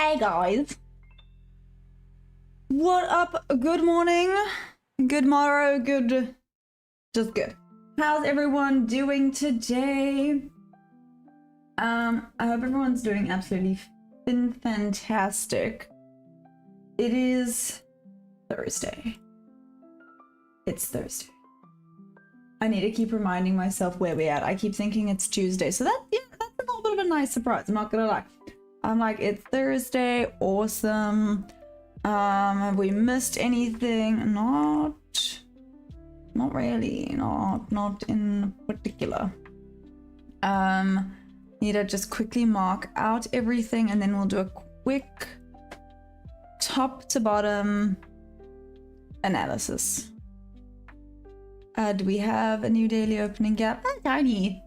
Hey guys. What up? Good morning, good morrow, just good. How's everyone doing today? I hope everyone's doing absolutely fantastic. It is Thursday. It's Thursday. I need to keep reminding myself where we're at. I keep thinking it's Tuesday, so that's a little bit of a nice surprise, I'm not gonna lie. I'm like, it's Thursday, awesome. Have we missed anything? Not really, not in particular. Need to just quickly mark out everything and then we'll do a quick top to bottom analysis. Do we have a new daily opening gap? Oh, tiny.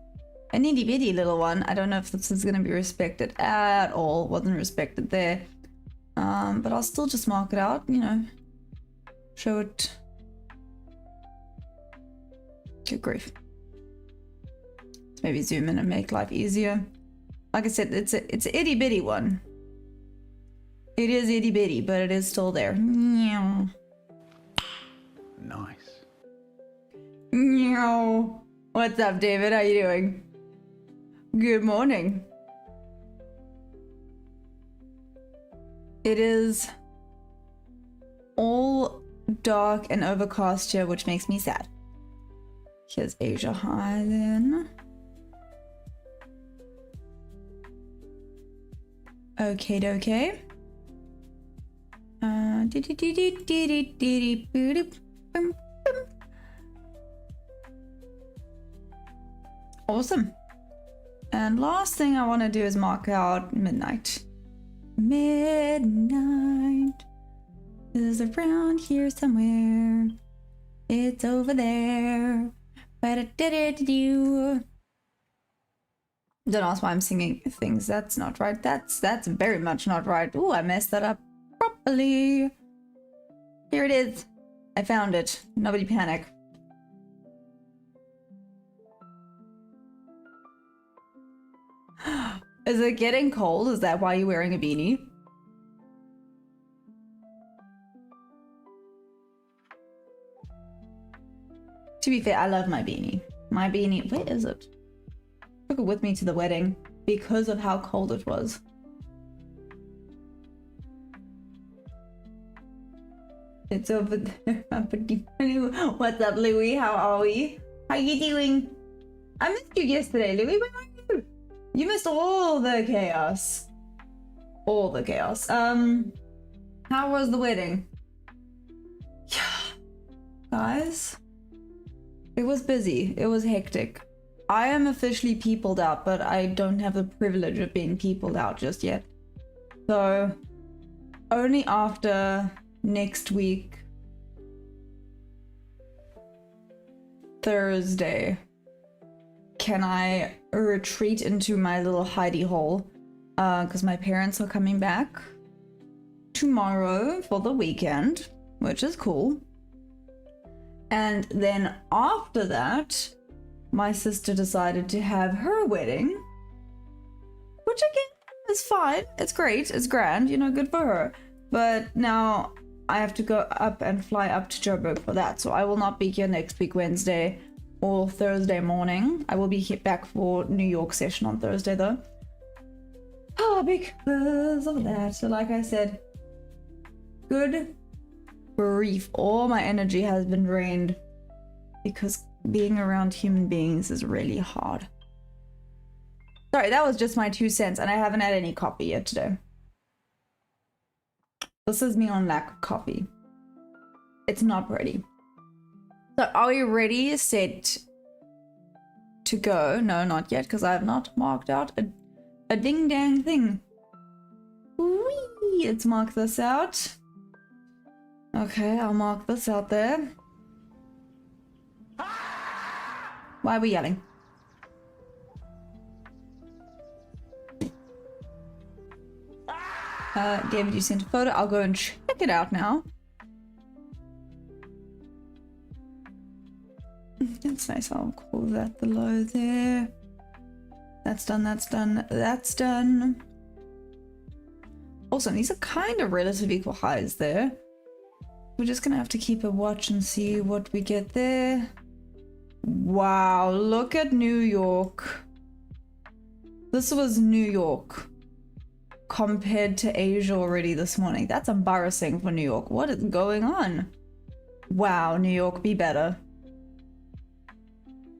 A nitty bitty little one. I don't know if this is going to be respected at all. Wasn't respected there. But I'll still just mark it out, you know. Show it. Good grief. Let's maybe zoom in and make life easier. Like I said, it's an itty bitty one. It is itty bitty, but it is still there. Meow. Nice. Meow. What's up, David? How you doing? Good morning. It is all dark and overcast here, which makes me sad. Here's Asia High then. Okay, dokie. Awesome. And last thing I want to do is mark out midnight. Midnight is around here somewhere. It's over there. Don't ask why I'm singing things. That's not right. That's very much not right. Ooh, I messed that up properly. Here it is. I found it. Nobody panic. Is it getting cold? Is that why you're wearing a beanie? To be fair, I love my beanie. My beanie, where is it? Took it with me to the wedding because of how cold it was. It's over there. What's up, Louis? How are we? How you doing? I missed you yesterday, Louis. Where are you? You missed all the chaos. All the chaos. How was the wedding? Guys, it was busy. It was hectic. I am officially peopled out, but I don't have the privilege of being peopled out just yet. So, only after next week, Thursday, can I retreat into my little hidey hole, because my parents are coming back tomorrow for the weekend, which is cool. And then after that, my sister decided to have her wedding, which again is fine. It's great. It's grand, you know, good for her. But now I have to go up and fly up to Joburg for that. So I will not be here next week, Wednesday or Thursday morning. I will be back for New York session on Thursday though. Oh, because of that. So like I said, good grief. All my energy has been drained because being around human beings is really hard. Sorry, that was just my 2 cents and I haven't had any coffee yet today. This is me on lack of coffee. It's not ready. So are we ready, set to go? No, not yet, because I have not marked out a ding dang thing. Whee! Let's mark this out. Okay, I'll mark this out there. Why are we yelling? David, you sent a photo. I'll go and check it out now. That's nice. I'll call that below there. That's done. That's done. That's done. Also, these are kind of relative equal highs there. We're just gonna have to keep a watch and see what we get there. Wow, look at New York. This was New York compared to Asia already this morning. That's embarrassing for New York. What is going on? Wow, New York, be better.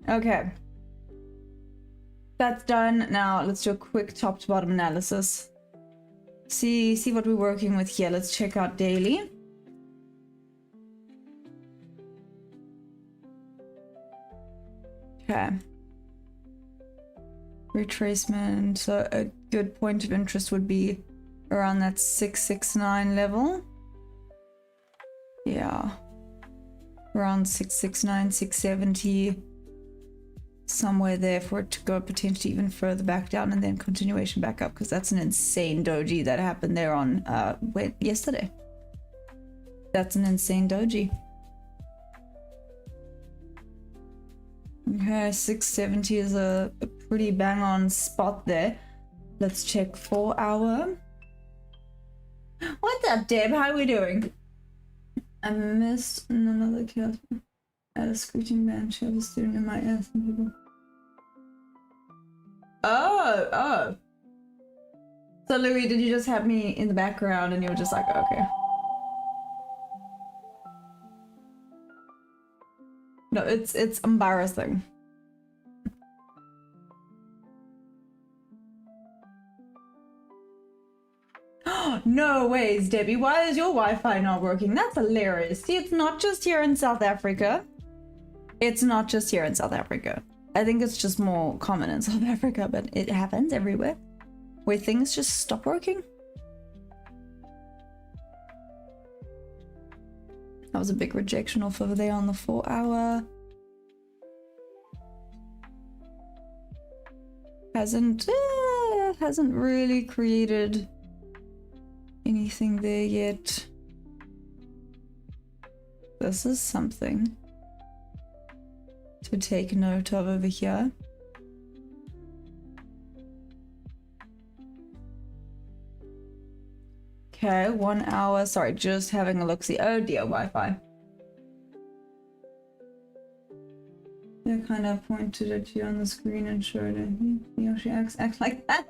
Okay. That's done. Now let's do a quick top to bottom analysis. See what we're working with here. Let's check out daily. Okay. Retracement. So a good point of interest would be around that 669 level. Yeah. Around 669, 670. Somewhere there for it to go potentially even further back down and then continuation back up, because that's an insane doji that happened there on yesterday. That's an insane doji. Okay, 670 is a pretty bang on spot there. Let's check 4 hour. What's up, Deb? How are we doing? I missed another chaos at a screeching bench. I was staring in my ass and people. Oh. So Louis, did you just have me in the background and you were just like, okay. No, it's embarrassing. No ways, Debbie. Why is your Wi-Fi not working? That's hilarious. See, it's not just here in South Africa. It's not just here in South Africa. I think it's just more common in South Africa, but it happens everywhere where things just stop working. That was a big rejection off over there on the 4 hour. Hasn't really created anything there yet. This is something to take note of over here. Okay, 1 hour. Sorry, just having a look-see. Oh dear, Wi-Fi. They kind of pointed at you on the screen and showed it. Yoshi acts like that.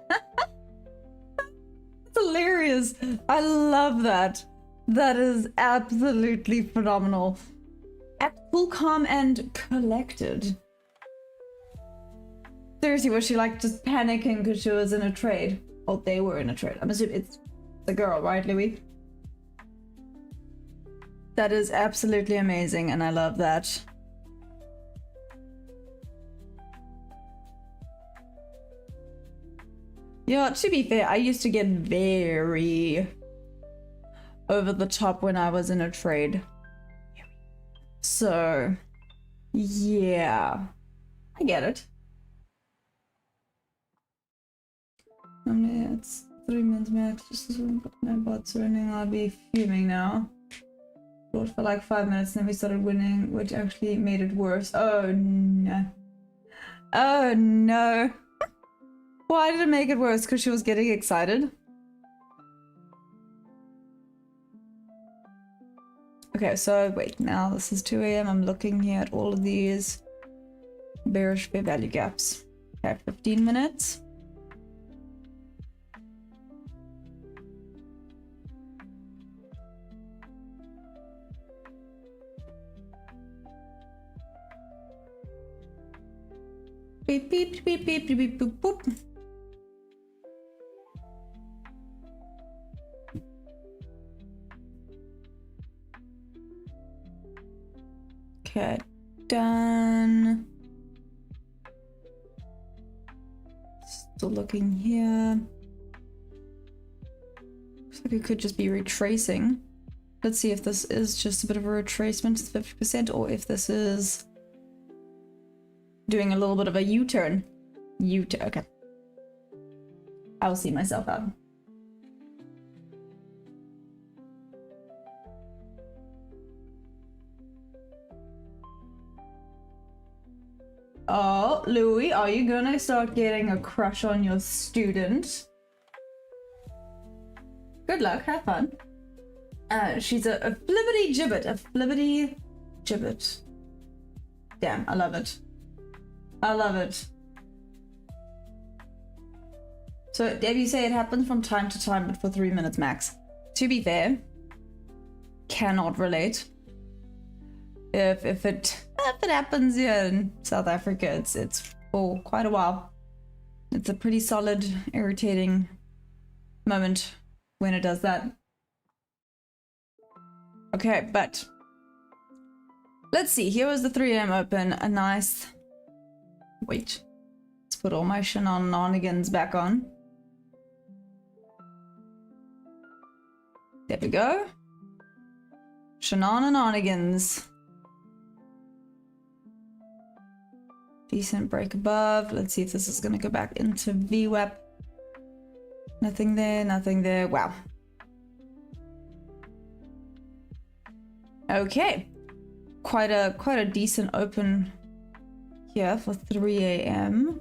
It's hilarious. I love that. That is absolutely phenomenal. At cool, calm, and collected. Seriously, was she like just panicking because she was in a trade? Oh, they were in a trade. I'm assuming it's the girl, right, Louis? That is absolutely amazing, and I love that. Yeah, to be fair, I used to get very over the top when I was in a trade. So, yeah, I get it. It's 3 minutes max, just my bot's running, I'll be fuming now. Rode for like 5 minutes, then we started winning, which actually made it worse. Oh no. Oh no. Why did it make it worse? Because she was getting excited? Okay, so wait, now this is 2 AM. I'm looking here at all of these bearish fair value gaps. Okay, 15 minutes. Beep, beep, beep, beep, beep, beep, boop, boop. Okay, done. Still looking here. Looks like it could just be retracing. Let's see if this is just a bit of a retracement to 50% or if this is doing a little bit of a U-turn. U-turn, okay. I'll see myself out. Oh, Louis, are you gonna start getting a crush on your student? Good luck, have fun. She's a flibbity gibbet, a flibbity gibbet. Damn, I love it. I love it. So, Deb, you say it happens from time to time, but for 3 minutes max. To be fair, cannot relate. If it happens here in South Africa, it's for quite a while. It's a pretty solid, irritating moment when it does that. Okay, but let's see. Here was the 3 AM open. A nice. Wait. Let's put all my shenanigans back on. There we go. Shenanigans. Decent break above. Let's see if this is going to go back into VWAP. Nothing there, nothing there. Wow. Okay. Quite a decent open here for 3 AM.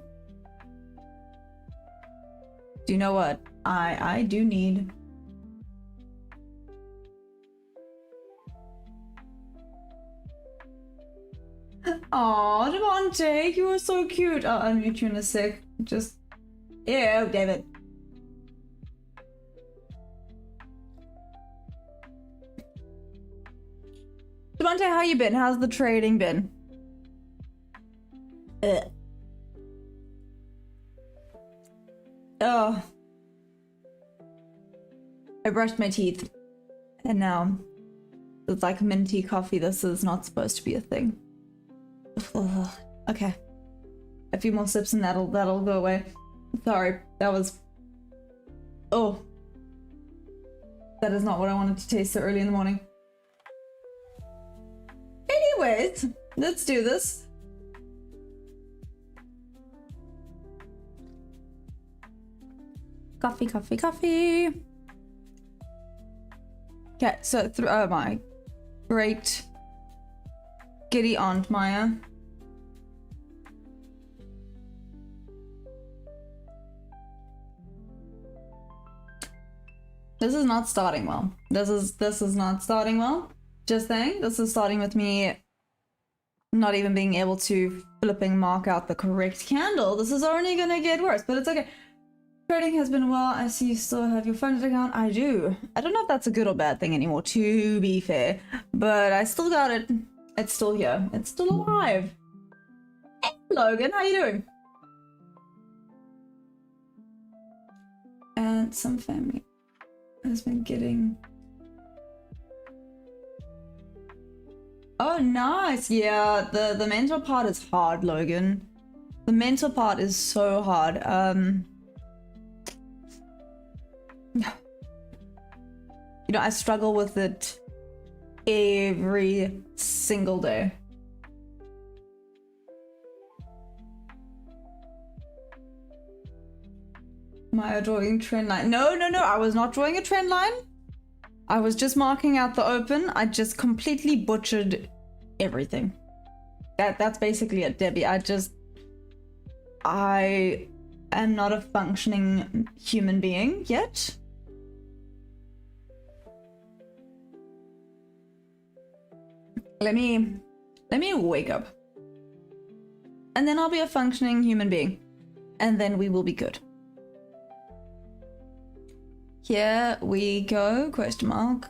Do you know what? I do need. Aw, Devontae, you were so cute. I'll unmute you in a sec. Just. Ew, David. Devontae, how you been? How's the trading been? Oh. I brushed my teeth. And now it's like minty coffee. This is not supposed to be a thing. Ugh. Okay. A few more sips and that'll go away. Sorry, that was. Oh. That is not what I wanted to taste so early in the morning. Anyways, let's do this. Coffee, coffee, coffee. Okay, so oh my great giddy Aunt Maya. This is not starting well. This is not starting well. Just saying, this is starting with me not even being able to flipping mark out the correct candle. This is only gonna get worse, but it's okay. Trading has been well. I see you still have your funded account. I do. I don't know if that's a good or bad thing anymore, to be fair, but I still got it. It's still here. It's still alive. Hey, Logan, how you doing? And some family has been getting. Oh, nice. Yeah, the mental part is hard, Logan. The mental part is so hard. You know, I struggle with it every single day. Maya drawing trend line. No, I was not drawing a trend line. I was just marking out the open. I just completely butchered everything. That's basically it, Debbie. I am not a functioning human being yet. Let me wake up. And then I'll be a functioning human being. And then we will be good. Here we go, question mark.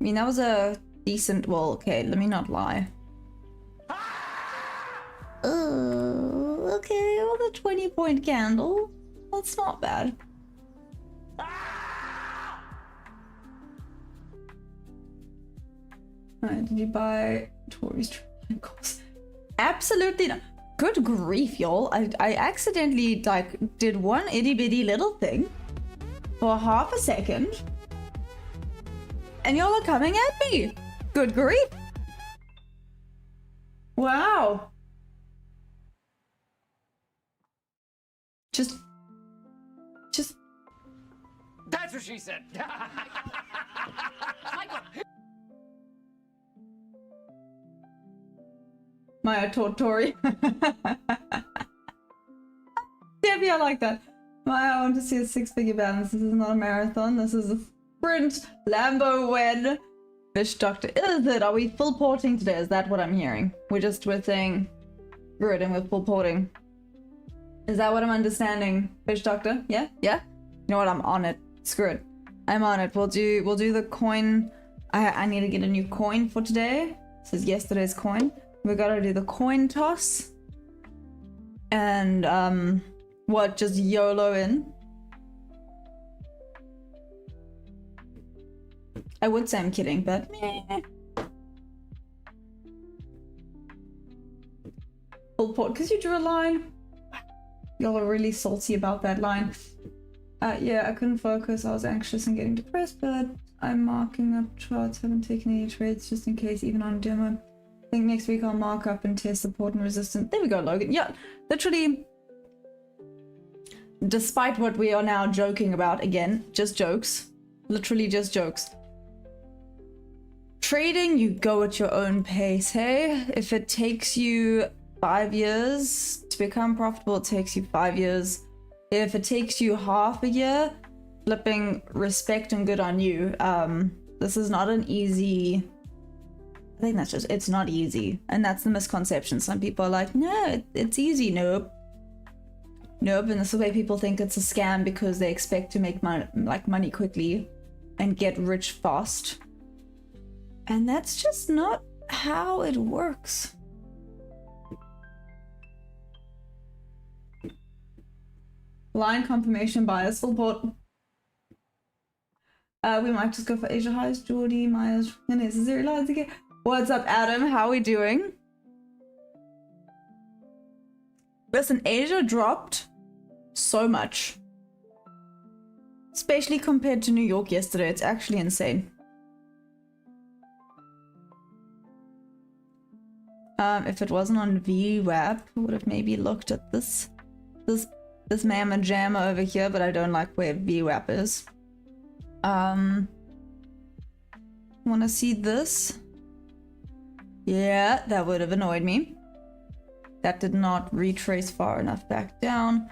I mean, that was a decent, well, okay, let me not lie. Okay, well, the 20-point candle. That's not bad. Alright, did you buy Tori's triangles? Absolutely not. Good grief, y'all. I accidentally, like, did one itty-bitty little thing for half a second. And y'all are coming at me. Good grief. Wow. Just. That's what she said. Maya taught Tori. Debbie, I like that. I want to see a six-figure balance. This is not a marathon. This is a sprint. Lambo win. Fish doctor. Is it? Are we full porting today? Is that what I'm hearing? We're saying screw it and we're full porting. Is that what I'm understanding? Fish doctor? Yeah? Yeah? You know what? I'm on it. Screw it. I'm on it. We'll do the coin. I need to get a new coin for today. This is yesterday's coin. We gotta do the coin toss. And what, just YOLO in? I would say I'm kidding, but meh. Full port, because you drew a line. Y'all are really salty about that line. Yeah, I couldn't focus. I was anxious and getting depressed, but I'm marking up charts. Haven't taken any trades just in case, even on demo. I think next week I'll mark up and test support and resistance. There we go, Logan. Yeah, literally. Despite what we are now joking about, again, just jokes. Literally just jokes. Trading, you go at your own pace, hey? If it takes you 5 years to become profitable, it takes you 5 years. If it takes you half a year, flipping respect and good on you. This is not an easy... I think that's just, it's not easy. And that's the misconception. Some people are like, no, it's easy. Nope. Nope. And this is the way people think it's a scam because they expect to make money quickly and get rich fast. And that's just not how it works. Line confirmation bias, full port. We might just go for Asia highs. Geordie, Myers, unnecessary lines again. What's up, Adam? How are we doing? Listen, Asia dropped so much. Especially compared to New York yesterday. It's actually insane. If it wasn't on VWAP, I would have maybe looked at this mamma jamma over here, but I don't like where VWAP is. Wanna see this? Yeah, that would have annoyed me. That did not retrace far enough back down.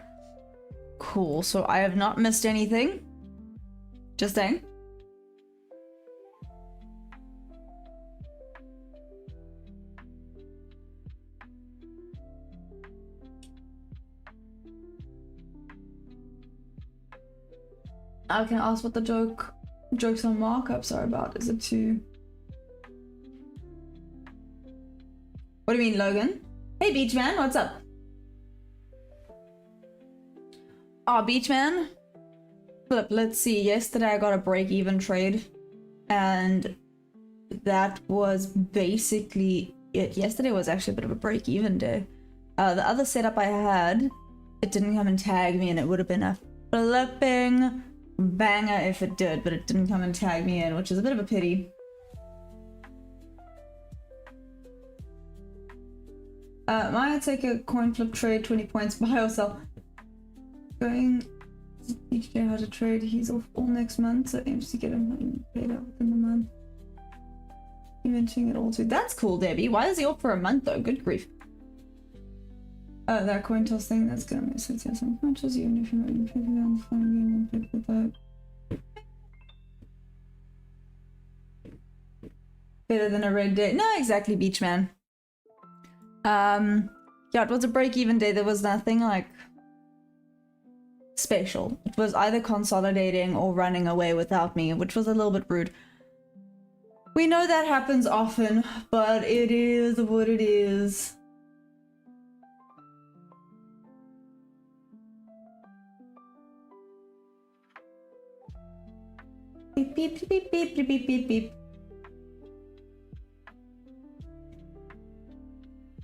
Cool, so I have not missed anything. Just saying. I can ask what the jokes on markups are about. Is it too... What do you mean, Logan? Hey, Beachman, what's up? Oh, Beachman. Flip, let's see. Yesterday I got a break-even trade. And that was basically it. Yesterday was actually a bit of a break-even day. The other setup I had, it didn't come and tag me, and it would have been a flipping banger if it did, but it didn't come and tag me in, which is a bit of a pity. Might take a coin flip trade, 20 points, buy or sell. Going to teach Jay how to trade. He's off all next month, so aims to get him paid out within the month. You mentioning it all too. That's cool, Debbie. Why is he off for a month though? Good grief. That coin toss thing, that's gonna make sense. Yes, I'm conscious even if you're not even picking on the phone game and pick with that. Better than a red day. No, exactly, Beachman. Yeah, it was a break-even day. There was nothing like special. It was either consolidating or running away without me, which was a little bit rude. We know that happens often, but it is what it is. Beep, beep, beep, beep, beep, beep, beep, beep.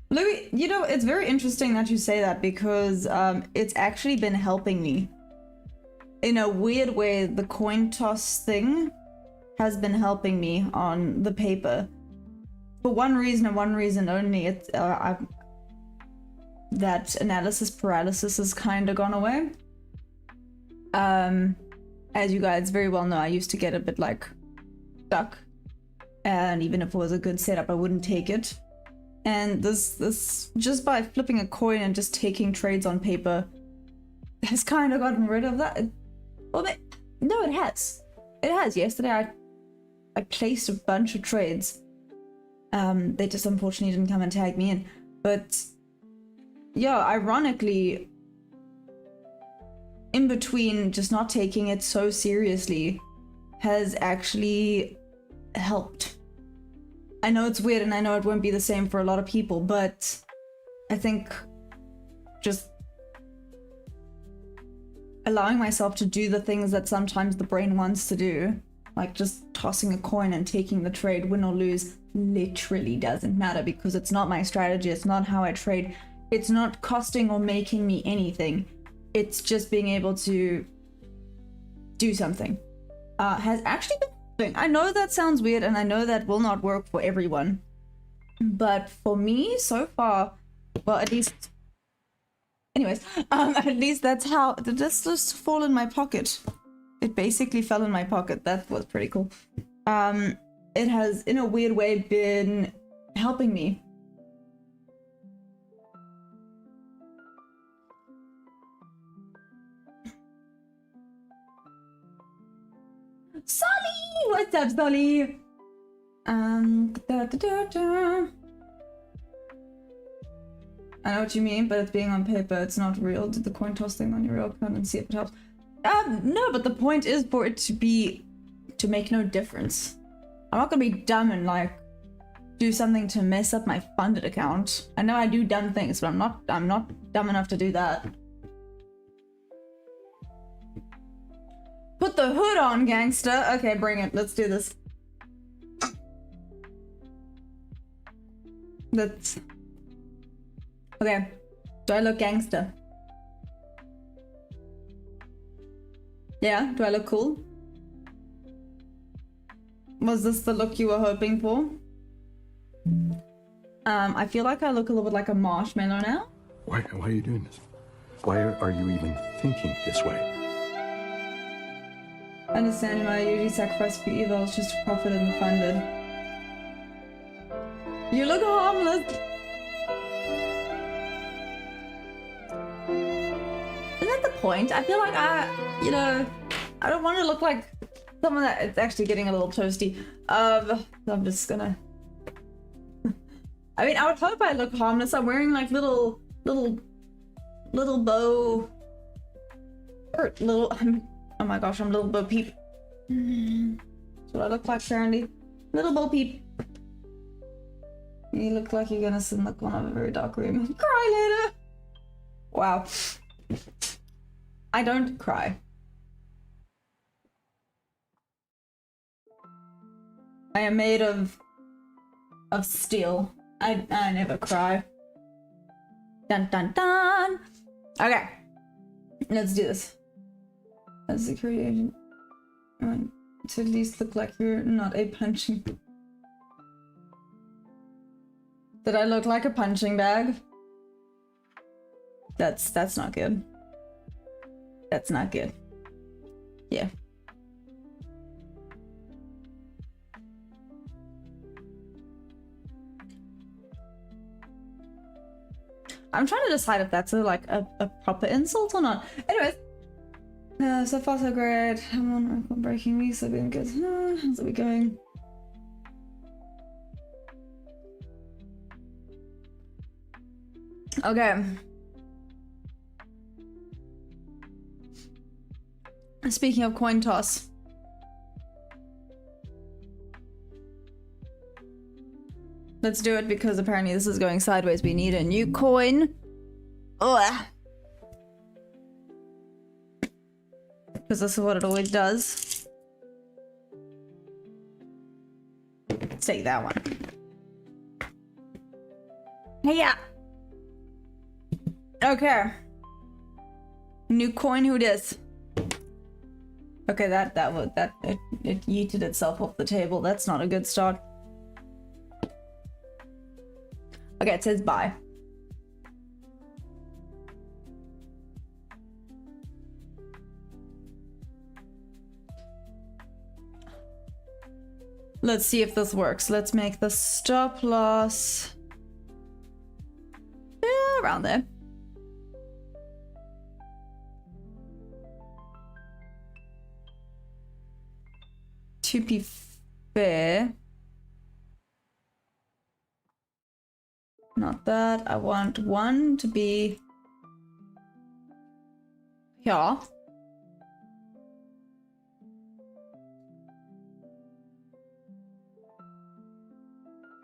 Louis, you know, it's very interesting that you say that because it's actually been helping me. In a weird way, the coin toss thing has been helping me on the paper. For one reason and one reason only, it's that analysis paralysis has kind of gone away. As you guys very well know, I used to get a bit like stuck. And even if it was a good setup, I wouldn't take it. And this just by flipping a coin and just taking trades on paper has kind of gotten rid of that. Well, no, it has. It has. Yesterday I placed a bunch of trades. They just unfortunately didn't come and tag me in. But yeah, ironically, in between just not taking it so seriously has actually helped. I know it's weird and I know it won't be the same for a lot of people, but I think just allowing myself to do the things that sometimes the brain wants to do, like just tossing a coin and taking the trade, win or lose, literally doesn't matter because it's not my strategy, it's not how I trade, it's not costing or making me anything. It's just being able to do something. Has actually been. I know that sounds weird and I know that will not work for everyone. But for me, so far, well, at least... Anyways, at least that's how... This just fall in my pocket. It basically fell in my pocket. That was pretty cool. It has, in a weird way, been helping me. Solly! What's up, Solly? I know what you mean, but it's being on paper, it's not real. Did the coin toss thing on your real account and see if it helps? No, but the point is for it to make no difference. I'm not gonna be dumb and like do something to mess up my funded account. I know I do dumb things, but I'm not dumb enough to do that. Put the hood on, gangster. Okay, bring it. Let's do this. Let's... Okay. Do I look gangster? Yeah? Do I look cool? Was this the look you were hoping for? I feel like I look a little bit like a marshmallow now. Why are you doing this? Why are you even thinking this way? Understanding why I usually sacrifice for evils just to profit in the funded. You look harmless! Isn't that the point? I feel like I don't want to look like someone that it's actually getting a little toasty. I'm just gonna... I mean, I would hope I look harmless. I'm wearing like little bow... Oh my gosh, I'm little Bo Peep. That's what I look like currently. Little Bo Peep. You look like you're gonna sit in the corner of a very dark room and cry later. Wow. I don't cry. I am made of steel. I never cry. Dun dun dun. Okay. Let's do this. As a security agent, to at least look like you're not a punching. Did I look like a punching bag? That's not good. That's not good. Yeah. I'm trying to decide if that's a proper insult or not. Anyways. So far so great. I'm on record breaking week, so being good. How's it going? Okay. Speaking of coin toss. Let's do it because apparently this is going sideways. We need a new coin. Ugh. Because this is what it always does. Let's take that one. Hey, yeah. Okay. New coin, who dis? Okay, it yeeted itself off the table. That's not a good start. Okay, it says bye. Let's see if this works. Let's make the stop loss around there. to be fair, not that. I want one to be here.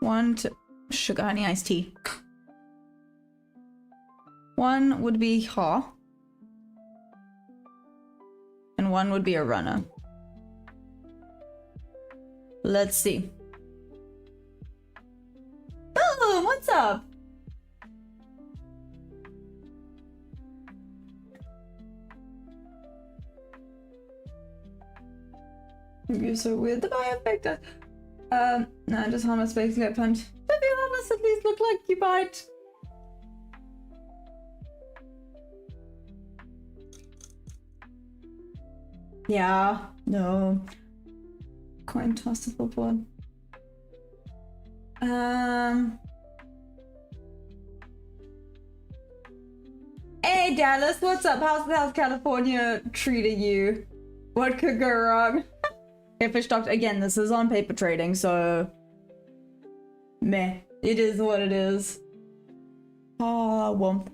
One to sugar honey iced tea. One would be here. And one would be a runner. Let's see. Boom! What's up? You're so weird. The bioeffect. No, just harmless basically a punch. To be honest, at least look like you bite. Yeah, no. Coin toss the football. Hey Dallas, what's up? How's California treating you? What could go wrong? Okay, fish doctor, again, this is on paper trading, so meh. It is what it is. Ah, womp.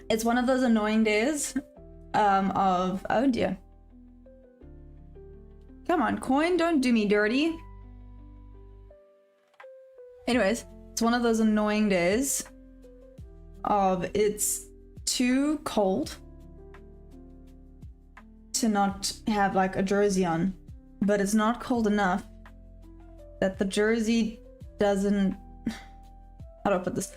It's one of those annoying days of, oh dear. Come on, coin, don't do me dirty. Anyways, it's one of those annoying days of it's too cold to not have like a jersey on, but it's not cold enough that the jersey doesn't, how do I put this?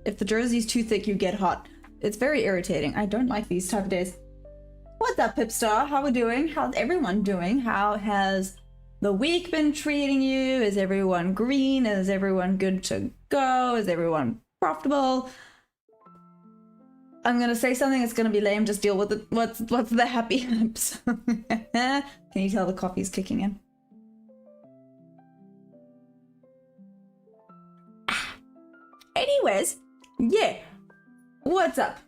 If the jersey's too thick, you get hot. It's very irritating. I don't like these type of days. What's up, Pipstar? How we doing? How's everyone doing? How has the week been treating you? Is everyone green? Is everyone good to go? Is everyone profitable? I'm gonna say something that's gonna be lame. Just deal with it. What's the happy hips? Can you tell the coffee's kicking in? Anyways, yeah. What's up?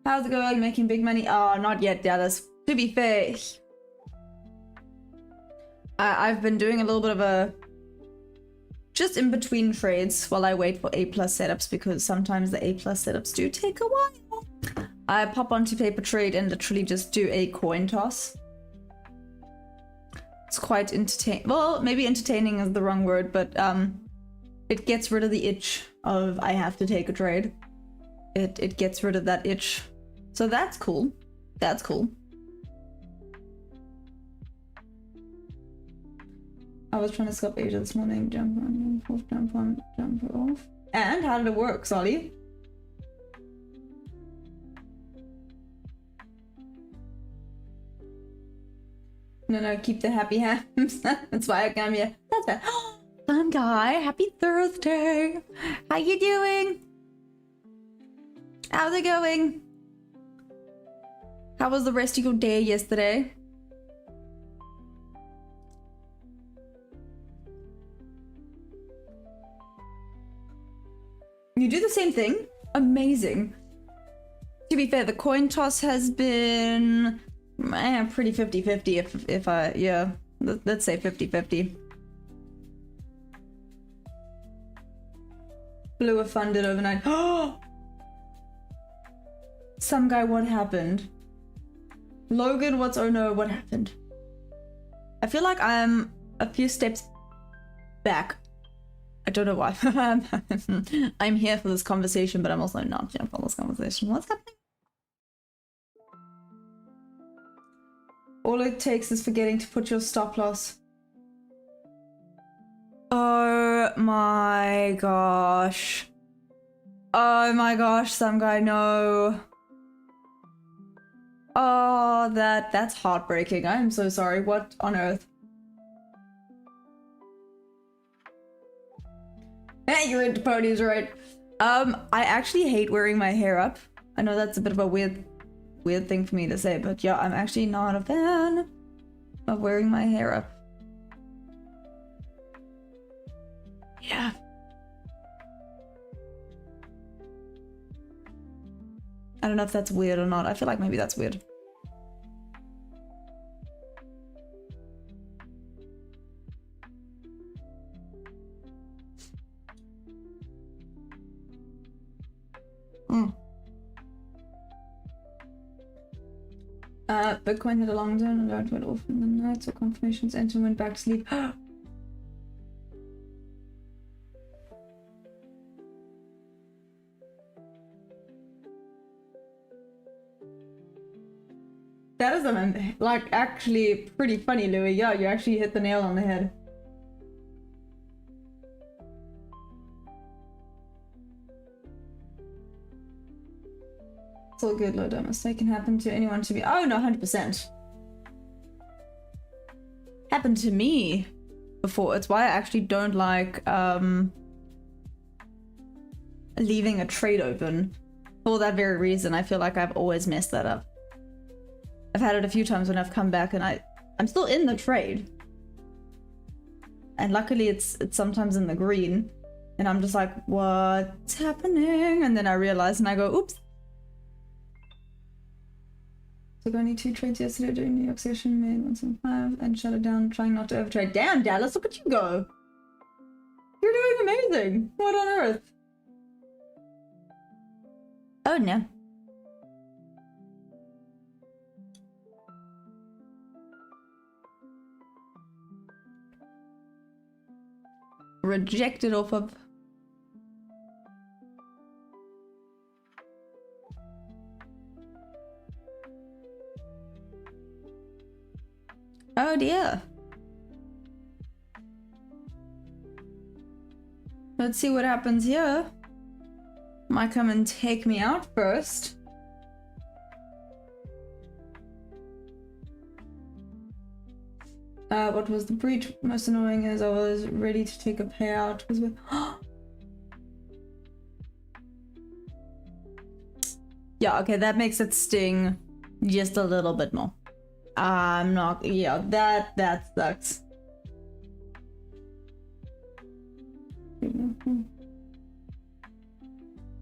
How's it going? Making big money? Oh, not yet, Dallas. To be fair, I've been doing a little bit of a just in between trades while I wait for A+ setups, because sometimes the A+ setups do take a while. I pop onto paper trade and literally just do a coin toss. It's quite entertaining. Well, maybe entertaining is the wrong word, but it gets rid of the itch of I have to take a trade. It gets rid of that itch. So that's cool. That's cool. I was trying to scalp Asia this morning. Jump on, jump on, jump off. And how did it work, Solly? No, keep the happy hands. That's why I come here. That's bad. Fun guy, happy Thursday. How you doing? How's it going? How was the rest of your day yesterday? You do the same thing? Amazing. To be fair, the coin toss has been pretty 50-50 if I, yeah, let's say 50-50. Blew a funded overnight. Oh! Some guy, what happened? Logan, what's, oh no, what happened? I feel like I'm a few steps back. I don't know why. I'm here for this conversation, but I'm also not here for this conversation. What's happening? All it takes is forgetting to put your stop loss. Oh my gosh. Oh my gosh, some guy, no. Oh, that's heartbreaking. I'm so sorry. What on earth? Hey, you're into ponies, right? I actually hate wearing my hair up. I know that's a bit of a weird thing for me to say, but yeah, I'm actually not a fan of wearing my hair up. Yeah. I don't know if that's weird or not. I feel like maybe that's weird. Bitcoin had a long down and alert went off in the night, so confirmations enter went back to sleep. That is like actually pretty funny, Louis. Yeah, you actually hit the nail on the head. It's all good, Lord. A mistake can happen to anyone to me. Oh no, 100%. Happened to me before. It's why I actually don't like leaving a trade open. For that very reason, I feel like I've always messed that up. I've had it a few times when I've come back and I'm still in the trade. And luckily it's sometimes in the green. And I'm just like, what's happening? And then I realize and I go, oops. Took only 2 trades yesterday during New York session, made 175 and shut it down, trying not to overtrade. Damn, Dallas, look at you go. You're doing amazing. What on earth? Oh no. Rejected off of. Oh dear. Let's see what happens here. Might come and take me out first. What was the breach? Most annoying is I was ready to take a payout. Was with yeah, okay, that makes it sting just a little bit more. I'm not, yeah, that sucks.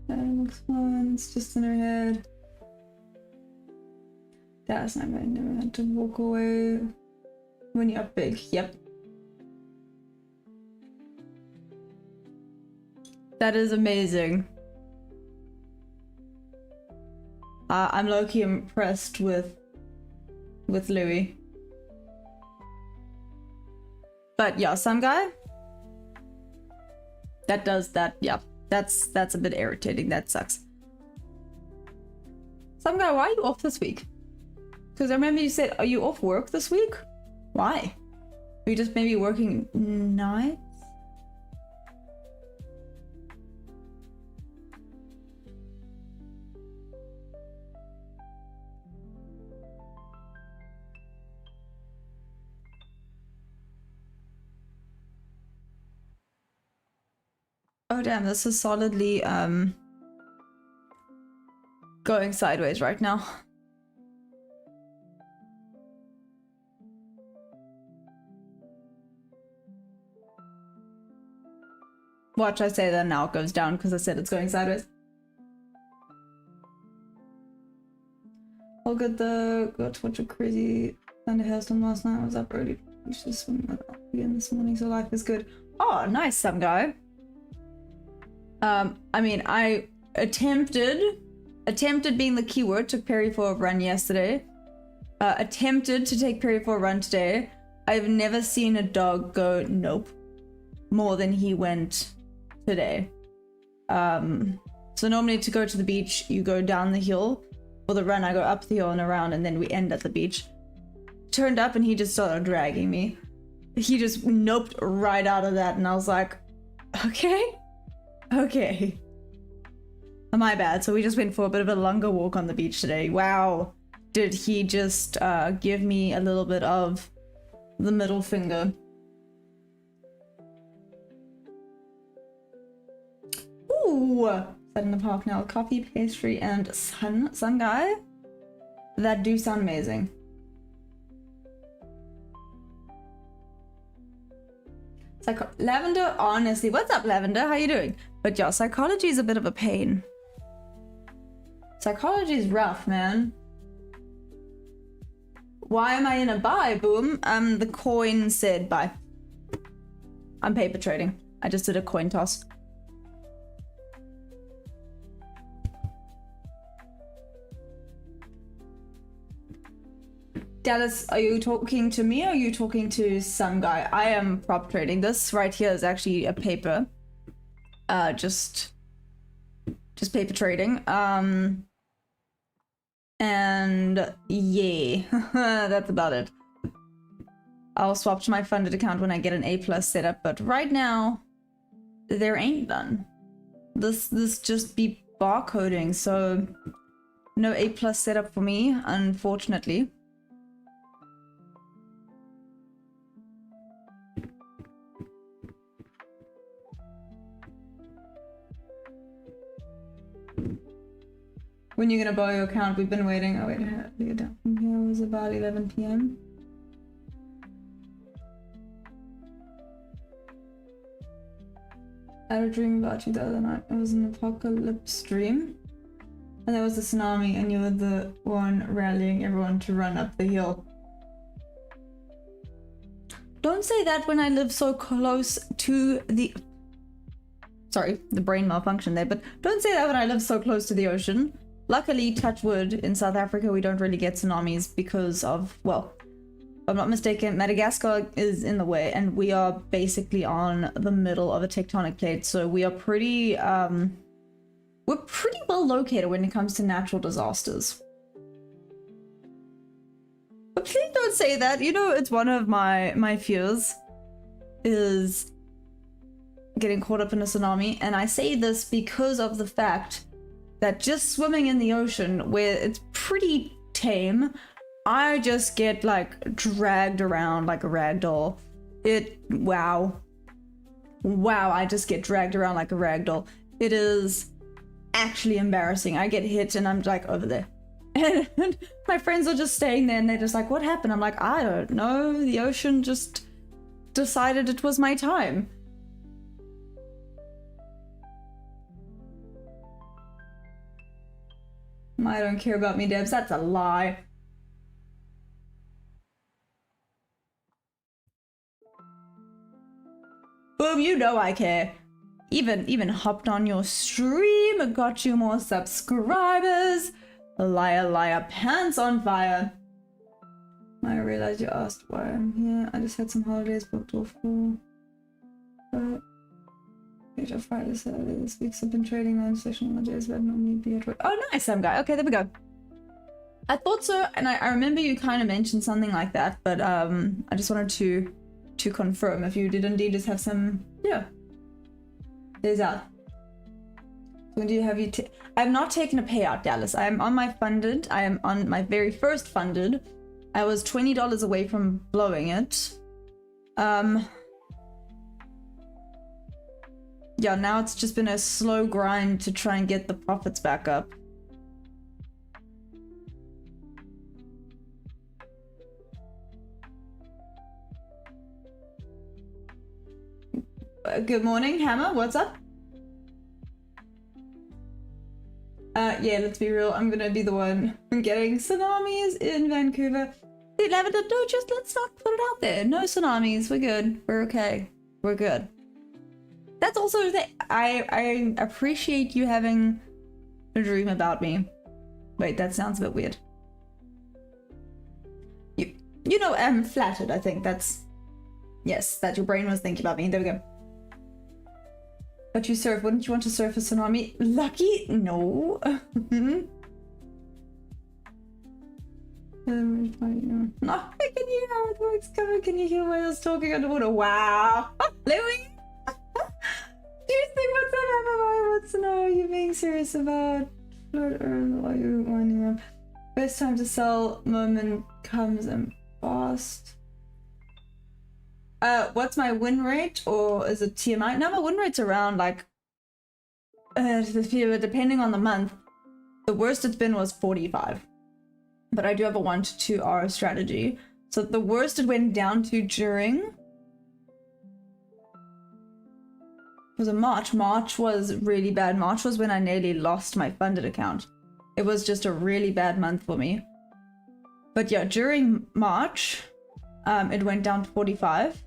That looks fun, it's just in her head. That's not right, never had to walk away when you're up big, yep. That is amazing. I'm low-key impressed with Louis. But yeah, some guy that does that, yeah, that's a bit irritating. That sucks. Some guy, why are you off this week? Because I remember you said, are you off work this week? Why? Are you just maybe working nights? Oh damn, this is solidly going sideways right now. Watch, I say that now it goes down because I said it's going sideways. All good though. Got to watch a crazy thunder hailstorm last night. I was up early. You should swim again this morning, so life is good. Oh, nice, some guy. I mean, I attempted being the keyword, took Perry for a run yesterday. Attempted to take Perry for a run today. I've never seen a dog go nope more than he went today. So normally to go to the beach, you go down the hill. For the run, I go up the hill and around, and then we end at the beach. Turned up and he just started dragging me. He just noped right out of that, and I was like, okay. My bad. So we just went for a bit of a longer walk on the beach today. Wow. Did he just give me a little bit of the middle finger. Ooh! Set in the park now. Coffee, pastry, and sun guy. That do sound amazing. Lavender, honestly, what's up, Lavender? How you doing? But yeah, psychology is a bit of a pain. Psychology is rough, man. Why am I in a buy, boom? The coin said buy. I'm paper trading. I just did a coin toss. Dallas, are you talking to me or are you talking to some guy? I am prop trading. This right here is actually a paper. Just paper trading. And yeah, that's about it. I'll swap to my funded account when I get an A+ setup, but right now there ain't none. This just be barcoding, so no A+ setup for me, unfortunately. When you gonna borrow your account? We've been waiting. Oh wait, I have to get down from here. It was about 11 p.m. I had a dream about you the other night. It was an apocalypse dream. And there was a tsunami and you were the one rallying everyone to run up the hill. Don't say that when I live so close to the... Sorry, the brain malfunction there, but don't say that when I live so close to the ocean. Luckily, touch wood, in South Africa we don't really get tsunamis because of, well, if I'm not mistaken, Madagascar is in the way and we are basically on the middle of a tectonic plate, so we are pretty, we're pretty well located when it comes to natural disasters. But please don't say that, you know, it's one of my fears is getting caught up in a tsunami, and I say this because of the fact that just swimming in the ocean, where it's pretty tame, I just get like dragged around like a rag doll. Wow, I just get dragged around like a rag doll. It is actually embarrassing. I get hit and I'm like over there. And my friends are just staying there and they're just like, what happened? I'm like, I don't know. The ocean just decided it was my time. I don't care about me, Debs. That's a lie. Boom, you know I care. Even hopped on your stream, got you more subscribers. Liar, liar, pants on fire. I realized you asked why I'm here. I just had some holidays booked off for. But Friday, Saturday this week. I've been trading on session on the days but normally be at work. Oh, nice, some guy. Okay, there we go. I thought so, and I remember you kind of mentioned something like that, but I just wanted to confirm if you did indeed just have some, yeah. Days out. When do you have you? I'm not taking a payout, Dallas. I am on my funded. I am on my very first funded. I was $20 away from blowing it. Yeah, now it's just been a slow grind to try and get the profits back up. Good morning, Hammer. What's up? Yeah, let's be real. I'm gonna be the one getting tsunamis in Vancouver. Dude, Lavender, no, just let's not put it out there. No tsunamis. We're good. We're okay. We're good. That's also the I appreciate you having a dream about me. Wait, that sounds a bit weird. You know, I'm flattered. I think that's yes, that your brain was thinking about me. There we go. But you surf. Wouldn't you want to surf a tsunami? Lucky? No. No, I can hear how it works. Can you hear whales talking underwater? Wow. Louis. Do you think what's up, Emma? I want to know, are you being serious about Float Earth? Are you winding up? Best time to sell moment comes and fast. What's my win rate, or is it TMI? No, my win rate's around like depending on the month. The worst it's been was 45. But I do have a 1 to 2 hour strategy. So the worst it went down to during was a March. March was really bad. March was when I nearly lost my funded account. It was just a really bad month for me. But yeah, during March, it went down to 45.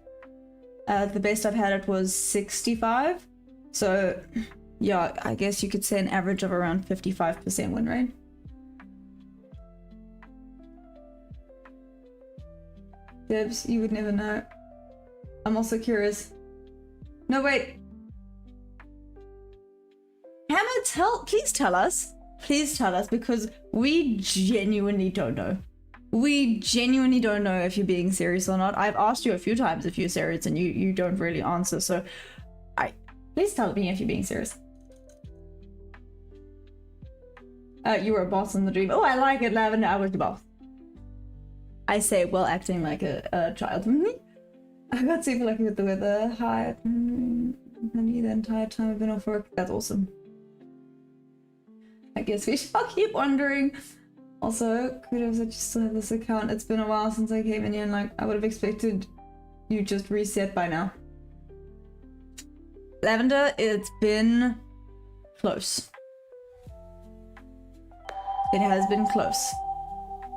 The best I've had it was 65. So yeah, I guess you could say an average of around 55% win rate. Dibs, you would never know. I'm also curious. No, wait. Hammer, please tell us. Please tell us, because we genuinely don't know. We genuinely don't know if you're being serious or not. I've asked you a few times if you're serious and you don't really answer. So please tell me if you're being serious. You were a boss in the dream. Oh, I like it, Lavender. I was the boss. I say, well, acting like a child. I got super lucky with the weather. Hi. Honey, the entire time I've been off work. That's awesome. I guess we shall keep wondering. Also, kudos that you still have this account. It's been a while since I came in here, and like I would have expected you just reset by now. Lavender, it's been close. It has been close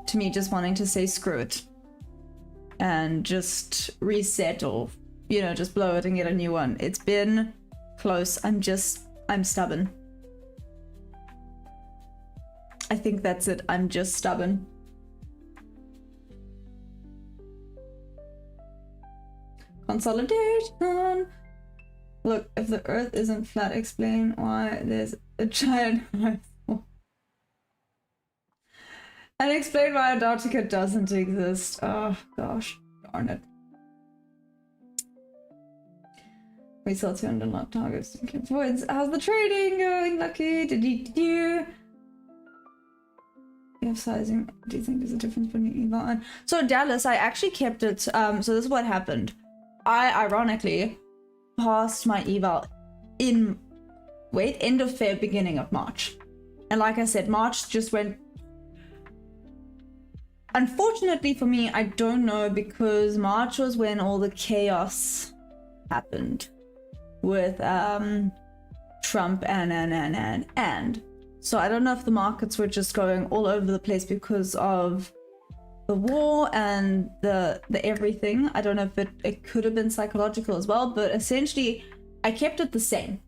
to me just wanting to say screw it and just reset, or you know, just blow it and get a new one. It's been close. I'm stubborn. I think that's it. I'm just stubborn. Consolidation. Look, if the earth isn't flat, explain why there's a giant rifle. And explain why Antarctica doesn't exist. Oh gosh, darn it. We saw 200 lot targets. How's the trading going, Lucky? Did you have sizing? Do you think there's a difference between eval and... So Dallas, I actually kept it. So this is what happened. I ironically passed my eval in end of Feb, beginning of March. And like I said, March just went... Unfortunately for me, I don't know, because March was when all the chaos happened with Trump and so I don't know if the markets were just going all over the place because of the war and the everything. I don't know if it could have been psychological as well, but essentially I kept it the same.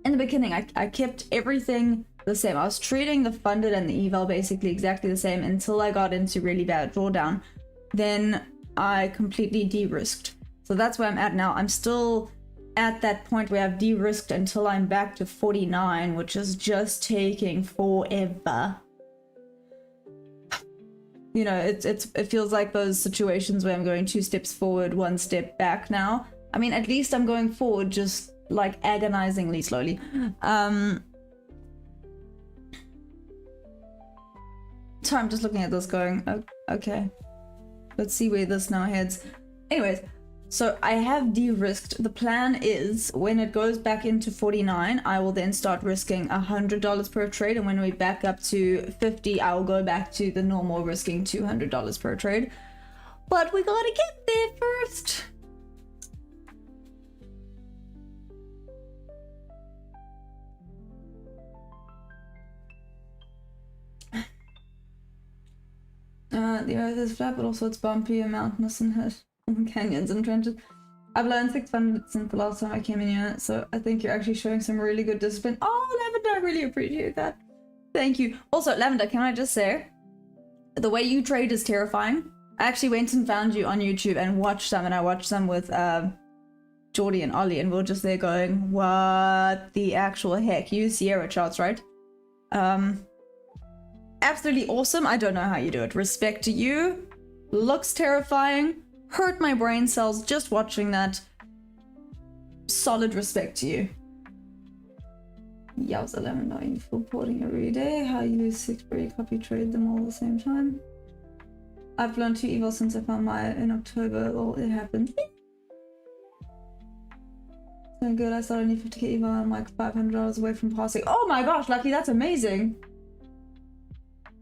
In the beginning, I kept everything the same. I was treating the funded and the eval basically exactly the same until I got into really bad drawdown. Then I completely de-risked. So that's where I'm at now. I'm still at that point where I've de-risked until I'm back to 49, which is just taking forever. You know, it feels like those situations where I'm going 2 steps forward, 1 step back now. I mean, at least I'm going forward, just like agonizingly slowly. So I'm just looking at this going, oh, okay, let's see where this now heads. Anyways, so I have de-risked. The plan is when it goes back into 49, I will then start risking $100 per trade. And when we back up to 50, I will go back to the normal risking $200 per trade. But we gotta get there first. The earth is flat, but also it's bumpy and mountainous and has canyons and trenches. I've learned 600 since the last time I came in here, so I think you're actually showing some really good discipline. Oh, Lavender, I really appreciate that. Thank you. Also, Lavender, can I just say, the way you trade is terrifying. I actually went and found you on YouTube and watched some, and I watched some with Geordie and Ollie, and we we're just there going, what the actual heck? You use Sierra charts, right? Absolutely awesome. I don't know how you do it. Respect to you. Looks terrifying. Hurt my brain cells just watching that. Solid respect to you. Yowza, Lemon, are you full porting every day? How you use 6 per copy trade them all at the same time? I've learned 2 evils since I found my in October. Well, it happened. So good. I started a new 50k eval. I'm like $500 away from passing. Oh my gosh, Lucky, that's amazing.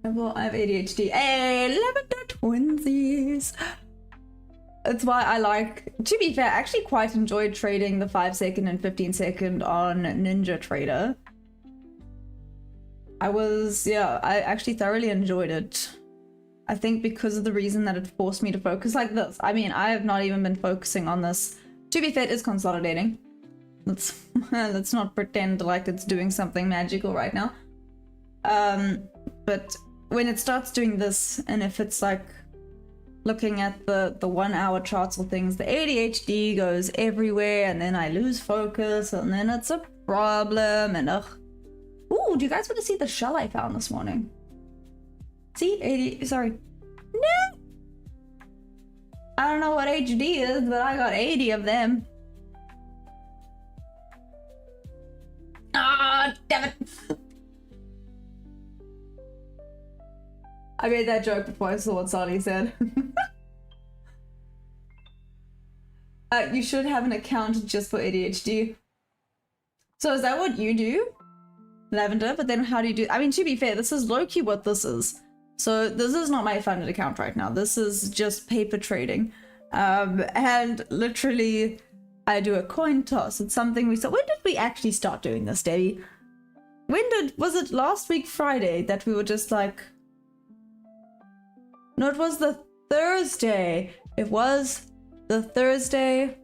Well, I have ADHD. Hey, Lavender twinsies. That's why I like, to be fair, I actually quite enjoyed trading the 5 second and 15 second on Ninja Trader. I actually thoroughly enjoyed it. I think because of the reason that it forced me to focus like this. I mean, I have not even been focusing on this. To be fair, it is consolidating. Let's not pretend like it's doing something magical right now. But when it starts doing this, and if it's like looking at the 1 hour charts or things, the ADHD goes everywhere, and then I lose focus, and then it's a problem, and ugh. Ooh, do you guys want to see the shell I found this morning? See, sorry. No! I don't know what HD is, but I got 80 of them. Ah, damn it! I made that joke before I saw what Sally said. You should have an account just for ADHD. So is that what you do, Lavender? But then how do you do? I mean, to be fair, this is low-key what this is. So this is not my funded account right now. This is just paper trading. And literally, I do a coin toss. It's something we saw. When did we actually start doing this, Debbie? Was it last week Friday that we were just like... No, it was the Thursday. It was the Thursday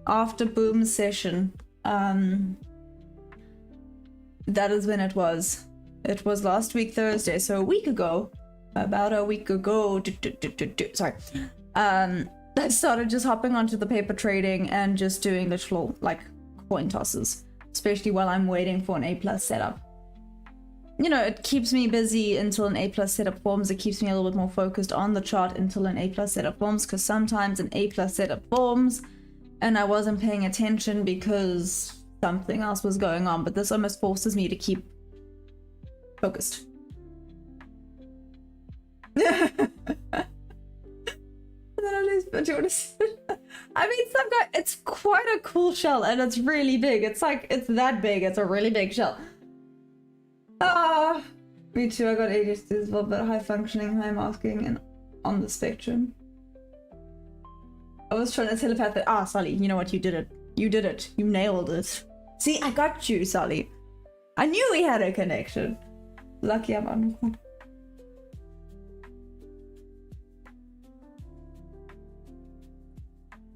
after Boom's session. That is when it was. It was last week Thursday, so a week ago. About a week ago. Sorry. I started just hopping onto the paper trading and just doing little like coin tosses, especially while I'm waiting for an A+ setup. You know, it keeps me busy until an A+ setup forms. It keeps me a little bit more focused on the chart until an A+ setup forms, because sometimes an A+ setup forms and I wasn't paying attention because something else was going on, but this almost forces me to keep focused. I mean, some guy, it's quite a cool shell and it's really big. It's like, it's that big. It's a really big shell. Me too. I got ADHD as well, but high functioning, high masking, and on the spectrum. I was trying to telepath that. Sally, you know what? You did it. You did it. You nailed it. See, I got you, Sally. I knew we had a connection. Lucky I'm on.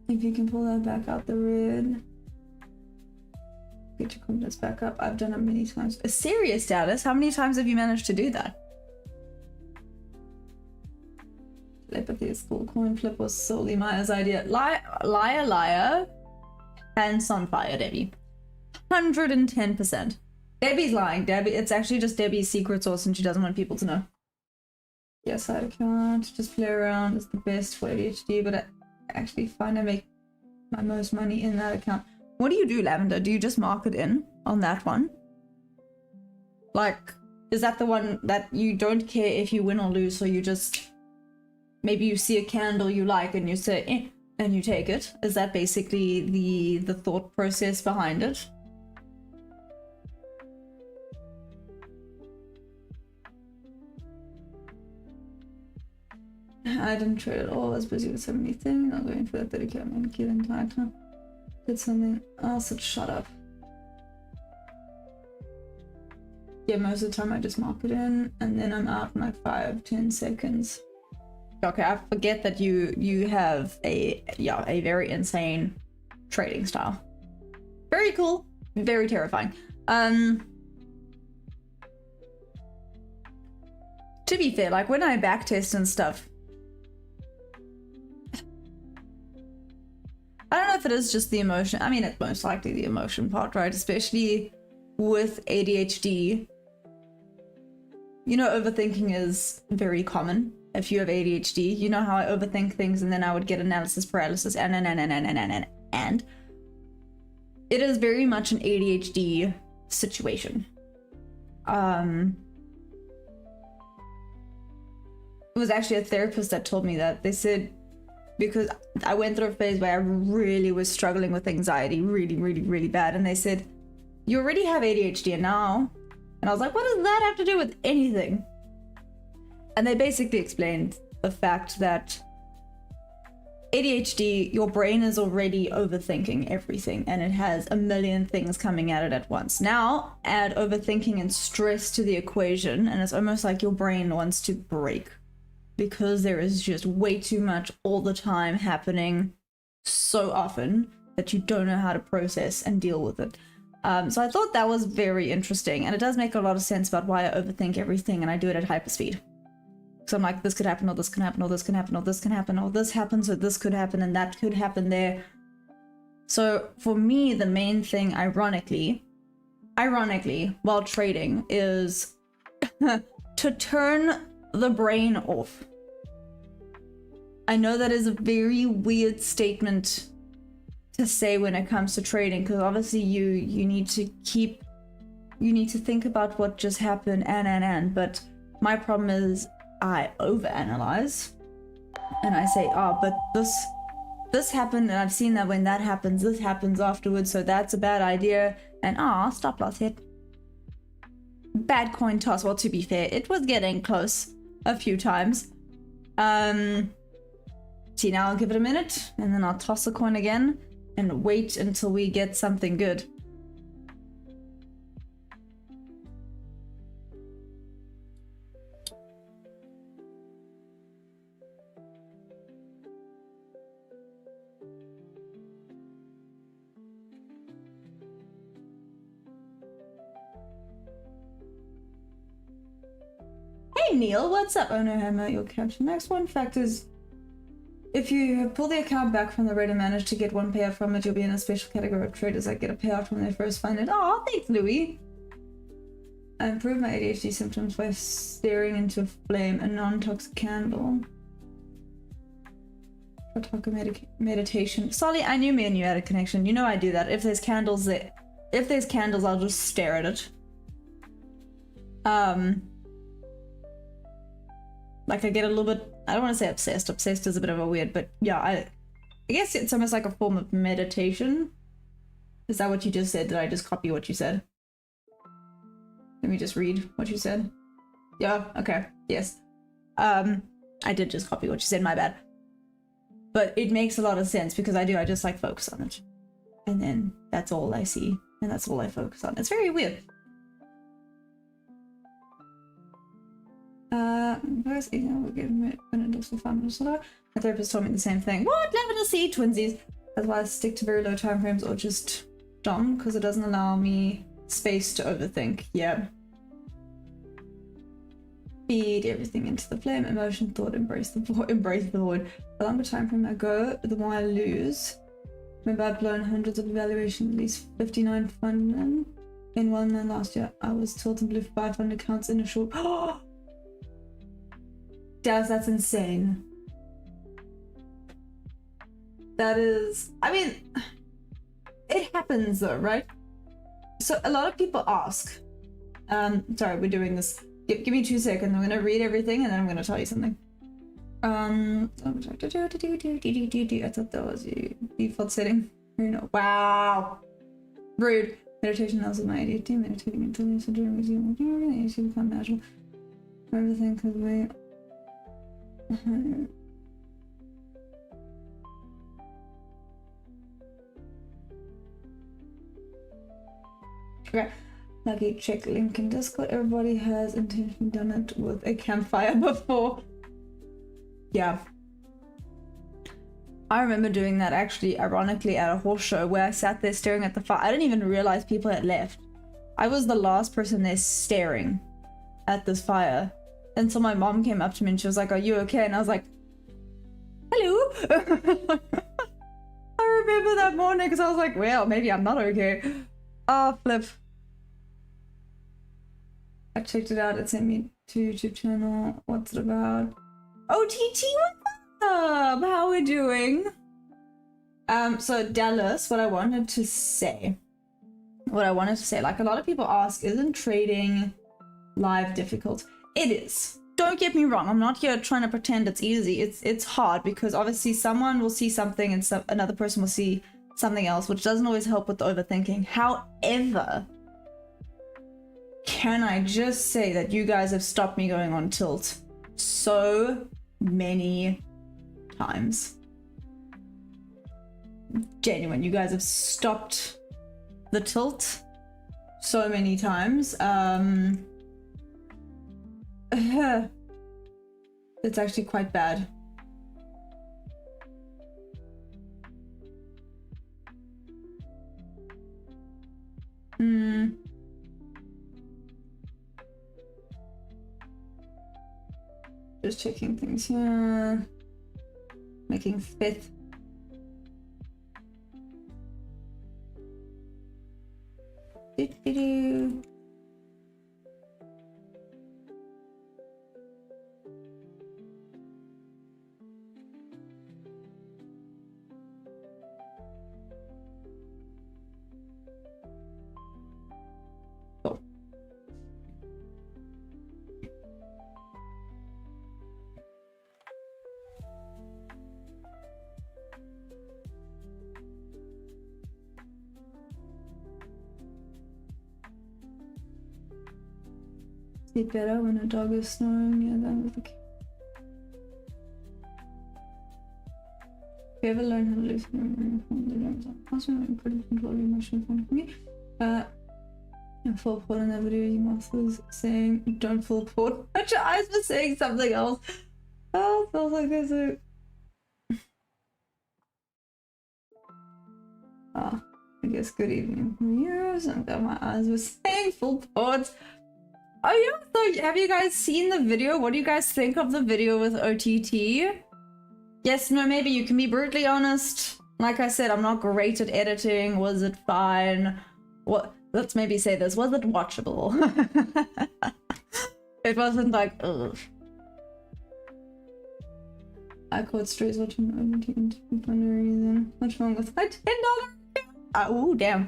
If you can pull that back out the red. Get your confidence back up. I've done it many times. A serious status? How many times have you managed to do that? Telepathy is cool. Coin flip was solely Maya's idea. Liar. Pants on fire, Debbie. 110%. Debbie's lying. Debbie, it's actually just Debbie's secret sauce and she doesn't want people to know. Yes, I can't. Just play around is the best for ADHD, but I actually find I make my most money in that account. What do you do, Lavender? Do you just mark it in on that one? Like, is that the one that you don't care if you win or lose, so you just... Maybe you see a candle you like and you say, and you take it? Is that basically the thought process behind it? I didn't trade at all. I was busy with so many things. I'm going for that 30k. I'm gonna get in time. Did something else. Shut up. Yeah, most of the time I just mark it in and then I'm out in like 5-10 seconds. Okay, I forget that you have a very insane trading style. Very cool, very terrifying. To be fair, like when I backtest and stuff, I don't know if it is just the emotion. I mean, it's most likely the emotion part, right? Especially with ADHD. You know, overthinking is very common. If you have ADHD, you know how I overthink things and then I would get analysis paralysis and it is very much an ADHD situation. It was actually a therapist that told me that. They said, because I went through a phase where I really was struggling with anxiety really bad, and they said, you already have ADHD now. And I was like, what does that have to do with anything? And they basically explained the fact that ADHD, your brain is already overthinking everything and it has a million things coming at it at once. Now add overthinking and stress to the equation and it's almost like your brain wants to break because there is just way too much all the time happening so often that you don't know how to process and deal with it. So I thought that was very interesting, and it does make a lot of sense about why I overthink everything and I do it at hyperspeed. So I'm like, this could happen, or this can happen, or this can happen, or this can happen, or this happens, or this could happen, and that could happen there. So for me, the main thing, ironically, while trading is to turn the brain off. I know that is a very weird statement to say when it comes to trading, because obviously you need to think about what just happened but my problem is I overanalyze and I say, oh, but this happened and I've seen that when that happens, this happens afterwards, so that's a bad idea, and stop loss hit. Bad coin toss. Well, to be fair, it was getting close a few times. See, now I'll give it a minute and then I'll toss the coin again and wait until we get something good. Hey Neil, what's up? Oh no, Hammer, you'll catch. Next one fact is, if you pull the account back from the rate and manage to get one payout from it, you'll be in a special category of traders that get a payout when they first find it. Oh, thanks, Louis. I improved my ADHD symptoms by staring into a flame, a non-toxic candle. Meditation. Solly, I knew me and you had a connection. You know I do that. If there's candles, I'll just stare at it. Like I get a little bit, I don't want to say obsessed. Obsessed is a bit of a weird, but yeah, I guess it's almost like a form of meditation. Is that what you just said? Did I just copy what you said? Let me just read what you said. Yeah, okay, yes. I did just copy what you said, my bad. But it makes a lot of sense because I just like focus on it. And then that's all I see and that's all I focus on. It's very weird. First, we'll give me my therapist told me the same thing. What? Level to see twinsies. That's why I stick to very low time frames or just dumb because it doesn't allow me space to overthink. Yeah. Feed everything into the flame. Emotion, thought, embrace the void. The longer time frame I go, the more I lose. Remember, I've blown hundreds of evaluations, at least 59 fund in one night last year. I was tilted blue 500 counts in a short. Oh, that's insane. That is, I mean, it happens though, right? So a lot of people ask, sorry, we're doing this. Give me 2 seconds. I'm gonna read everything and then I'm gonna tell you something. I thought that was your default setting. No. Wow. Rude. Meditation levels of my ADHD. Meditating until you become natural. Everything because we. Okay. Lucky check link in Discord. Everybody has intentionally done it with a campfire before. Yeah. I remember doing that actually, ironically, at a horse show where I sat there staring at the fire. I didn't even realize people had left. I was the last person there staring at this fire until my mom came up to me and she was like, "Are you okay?" And I was like, "Hello." I remember that morning because I was like, well, maybe I'm not okay. Oh, flip. I checked it out. It sent me to YouTube channel. What's it about? OTT, what's up? How are we doing? So Dallas, what I wanted to say, like a lot of people ask, isn't trading live difficult? It is. Don't get me wrong. I'm not here trying to pretend it's easy. It's hard because obviously someone will see something and another person will see something else, which doesn't always help with the overthinking. However, can I just say that you guys have stopped me going on tilt so many times. genuine. You guys have stopped the tilt so many times. It's actually quite bad. Just checking things here. Making fifth. Do-do-do. Cool. Sleep better when a dog is snoring. Yeah, that was the key. If you ever learn how to listen from the rooms, also incredibly control your emotions for me. In full port in that video, you was saying don't full port. But your eyes were saying something else. Oh, it feels like there's a. Ah, I guess good evening from you. So my eyes were saying full port. Oh yeah, so have you guys seen the video? What do you guys think of the video with OTT? Yes, no, maybe you can be brutally honest. Like I said, I'm not great at editing. Was it fine? What? Let's maybe say this. Was it watchable? It wasn't like, ugh. I caught strays watching OTT for no reason. What's wrong with my $10? Oh, damn.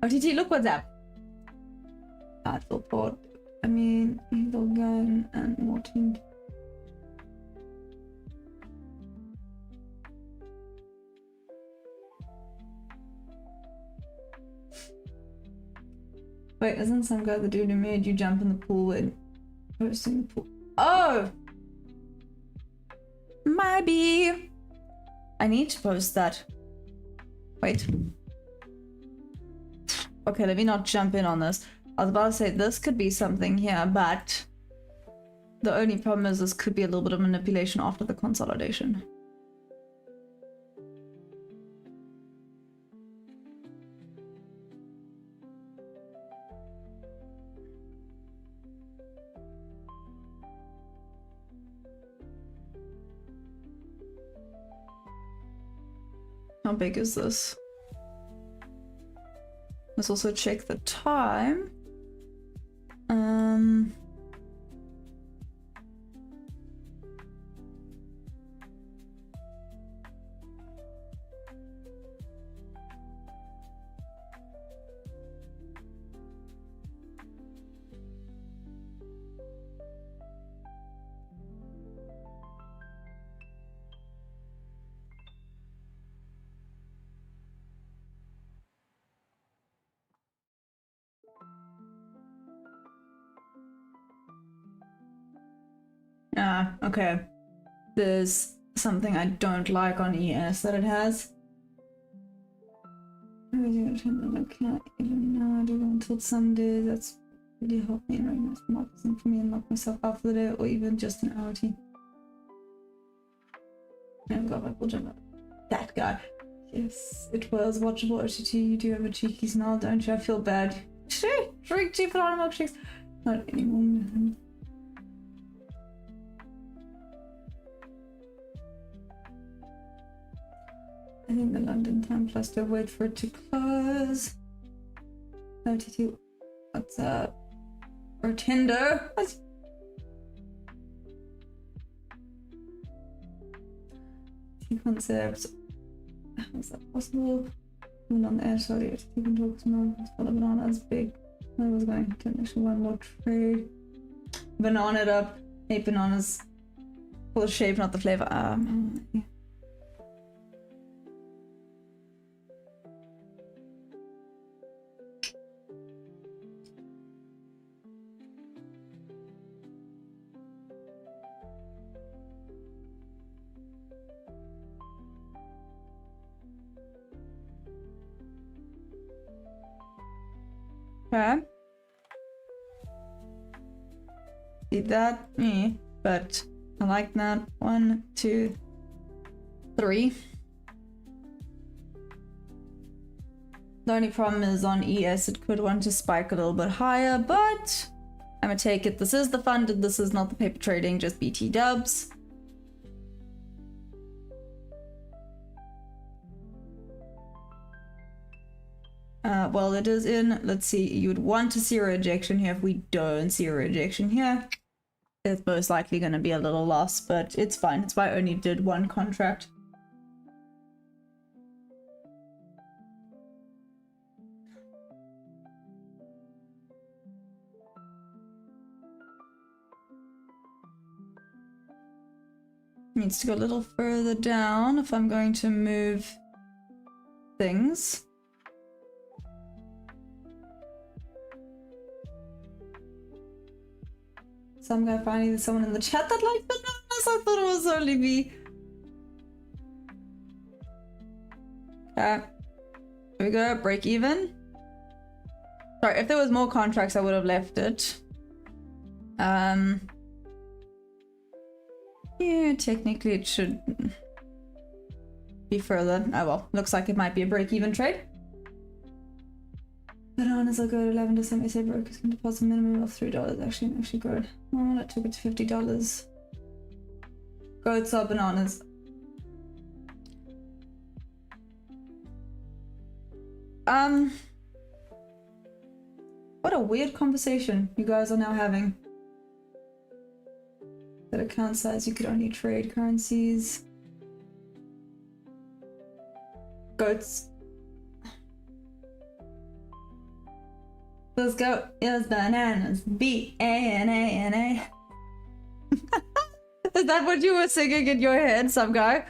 OTT, look what's up. I thought, I mean, Evil Gun and Morton. Wait, isn't some guy the dude who made you jump in the pool and posting the pool? Oh! Maybe. I need to post that. Wait. Okay, let me not jump in on this. I was about to say this could be something here, but the only problem is this could be a little bit of manipulation after the consolidation. How big is this? Let's also check the time. Ah, okay. There's something I don't like on ES that it has. I can't even know. I do until Sunday. That's really helped me right now. It's not for me and lock myself out for the day or even just an hour. Never got my full jump. That guy. Yes, it was watchable OTT. You do have a cheeky smile, don't you? I feel bad. Drink cheap banana milkshakes. Not anymore. I think the London time plus to wait for it to close. OTT, what's up? Or Tinder? What? Concepts. How is that possible? Even on the air, sorry, you can talk small. The banana is big. I was going to initial one more trade. Banana it up. 8 bananas. Full shape, not the flavor. Yeah. Okay. See that? Me. But I like that. 1, 2, 3. The only problem is on ES it could want to spike a little bit higher, but I'm gonna take it. This is the funded, this is not the paper trading, just BT dubs. Well, it is in, let's see, you would want to see a rejection here. If we don't see a rejection here, it's most likely going to be a little loss, but it's fine. It's why I only did one contract. Needs to go a little further down if I'm going to move things. Some guy finding someone in the chat that liked bananas. I thought it was only me. Okay. Here we go. Break even. Sorry, if there was more contracts, I would have left it. Yeah, technically it should be further. Oh well, looks like it might be a break-even trade. Bananas, I'll go to 11 to 70. Say brokers can deposit a minimum of $3. Actually good. Oh, that took it to $50. Goats are bananas. What a weird conversation you guys are now having. That account size, you could only trade currencies. Goats. This goat is bananas. B-A-N-A-N-A. Is that what you were singing in your head, some guy?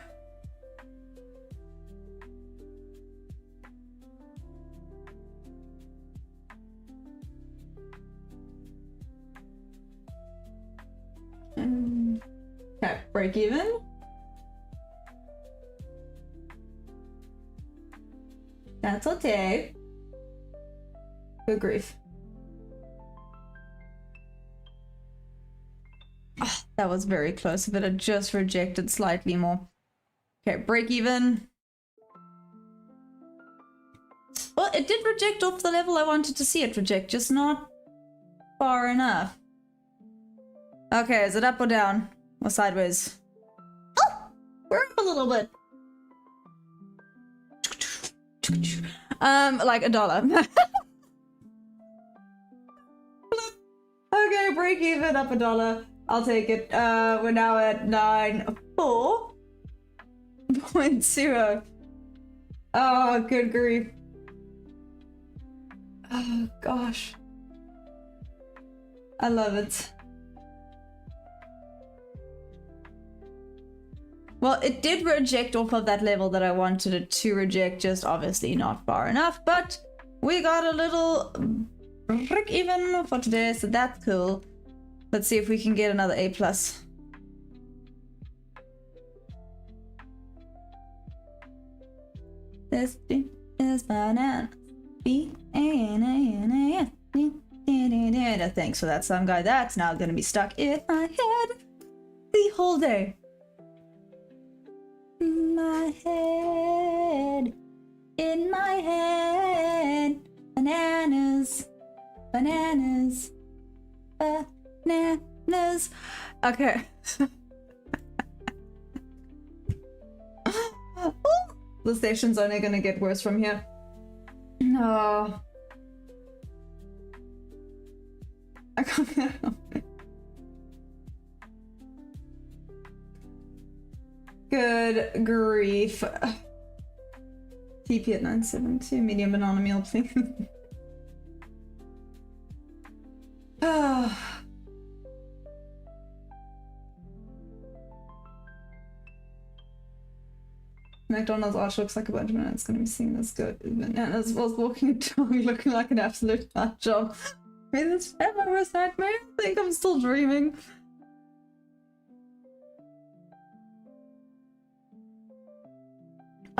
Okay, break even. That's okay. Good grief. Oh, that was very close. If it had just rejected slightly more. Okay, break even. Well, it did reject off the level I wanted to see it reject, just not far enough. Okay, is it up or down? Or sideways? Oh! We're up a little bit. Like $1. Okay, break even, up $1. I'll take it. We're now at 94.0. Oh, good grief. Oh, gosh. I love it. Well, it did reject off of that level that I wanted it to reject, just obviously not far enough, but we got a little break even for today, so that's cool. Let's see if we can get another A+. This is banana. B-A-N-A-N-A. Thanks for that, some guy. That's now gonna be stuck in my head the whole day. My head, in my head, bananas, bananas, bananas. Okay. The station's only gonna get worse from here. No. I can't get it. Good grief. TP at 972, medium banana meal, please. McDonald's arch looks like a bunch of bananas. Gonna be seeing this good bananas whilst walking a dog looking like an absolute nut job. May this ever was nightmare. I think I'm still dreaming.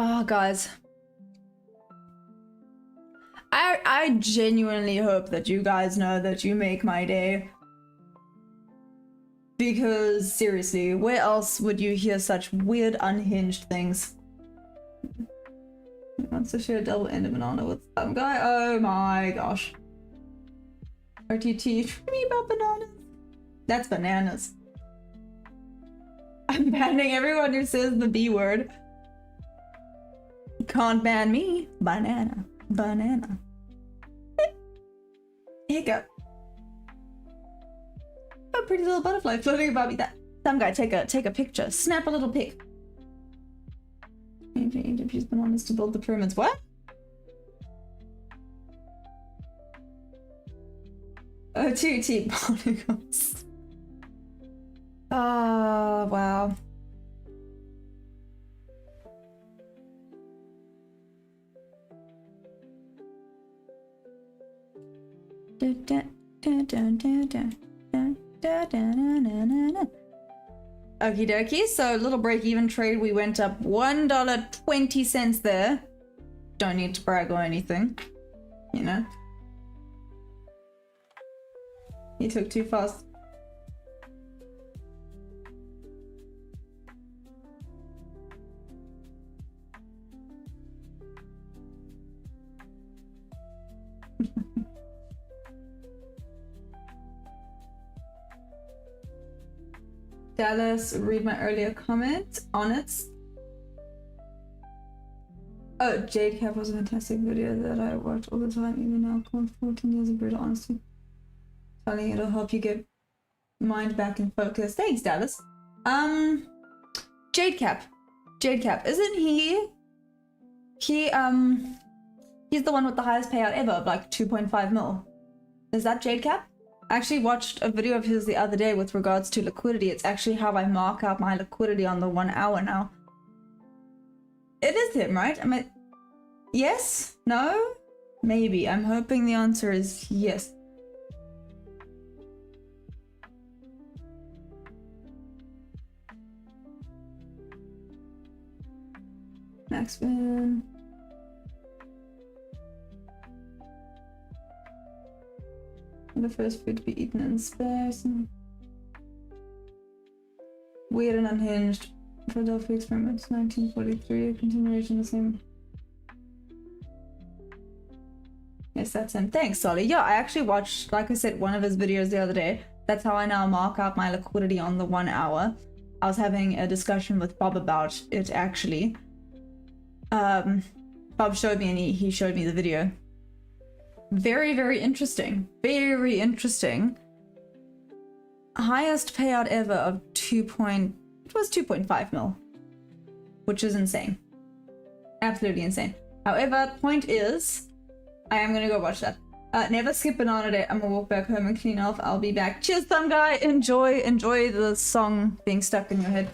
Oh, guys. I genuinely hope that you guys know that you make my day. Because seriously, where else would you hear such weird unhinged things? He wants to share a double-ended banana with some guy. Oh my gosh. RTT, me about bananas. That's bananas. I'm banning everyone who says the B word. Can't ban me. Banana. Banana. Hiccup. A pretty little butterfly floating above me. That some guy take a picture. Snap a little pic. Interviews bananas to build the pyramids. What? Oh, two particles. Oh, wow. Okie dokie, so little break-even trade, we went up $1.20 there. Don't need to brag or anything, you know. He took too fast. Dallas, read my earlier comment on it. Oh, Jade Cap was a fantastic video that I watch all the time, even now. 14 years of brutal honesty. Telling it'll help you get mind back in focus. Thanks, Dallas. Jade Cap, isn't he? He's the one with the highest payout ever of like 2.5 mil. Is that Jade Cap? I actually watched a video of his the other day with regards to liquidity. It's actually how I mark out my liquidity on the 1 hour now. It is him, right? I mean, yes? No? Maybe. I'm hoping the answer is yes. Next one. The first food to be eaten in space. Weird and unhinged. Philadelphia experiments, 1943. A continuation of the same. Yes, that's him. Thanks, Solly. Yeah, I actually watched, like I said, one of his videos the other day. That's how I now mark out my liquidity on the 1 hour. I was having a discussion with Bob about it, actually. Bob showed me and he showed me the video. Very, very interesting. Very interesting. Highest payout ever of 2.5 mil. Which is insane. Absolutely insane. However, point is, I am gonna go watch that. Never skip banana day. I'm gonna walk back home and clean off. I'll be back. Cheers, thumb guy. Enjoy the song being stuck in your head.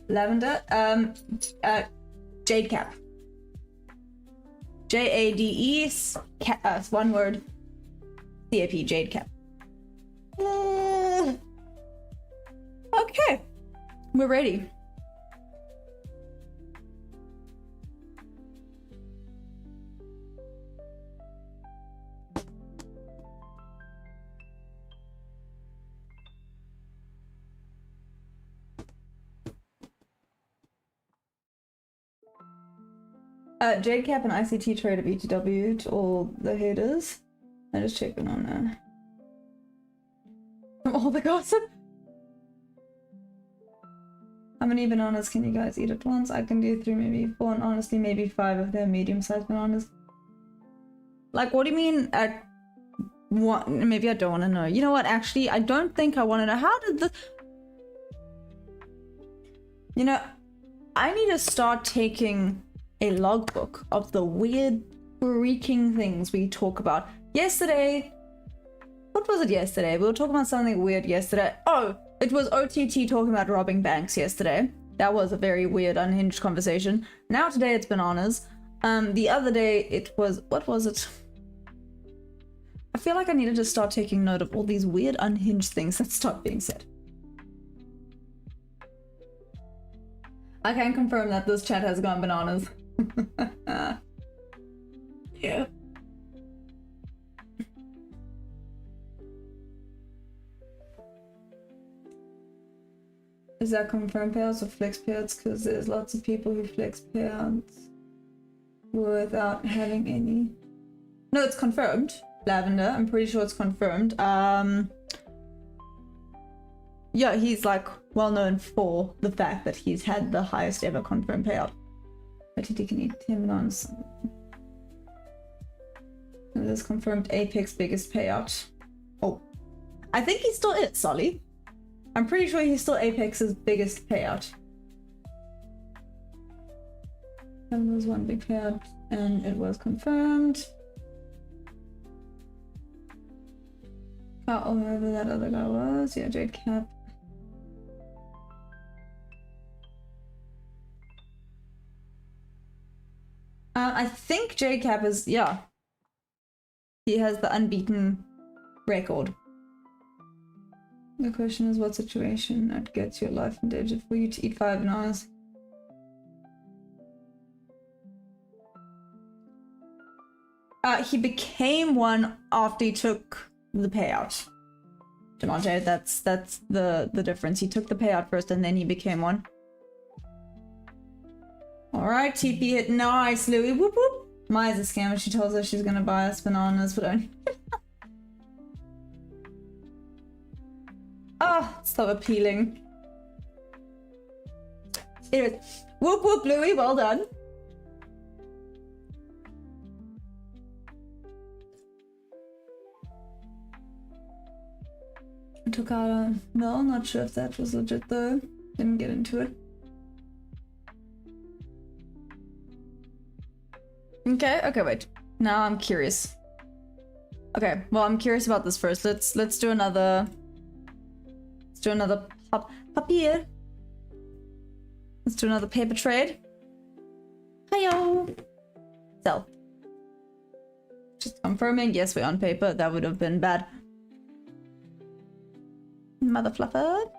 Lavender. Jade Cap. Jade, one word. CAP, Jade Cap. Okay, we're ready. Jade Cap and ICT trade of ETW to all the haters. I just checked it on there. From all the gossip. How many bananas can you guys eat at once? I can do 3, maybe 4, and honestly maybe 5 if they're medium-sized bananas. Like, what do you mean at one? Maybe I don't want to know. You know what? Actually, I don't think I want to know. How did the... You know, I need to start taking a logbook of the weird freaking things we talk about. Yesterday, what was it yesterday? We were talking about something weird yesterday. Oh, it was OTT talking about robbing banks yesterday. That was a very weird, unhinged conversation. Now today it's bananas. The other day it was, what was it? I feel like I needed to start taking note of all these weird, unhinged things that start being said. I can confirm that this chat has gone bananas. Yeah. Is that confirmed payouts or flex payouts? Because there's lots of people who flex payouts without having any. No, it's confirmed. Lavender, I'm pretty sure it's confirmed. Yeah, he's like well known for the fact that he's had the highest ever confirmed payout. But he can eat 10 bananas. This confirmed Apex biggest payout. Oh, I think he still is, Solly. I'm pretty sure he's still Apex's biggest payout. There was one big payout and it was confirmed. Oh, whoever that other guy was. Yeah, Jade Cap. I think Jade Cap is, yeah. He has the unbeaten record. The question is what situation that gets your life in danger for you to eat 5 bananas? He became one after he took the payout. Demonte, that's the difference. He took the payout first and then he became one. Alright, TP hit nice, Louis. Whoop whoop. Maya's a scammer. She tells us she's gonna buy us bananas, but only. Oh, so appealing. Anyway, whoop whoop, Louis, well done. I took out a mill, not sure if that was legit though. Didn't get into it. Okay, wait. Now I'm curious. Okay, well I'm curious about this first. Let's do another. Let's do another papier. Let's do another paper trade. Hiyo. Sell. Just confirming. Yes, we're on paper. That would have been bad. Mother fluffer.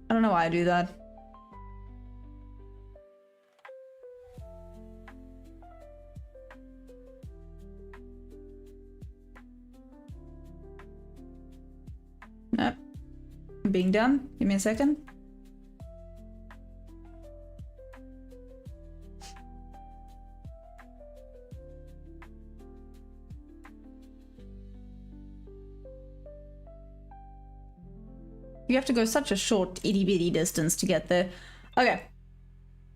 I don't know why I do that. Nope. I'm being dumb. Give me a second. You have to go such a short itty bitty distance to get there. Okay.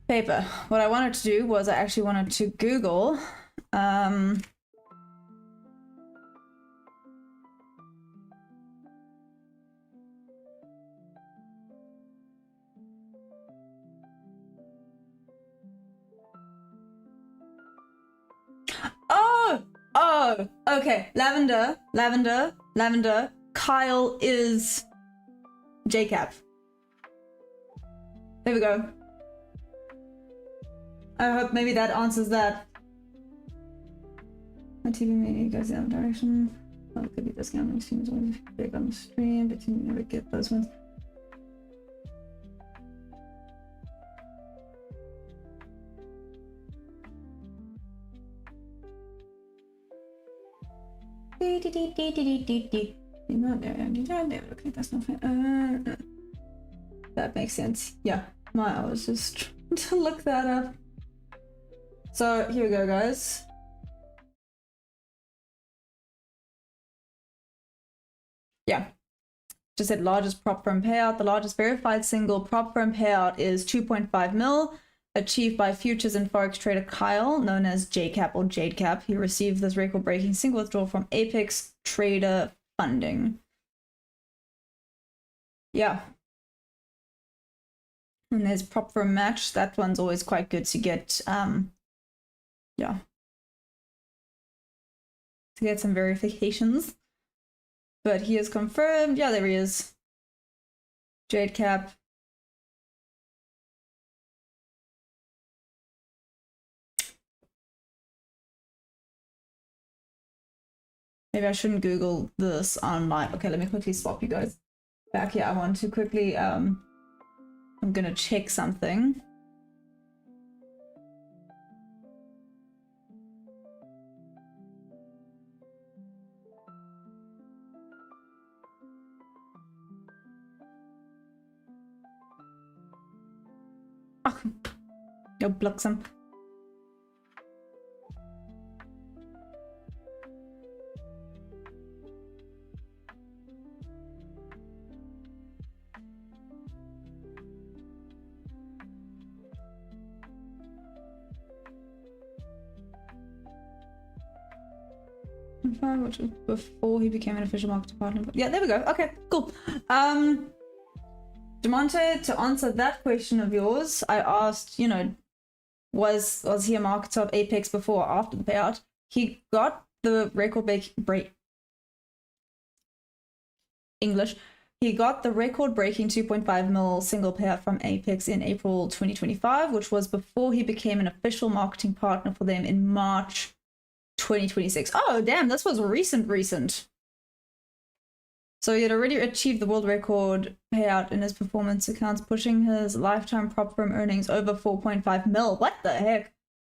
Paper. What I wanted to do was I actually wanted to Google Oh, okay. Lavender. Kyle is JCap. There we go. I hope maybe that answers that. My TV media goes the other direction. Well, it could be discounting streams always big on the stream, but you never get those ones. Okay, that's not fine. That makes sense. Yeah, I was just trying to look that up. So here we go, guys. Yeah, just said largest prop firm payout. The largest verified single prop firm payout is 2.5 mil, achieved by futures and forex trader Kyle, known as JCap or JadeCap. He received this record-breaking single withdrawal from Apex Trader Funding. Yeah. And there's prop firm match. That one's always quite good to get, yeah. To get some verifications. But he is confirmed. Yeah, there he is. JadeCap. Maybe I shouldn't Google this online. Okay, let me quickly swap you guys back here. I want to quickly I'm gonna check something. Oh, go pluck some. Which was before he became an official marketing partner. Yeah, there we go. Okay, cool. Demonte, to answer that question of yours, I asked, you know, was he a marketer of Apex before or after the payout? He got the He got the record-breaking 2.5 mil single payout from Apex in April 2025, which was before he became an official marketing partner for them in March 2026. Oh, damn, this was recent. So he had already achieved the world record payout in his performance accounts, pushing his lifetime prop firm earnings over 4.5 mil. What the heck?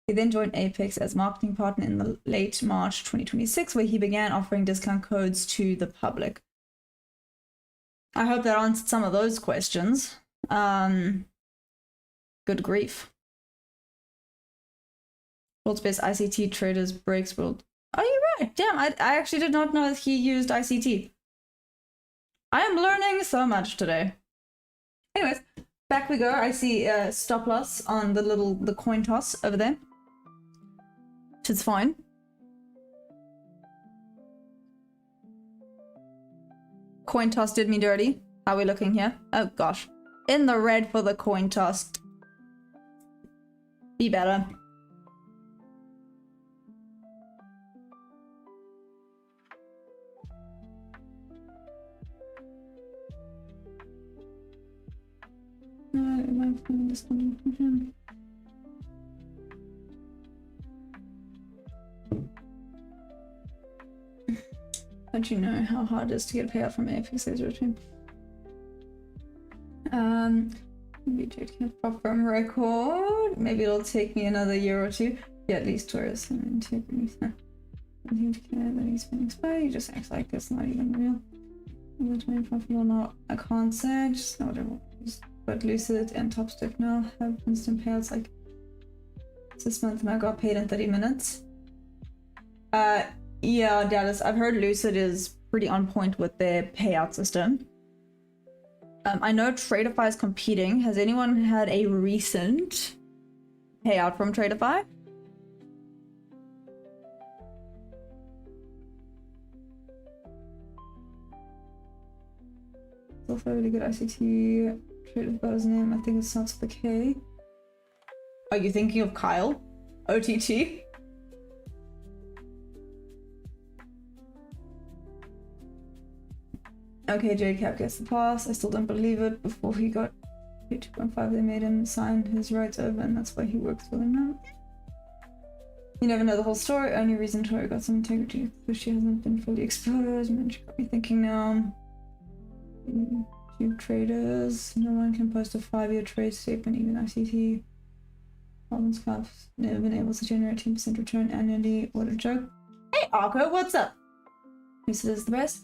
He then joined Apex as marketing partner in the late March 2026, where he began offering discount codes to the public. I hope that answered some of those questions. Good grief. World's best ICT traders breaks world. Oh, you're right. Damn, I actually did not know that he used ICT. I am learning so much today. Anyways, back we go. I see stop loss on the coin toss over there. Which is fine. Coin toss did me dirty. How are we looking here? Oh gosh. In the red for the coin toss. Be better. Don't you know how hard it is to get a payout from Apex as routine? Maybe get prop firm record. Maybe it'll take me another year or two. Yeah, at least tourists and integrity. I think that he's been expired. He just acts like it's not even real. Whether profit or not, I can't say. Just know whatever. But Lucid and Top Step now have instant payouts like this month, and I got paid in 30 minutes. Yeah, Dallas, I've heard Lucid is pretty on point with their payout system. I know Traderfy is competing. Has anyone had a recent payout from Traderfy? It's also a really good ICT. Traderfy's name, I think it starts with a K. Are you thinking of Kyle? OTT? Okay, JCap gets the pass. I still don't believe it. Before he got 2.5, they made him sign his rights over, and that's why he works for them now. You never know the whole story. Only reason Tori got some integrity because she hasn't been fully exposed. Man, she got me thinking now. YouTube traders. No one can post a 5-year trade statement, even ICT. Problems have never been able to generate 10% return annually. What a joke. Hey Arco, what's up? Lucid is the best.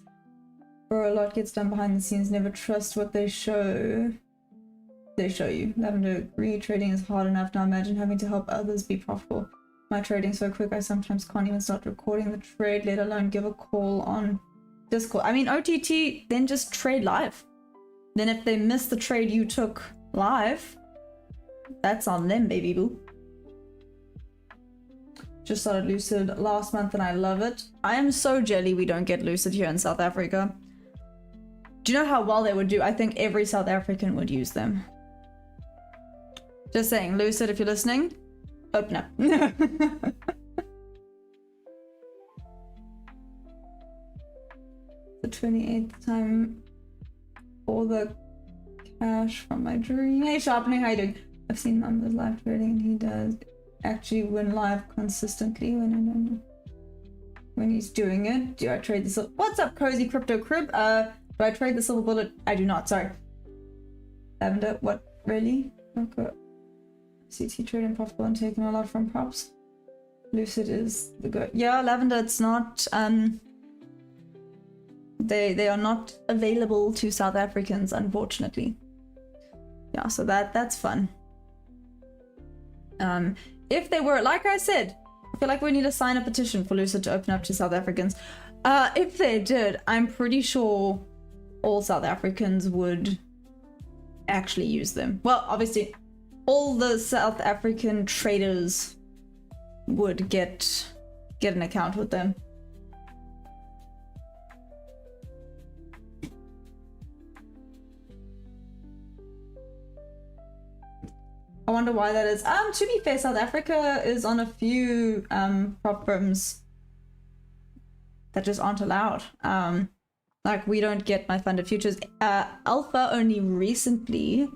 Bro, a lot gets done behind the scenes. Never trust what they show. They show you. Lavender agree. Trading is hard enough. Now imagine having to help others be profitable. My trading's so quick I sometimes can't even start recording the trade, let alone give a call on Discord. I mean, OTT, then just trade live. Then if they miss the trade you took live, that's on them, baby boo. Just started Lucid last month and I love it. I am so jelly we don't get Lucid here in South Africa. Do you know how well they would do? I think every South African would use them. Just saying, Lucid, if you're listening, open up. The 28th time for the cash from my dream. Hey, Sharpening, how you doing? I've seen Mumba's live trading and he does actually win live consistently when I don't know when he's doing it. Do I trade the what's up, Cozy Crypto Crib? Do I trade the silver bullet? I do not, sorry. Lavender, what Really? Okay. ICT trading profitable and taking a lot from props. Lucid is the good. Yeah, Lavender, it's not they are not available to South Africans, unfortunately. Yeah, so that's fun. If they were, like I said, I feel like we need to sign a petition for Lucid to open up to South Africans. If they did, I'm pretty sure all South Africans would actually use them. Well, obviously, all the South African traders would get an account with them. I wonder why that is. To be fair, South Africa is on a few prop firms that just aren't allowed. Like, we don't get my funded futures. Alpha only recently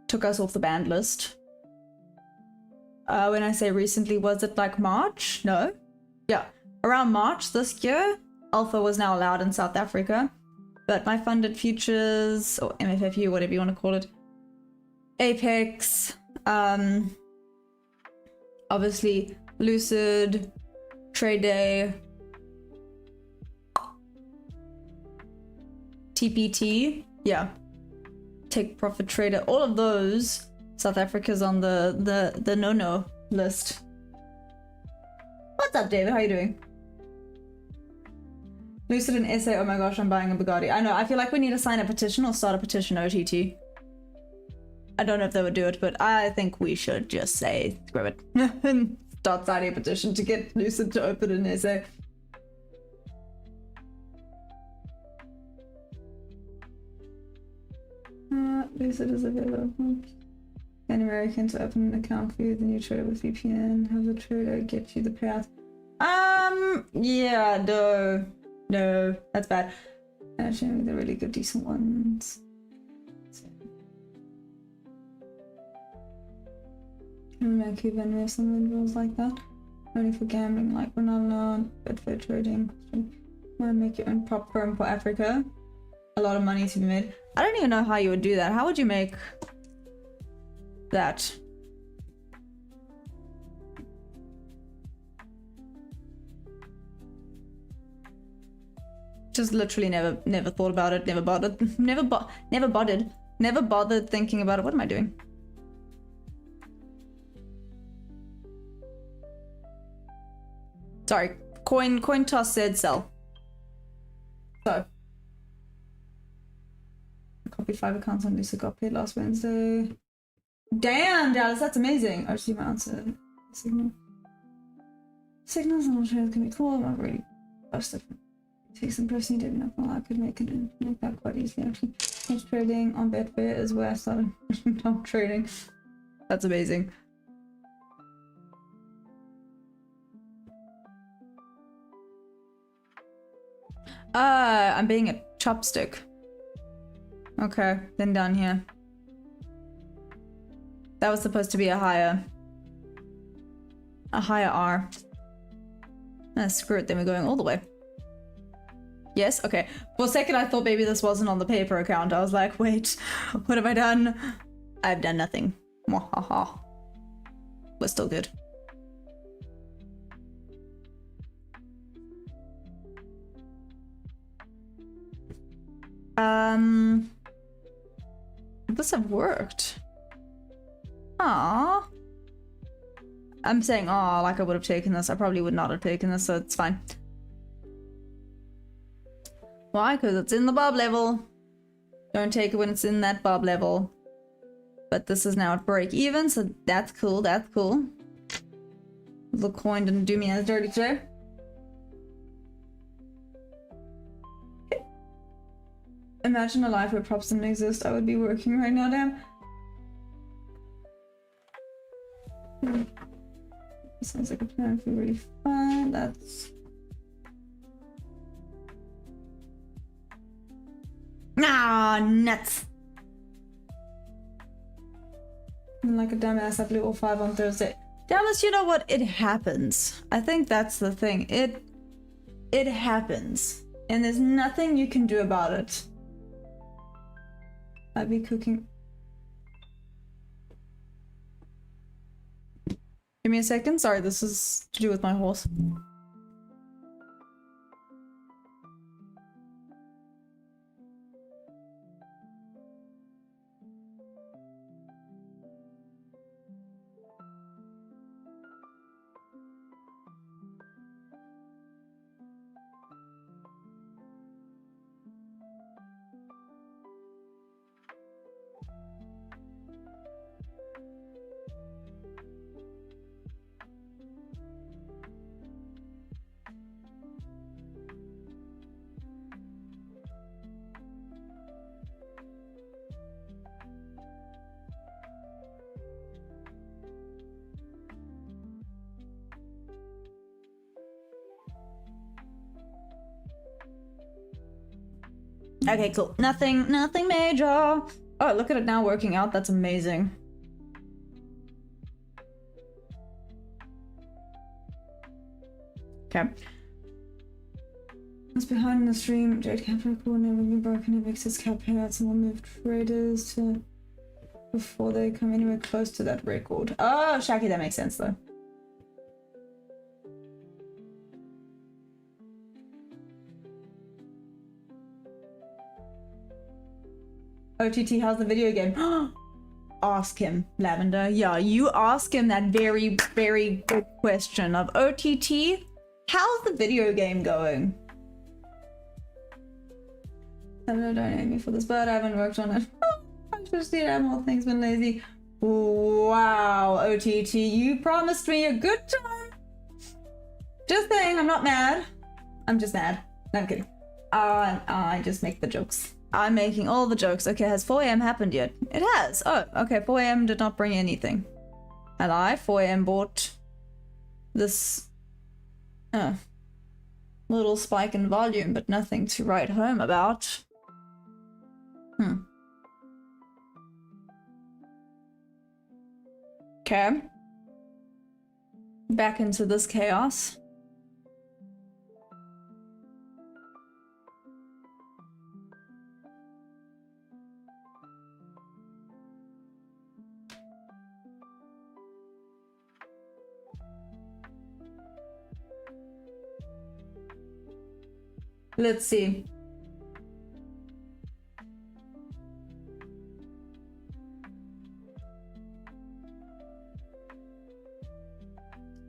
took us off the banned list. When I say recently, was it like March? No? Yeah, around March this year, Alpha was now allowed in South Africa. But my funded futures, or MFFU, whatever you want to call it, Apex, obviously Lucid, Trade Day, TPT, yeah, Take Profit Trader, all of those, South Africa's on the no-no list. What's up, David? How you doing? Lucid and SA, oh my gosh, I'm buying a Bugatti. I know, I feel like we need to sign a petition or start a petition OTT. I don't know if they would do it, but I think we should just say, screw it. And start signing a petition to get Lucid to open an SA. Lucid is available. An American to open an account for you, then you trade with VPN. Have the trader get you the payout. Yeah, no, that's bad. Actually, they're really good, decent ones. Make you vendor some rules like that. Only for gambling, like we're not allowed. But for trading, want to make your own prop firm for Africa. A lot of money to be made. I don't even know how you would do that. How would you make that? Just literally never thought about it. Never bothered. Never bothered thinking about it. What am I doing? Sorry, coin toss said sell. So, I copied 5 accounts on Lucid, got paid last Wednesday. Damn, Dallas, that's amazing. I just see my answer. Signals and all trades can be cool. I'm not really busted. Take some personally did enough. Well, I could make that quite easily actually. Hedge trading on Betfair is where I started top trading. That's amazing. I'm being a chopstick. Okay, then down here. That was supposed to be a higher R. Screw it, then we're going all the way. Yes, okay. For a second I thought maybe this wasn't on the paper account. I was like, wait, what have I done? I've done nothing. Mwahaha. We're still good. This have worked. Aww. I'm saying aw like I would have taken this. I probably would not have taken this, so it's fine. Why? Because it's in the bob level. Don't take it when it's in that bob level. But this is now at break even, so that's cool, that's cool. The coin didn't do me as dirty today. Imagine a life where props didn't exist. I would be working right now, damn. Sounds like a plan for really fun. That's... Ah, nuts! I'm like a dumbass, I blew all 5 on Thursday. Dallas, you know what? It happens. I think that's the thing. It happens. And there's nothing you can do about it. I'd be cooking. Give me a second. Sorry, this is to do with my horse. Okay, cool. Nothing major. Oh, look at it now working out. That's amazing. Okay. What's behind in the stream? Jade capital core never been broken. It makes its cap payouts and will move traders to before they come anywhere close to that record. Oh, Shaki, that makes sense though. OTT, how's the video game? Ask him, Lavender. Yeah, you ask him that very, very good question of OTT. How's the video game going? Lavender, don't hate me for this, but I haven't worked on it. I just did have more things, been lazy. Wow, OTT, you promised me a good time. Just saying, I'm not mad. I'm just mad. No, I'm kidding. I just make the jokes. I'm making all the jokes. Okay, has 4 AM happened yet? It has. Oh, okay. 4 AM did not bring anything. I lie. 4 AM bought this little spike in volume, but nothing to write home about. Okay. Back into this chaos. Let's see.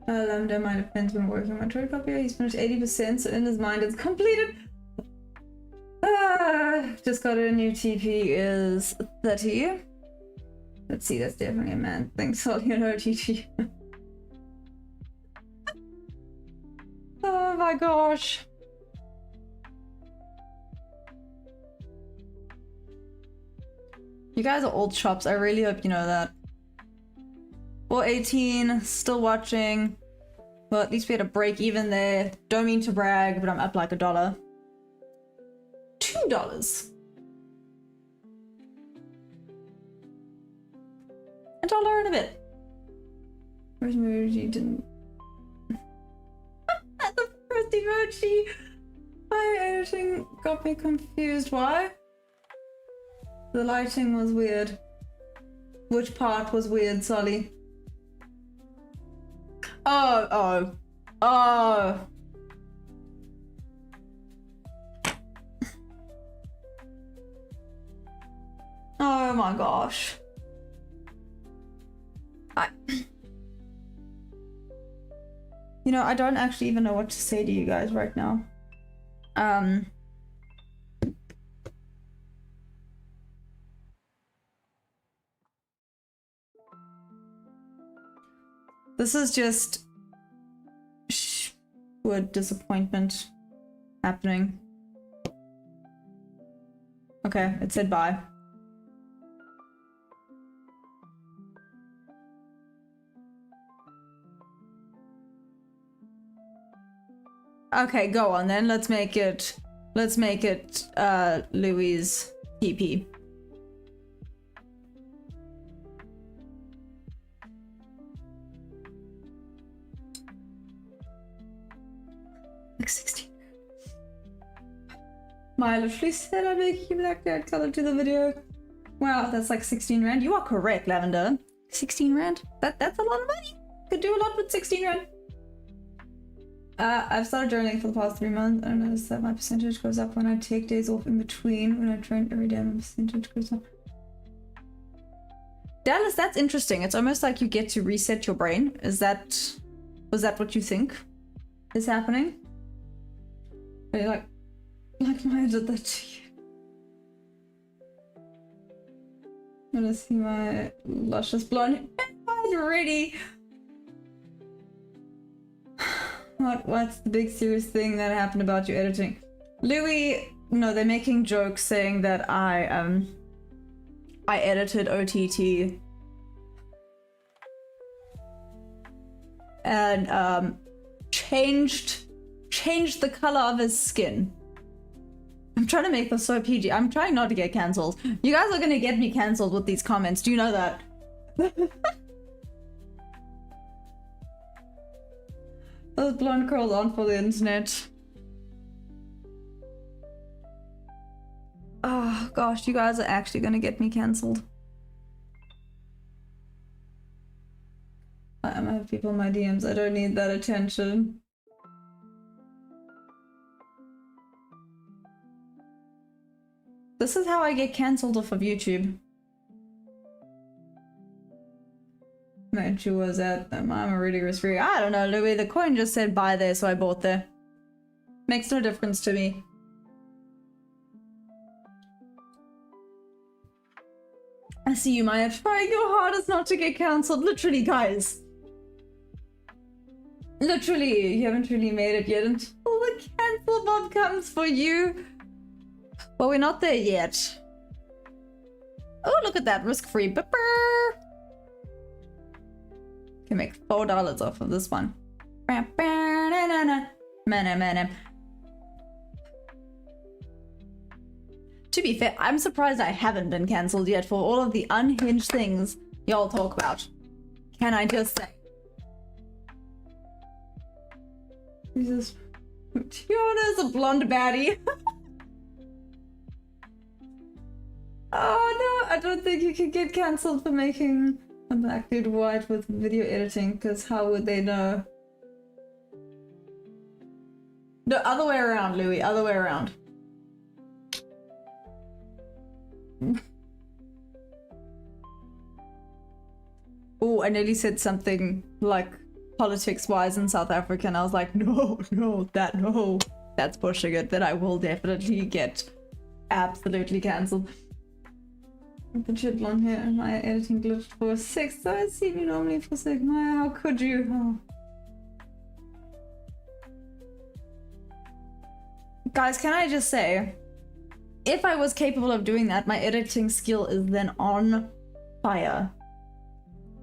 Lambda might have been working on my trade copy. He's finished 80%, so in his mind it's completed. Just got a new TP is 30. Let's see, that's definitely a man. Thanks, all you know, TT. Oh my gosh. You guys are old chops. I really hope you know that. 418, still watching. Well, at least we had a break even there. Don't mean to brag, but I'm up like $1. $2. $1 and a bit. Where's emoji? Didn't. The first emoji. My editing got me confused. Why? The lighting was weird. Which part was weird, Sully? Oh. Oh my gosh. You know, I don't actually even know what to say to you guys right now. This is just word disappointment happening. Okay, it said bye. Okay, go on then. Let's make it Louis' TP. Like 16. Maya literally said I'd make you black dad color to the video. Wow, that's like 16 rand. You are correct, Lavender. 16 rand? That's a lot of money. Could do a lot with 16 rand. I've started journaling for the past 3 months. I noticed that my percentage goes up when I take days off in between. When I train every day, my percentage goes up. Dallas, that's interesting. It's almost like you get to reset your brain. Was that what you think is happening? Are you like why did that to you? I'm gonna see my luscious blonde hair already. What's the big serious thing that happened about your editing? Louis, no, they're making jokes saying that I edited OTT and changed the color of his skin. I'm trying to make this so PG. I'm trying not to get cancelled. You guys are gonna get me cancelled with these comments. Do you know that? Those blonde curls aren't for the internet. Oh gosh, you guys are actually gonna get me cancelled. I have people in my DMs. I don't need that attention. This is how I get cancelled off of YouTube. Not sure was that I'm already risk-free. I don't know, Louis. The coin just said buy there, so I bought there. Makes no difference to me. I see you, Maya. Trying your hardest not to get cancelled. Literally, guys. Literally, you haven't really made it yet until the cancel bomb comes for you. Well, we're not there yet. Oh, look at that. Risk-free. Can make $4 off of this one. To be fair, I'm surprised I haven't been cancelled yet for all of the unhinged things y'all talk about. Can I just say? Jesus. Tiana's a blonde baddie. Oh no, I don't think you could get cancelled for making a black dude white with video editing, because how would they know? No, other way around, Louis, other way around. Oh, I nearly said something like politics-wise in South Africa, and I was like, no, that's pushing it, that I will definitely get absolutely cancelled. The shit blonde hair and my editing glitched for 6, so I see you normally for 6. Maya, how could you? Oh. Guys, can I just say, if I was capable of doing that, my editing skill is then on fire.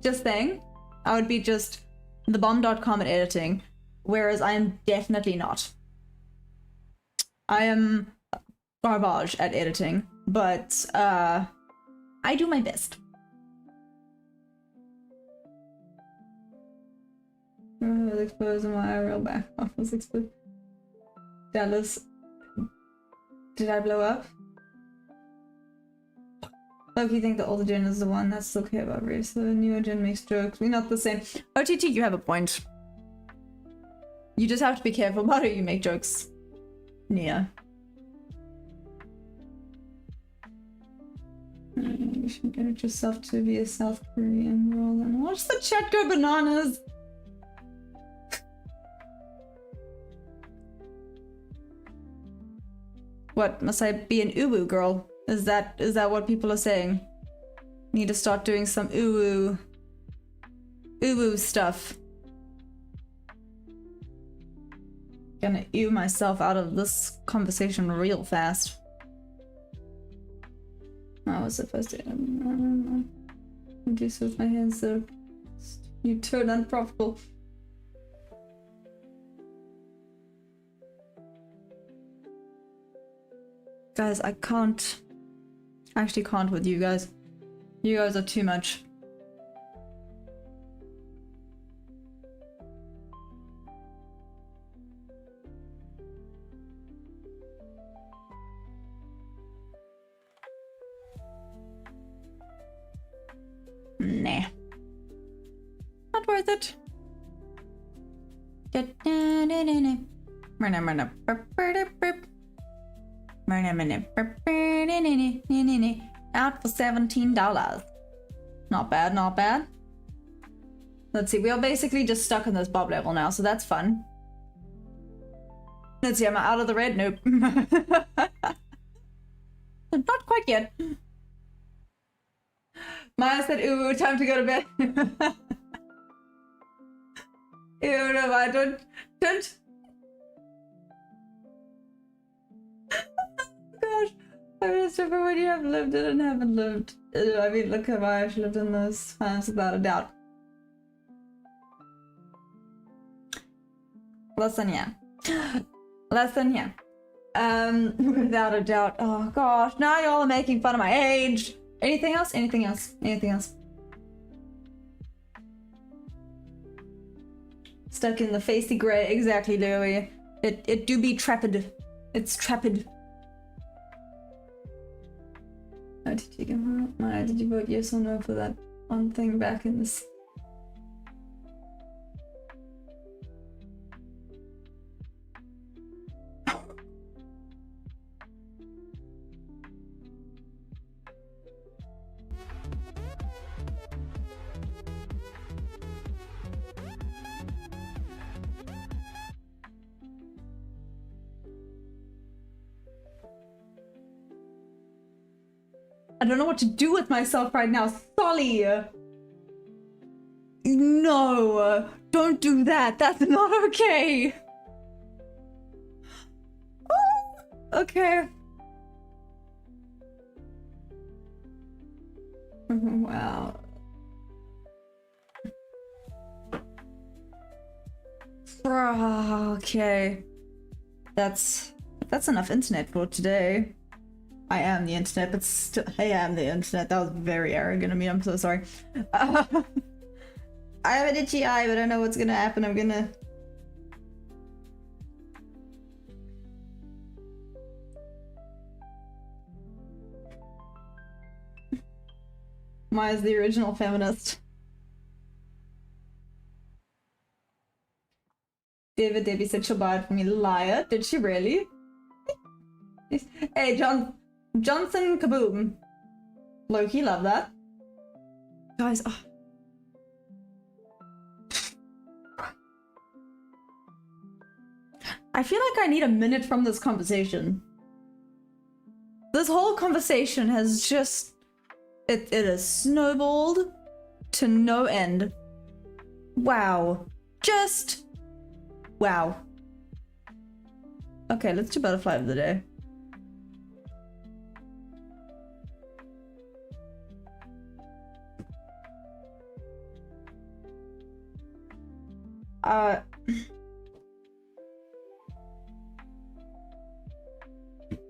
Just saying, I would be just thebomb.com at editing, whereas I am definitely not. I am garbage at editing, but I do my best. I was exposed and my real back off was exposed. Dallas, did I blow up? Look, you think the older gen is the one that still care about race. The newer gen makes jokes. We're not the same. OTT, you have a point. You just have to be careful about how you make jokes. Nia. You should get it yourself to be a South Korean role and watch the chat go bananas. What, must I be an uwu girl? Is that what people are saying? Need to start doing some uwu stuff. Gonna ew myself out of this conversation real fast. I was supposed to do so with my hands, so you turn unprofitable. Guys, I actually can't with you guys. You guys are too much. Nah. Not worth it. Out for $17. Not bad, not bad. Let's see, we are basically just stuck in this bob level now, so that's fun. Let's see, am I out of the red? Nope. Not quite yet. Maya said, ooh, time to go to bed. Ew, no, I don't. Gosh, I just remember when you have lived it and haven't lived. I mean, look at why I've lived in those times without a doubt. Listen, yeah. Listen, yeah. Without a doubt. Oh gosh, now y'all are making fun of my age. Anything else? Anything else? Anything else? Stuck in the facey grey, exactly, Louie. It do be trepid. It's trepid. Oh, did you vote yes or no for that one thing back in this? I don't know what to do with myself right now, Solly. No, don't do that. That's not okay. Oh, okay. Wow. Okay. That's enough internet for today. I am the internet, but still, I am the internet. That was very arrogant of me. I'm so sorry. I have an itchy eye, but I know what's gonna happen. I'm gonna... Maya's the original feminist. Debbie said she'll buy it for me. Liar. Did she really? Hey, Johnson Kaboom. Loki, love that. Guys, oh. I feel like I need a minute from this conversation. This whole conversation has just... It has snowballed to no end. Wow. Just... Wow. Okay, let's do butterfly of the day.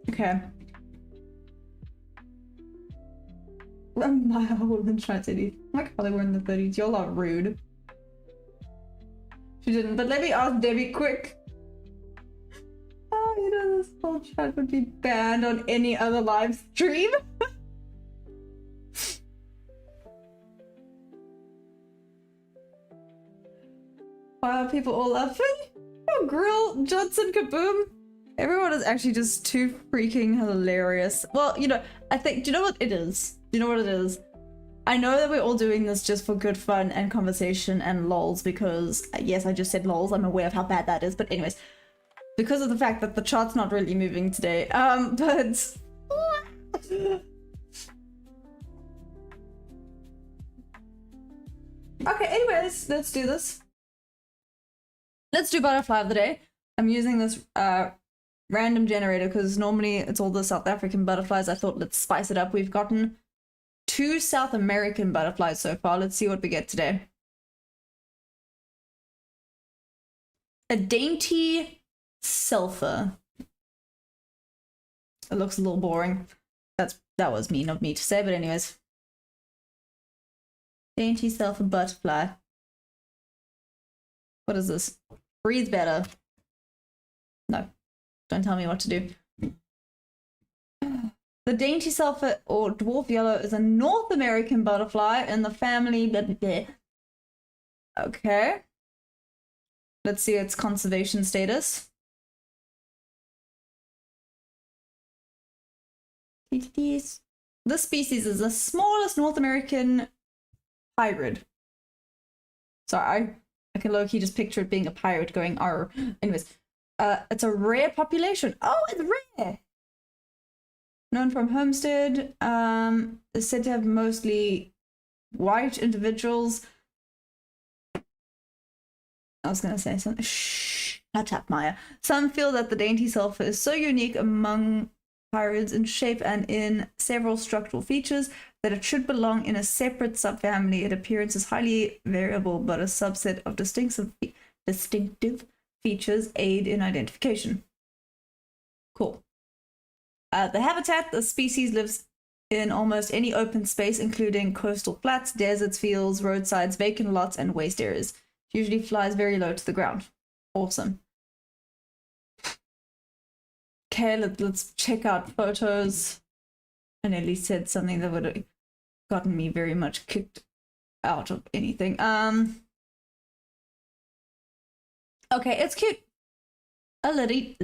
Okay. My woman tried to do. Like how they were in the 30s. Y'all are rude. She didn't, but let me ask Debbie quick. Oh, you know, this whole chat would be banned on any other live stream. Why are people all laughing? Oh, Grill, Johnson, Kaboom. Everyone is actually just too freaking hilarious. Well, you know, I think, do you know what it is? Do you know what it is? I know that we're all doing this just for good fun and conversation and lols because, yes, I just said lols. I'm aware of how bad that is. But anyways, because of the fact that the chart's not really moving today. But... Okay, anyways, let's do this. Let's do butterfly of the day. I'm using this random generator because normally it's all the South African butterflies. I thought let's spice it up. We've gotten 2 South American butterflies so far. Let's see what we get today. A dainty sulfur. It looks a little boring. That was mean of me to say, but anyways. Dainty sulfur butterfly. What is this? Breathe better. No, don't tell me what to do. The dainty sulfur or dwarf yellow is a North American butterfly in the family blah, blah, blah. Okay. Let's see its conservation status. This species is the smallest North American hybrid. Sorry, I can low-key just picture it being a pirate going arr. Anyways, it's a rare population. Oh, it's rare! Known from Homestead, is said to have mostly white individuals. I was gonna say something. Shh, shut up, Maya. Some feel that the dainty sulfur is so unique among pirates in shape and in several structural features that it should belong in a separate subfamily. Its appearance is highly variable, but a subset of distinctive features aid in identification. Cool. The habitat, the species lives in almost any open space, including coastal flats, deserts, fields, roadsides, vacant lots, and waste areas. It usually flies very low to the ground. Awesome. Okay, let's check out photos. I nearly said something that would have gotten me very much kicked out of anything. Okay, it's cute. A little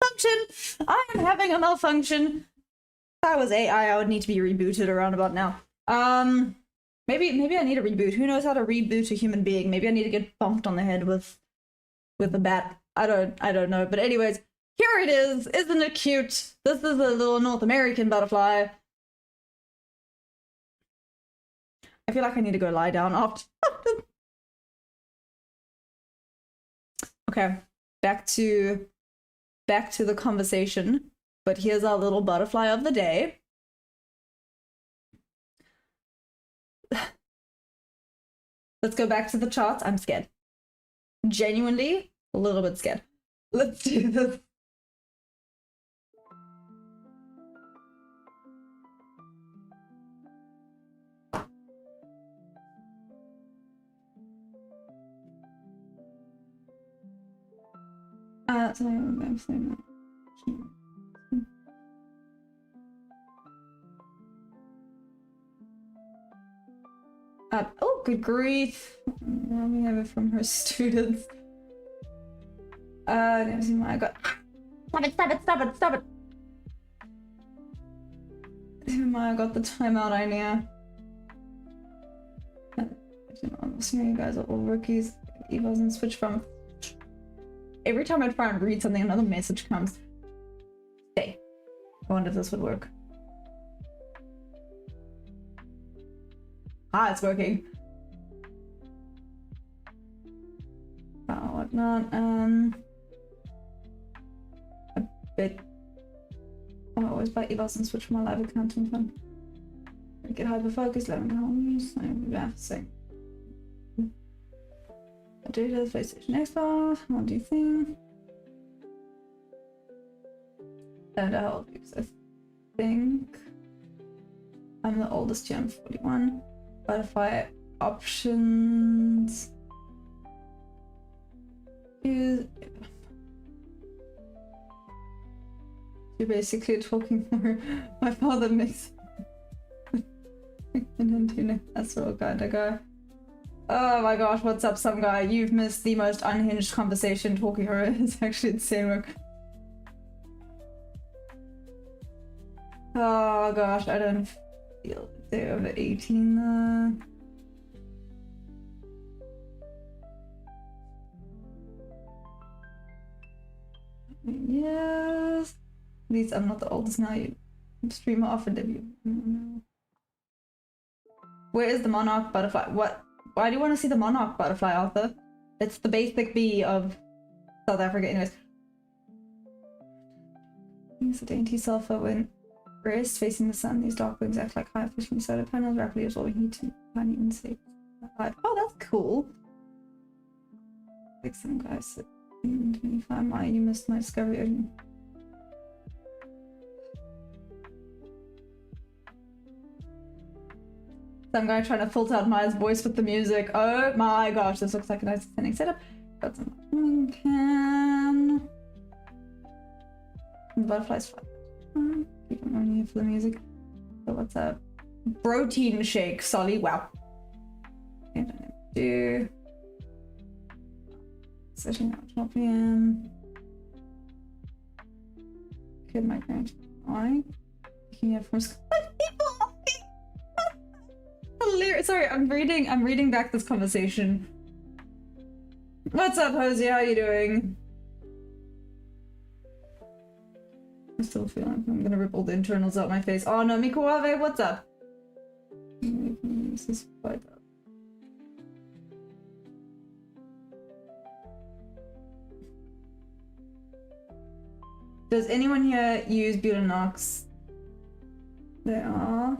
function. I am having a malfunction. If I was AI, I would need to be rebooted around about now. Maybe I need a reboot. Who knows how to reboot a human being? Maybe I need to get bonked on the head with a bat. I don't know. But anyways, here it is. Isn't it cute? This is a little North American butterfly. I feel like I need to go lie down after. Okay, back to the conversation. But here's our little butterfly of the day. Let's go back to the charts. I'm scared. Genuinely, a little bit scared. Let's do this. Oh, good grief. We have it from her students. Never seen what I got. Stop it. I got the timeout idea. I'm assuming you guys are all rookies. He wasn't switch from. Every time I try and read something, another message comes. Stay. I wonder if this would work. Ah, it's working. Whatnot. A bit. Oh, I always buy evals and switch from my live account to fun. Get hyper focused, let me homes. I'm relaxing. Do this PlayStation Xbox. What do you think? And I'll because I think I'm the oldest here. I'm 41. Butterfly options. You're basically talking more. My father makes. That's all kind of guy. Oh my gosh, what's up, some guy? You've missed the most unhinged conversation talking her. It's actually insane work. Oh gosh, I don't feel they're over 18 though. Yes. At least I'm not the oldest now. You streamer offered debut. Where is the monarch butterfly? What? Why do you want to see the monarch butterfly, Arthur? It's the basic bee of South Africa. Anyways. It's a dainty sulfur when rest facing the sun. These dark wings act like high fish from solar panels, rapidly absorbing heat to tiny insects. Oh, that's cool. Like some guys said, 25 Maya, you missed my discovery. Some guy trying to filter out Maya's voice with the music. Oh my gosh, this looks like a nice extending setup. Got some can. Butterflies fly. Keep them on here for the music. So what's up? Protein shake, Solly. Wow. do. Setting up 12 p.m. Kid my parents. Why? Picking up from school. Hilarious. Sorry, I'm reading back this conversation. What's up, Hosey? How you doing? I still feel like I'm gonna rip all the internals out my face. Oh no, Mikuave, what's up? This is quite up. Does anyone here use Butynox? There are.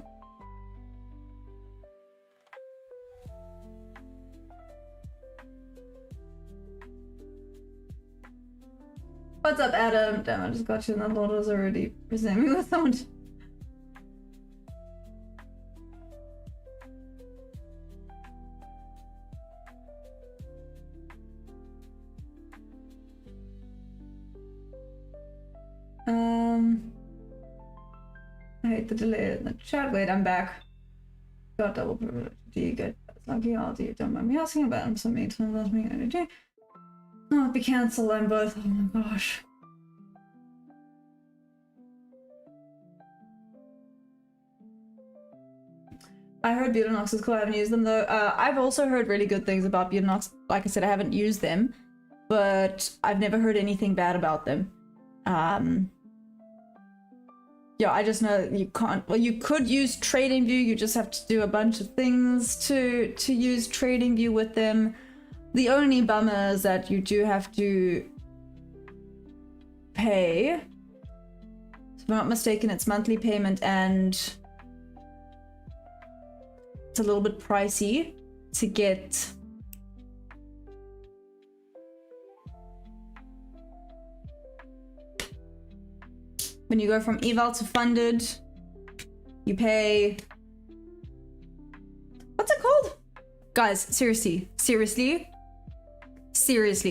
What's up, Adam? Damn, I just got you in the Lord was already presenting me with someone. I hate the delay in the chat. Wait, I'm back. Got double privilege. Do you get lucky? I'll do you don't mind me asking about them. So many times last me energy. Oh, be cancelled them both. Oh my gosh. I heard Butynox is cool. I haven't used them though. I've also heard really good things about Butynox. Like I said, I haven't used them, but I've never heard anything bad about them. Yeah, I just know that you can't. Well, you could use TradingView. You just have to do a bunch of things to use TradingView with them. The only bummer is that you do have to pay. If I'm not mistaken, it's monthly payment and it's a little bit pricey to get. When you go from eval to funded, you pay. What's it called? Guys, seriously.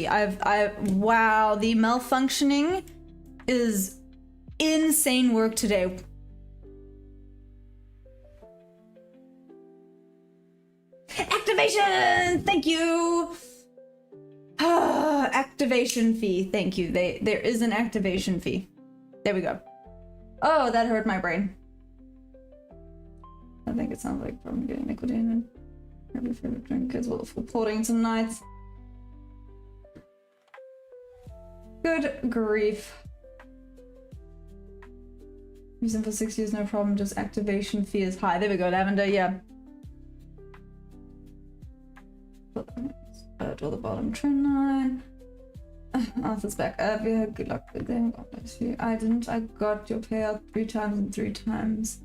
Wow, the malfunctioning is insane work today. Activation! Thank you! Activation fee, thank you. There is an activation fee. There we go. Oh, that hurt my brain. I think it sounds like I'm getting nicotine. Every favorite drink is well reporting tonight. Good grief. Using for 6 years, no problem. Just activation fee is high. There we go, Lavender. Yeah. Draw the bottom trend line. Arthur's back. Yeah, good luck with them. God bless you. I didn't. I got your payout 3 times and 3 times.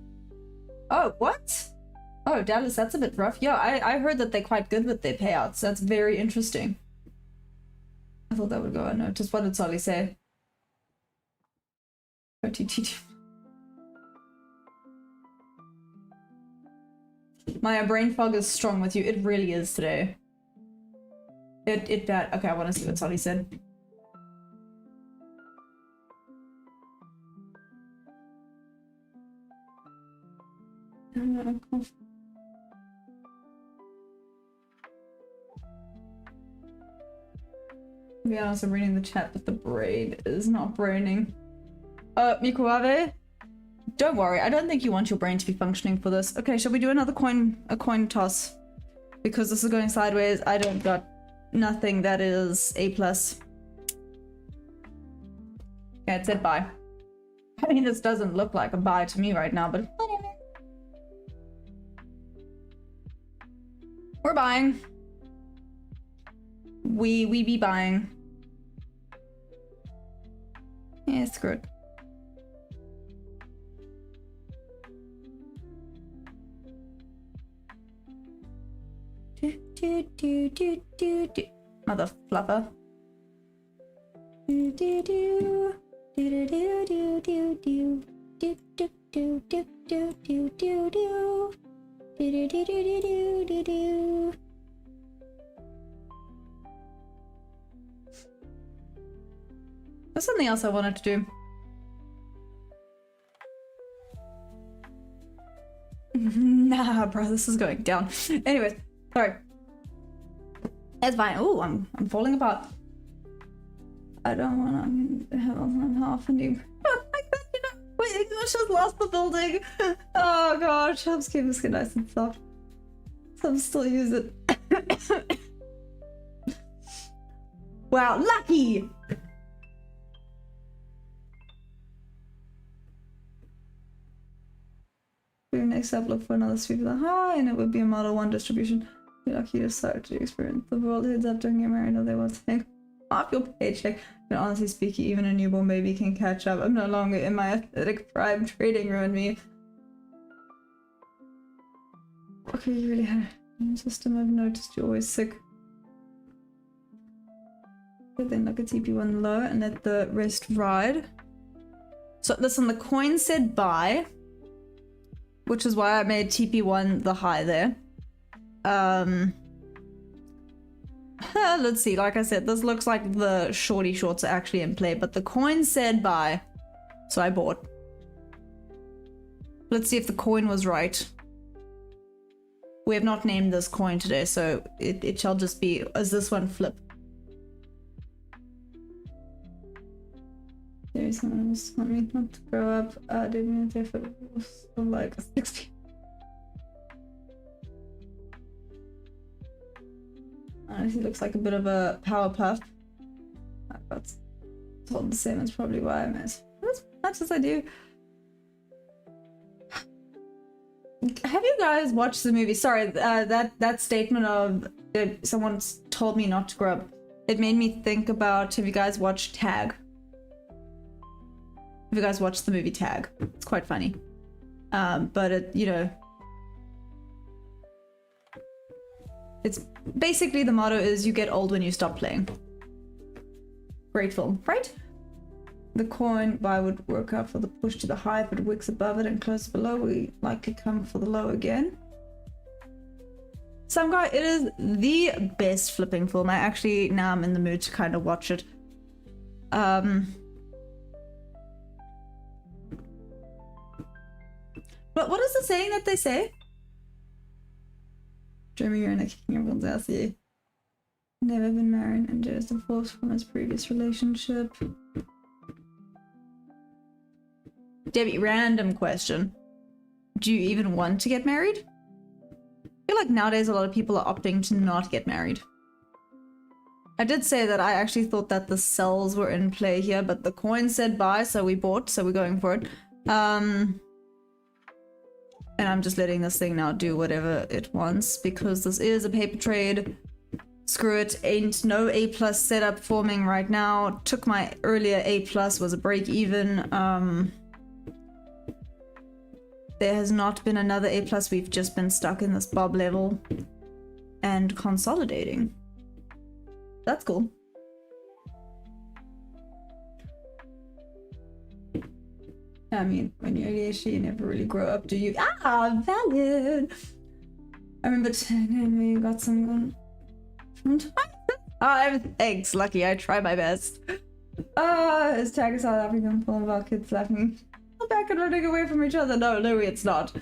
Oh, what? Oh, Dallas, that's a bit rough. Yeah, I heard that they're quite good with their payouts. That's very interesting. I thought that would go unnoticed. What did Solly say? OTT. My brain fog is strong with you. It really is today. It bad. Okay, I want to see what Solly said. To be honest, I'm reading the chat, but the brain is not braining. Mikuave? Don't worry, I don't think you want your brain to be functioning for this. Okay, shall we do another coin toss? Because this is going sideways. I don't got nothing that is A+. Yeah, it said buy. I mean, this doesn't look like a buy to me right now, but we're buying. We be buying. Yeah, screw it. Do. Mother fluffer. There's something else I wanted to do. Nah, bro, this is going down. Anyways, sorry. It's fine. Oh, I'm falling apart. I don't want to have half and you. Wait, English has lost the building. Oh gosh, I'm keeping this nice and soft. So I'm still using it. Wow, lucky! Next up, look for another sweep of the high, and it would be a Model 1 distribution. Be lucky to start to experience the world. Heads up, don't get married, or they will take off your paycheck. And honestly speaking, even a newborn baby can catch up. I'm no longer in my athletic prime. Trading ruined me. Okay, you really had a system. I've noticed you're always sick. Okay, then look at TP1 low and let the rest ride. So listen, the coin said buy, which is why I made TP1 the high there. Let's see, like I said, this looks like the shorty shorts are actually in play, but the coin said buy, so I bought. Let's see if the coin was right. We have not named this coin today, so it shall just be as this one flip. There's someone else want me not to grow up. Didn't know if it was like a 60. Honestly, looks like a bit of a power puff. I've got told the same. That's probably why I miss. As much as I do. Have you guys watched the movie? Sorry, that statement of someone told me not to grow up. It made me think about. Have you guys watched Tag? Have you guys watched the movie Tag? It's quite funny. But it, you know, it's basically the motto is you get old when you stop playing. Great film, right? The coin buy would work out for the push to the high, but wicks above it and close below. We likely come for the low again. Some guy, it is the best flipping film. I actually now I'm in the mood to kind of watch it. But what is the saying that they say? Jeremy, you're in a kicking everyone's ass, yeah. Never been married and just divorced from his previous relationship. Debbie, random question. Do you even want to get married? I feel like nowadays a lot of people are opting to not get married. I did say that I actually thought that the cells were in play here, but the coin said buy, so we bought, so we're going for it. And I'm just letting this thing now do whatever it wants because this is a paper trade. Screw it, ain't no A+ setup forming right now. Took my earlier A+, was a break even. There has not been another A+, we've just been stuck in this bob level and consolidating. That's cool. I mean, when you're ADHD, you never really grow up, do you? Ah, valid! I remember we got some... thanks, lucky, I try my best. His tag is South African, full of our kids laughing. Back and running away from each other. No, Louis, it's not.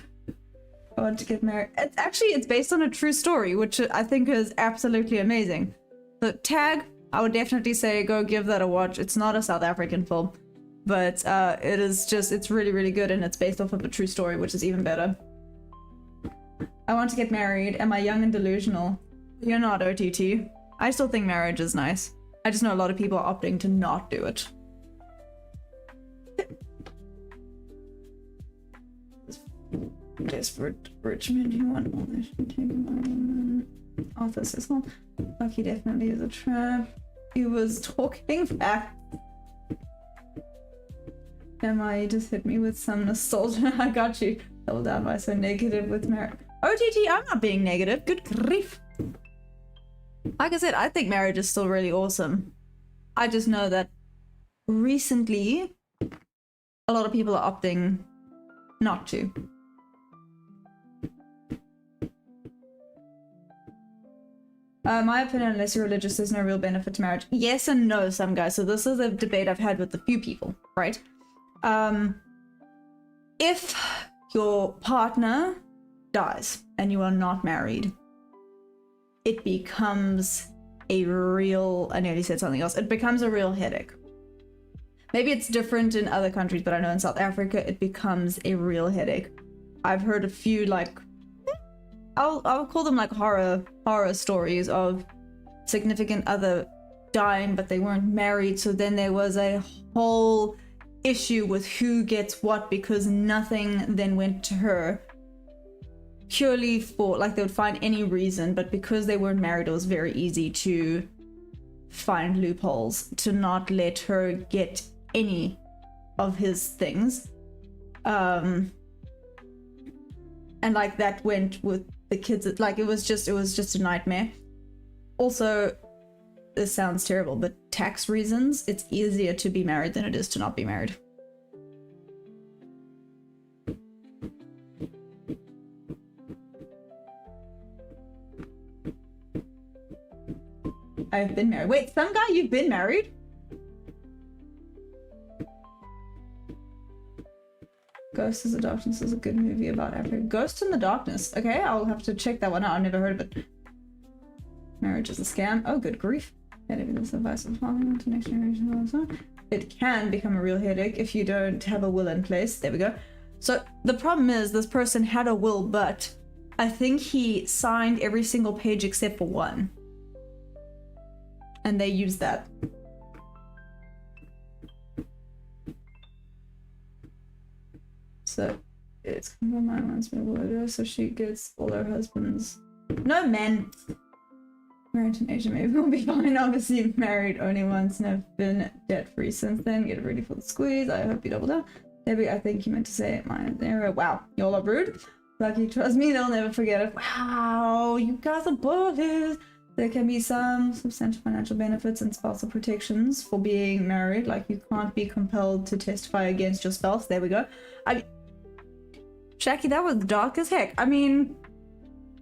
I want to get married. It's based on a true story, which I think is absolutely amazing. The Tag, I would definitely say go give that a watch. It's not a South African film, but it is just, it's really, really good, and it's based off of a true story, which is even better. I want to get married. Am I young and delusional? You're not, OTT. I still think marriage is nice. I just know a lot of people are opting to not do it. Desperate Richmond, you want all this? Arthur says, well, Lucky definitely is a trap. He was talking back. Emma, you just hit me with some nostalgia. I got you. Held down by so negative with marriage. OTT, I'm not being negative. Good grief. Like I said, I think marriage is still really awesome. I just know that recently, a lot of people are opting not to. My opinion, unless you're religious, there's no real benefit to marriage. Yes and no, some guys. So this is a debate I've had with a few people, right? If your partner dies and you are not married, it becomes a real, I nearly said something else, it becomes a real headache. Maybe it's different in other countries, but I know in South Africa it becomes a real headache. I've heard a few, like, I'll call them like horror stories of significant other dying, but they weren't married, so then there was a whole issue with who gets what because nothing then went to her, purely for, like, they would find any reason, but because they weren't married it was very easy to find loopholes to not let her get any of his things. And like that went with the kids, like it was just a nightmare. Also, this sounds terrible, but tax reasons, it's easier to be married than it is to not be married. I've been married. Wait, some guy, you've been married? Ghost in the Darkness is a good movie about Africa. Ghost in the Darkness. Okay, I'll have to check that one out. I've never heard of it. Marriage is a scam. Oh, good grief. This advice of following to next generation also. It can become a real headache if you don't have a will in place. There we go. So the problem is this person had a will, but I think he signed every single page except for one. And they used that. So it's mine once more, so she gets all her husbands. No men. Married to Asia, maybe we'll be fine. Obviously married only once and have been debt free since then. Get ready for the squeeze. I hope you double down. Debbie, I think you meant to say mine there. Wow, y'all are rude. Lucky, trust me, they'll never forget it. Wow, you guys are bullies. There can be some substantial financial benefits and spousal protections for being married. Like you can't be compelled to testify against your spouse. There we go. Jackie, that was dark as heck. I mean,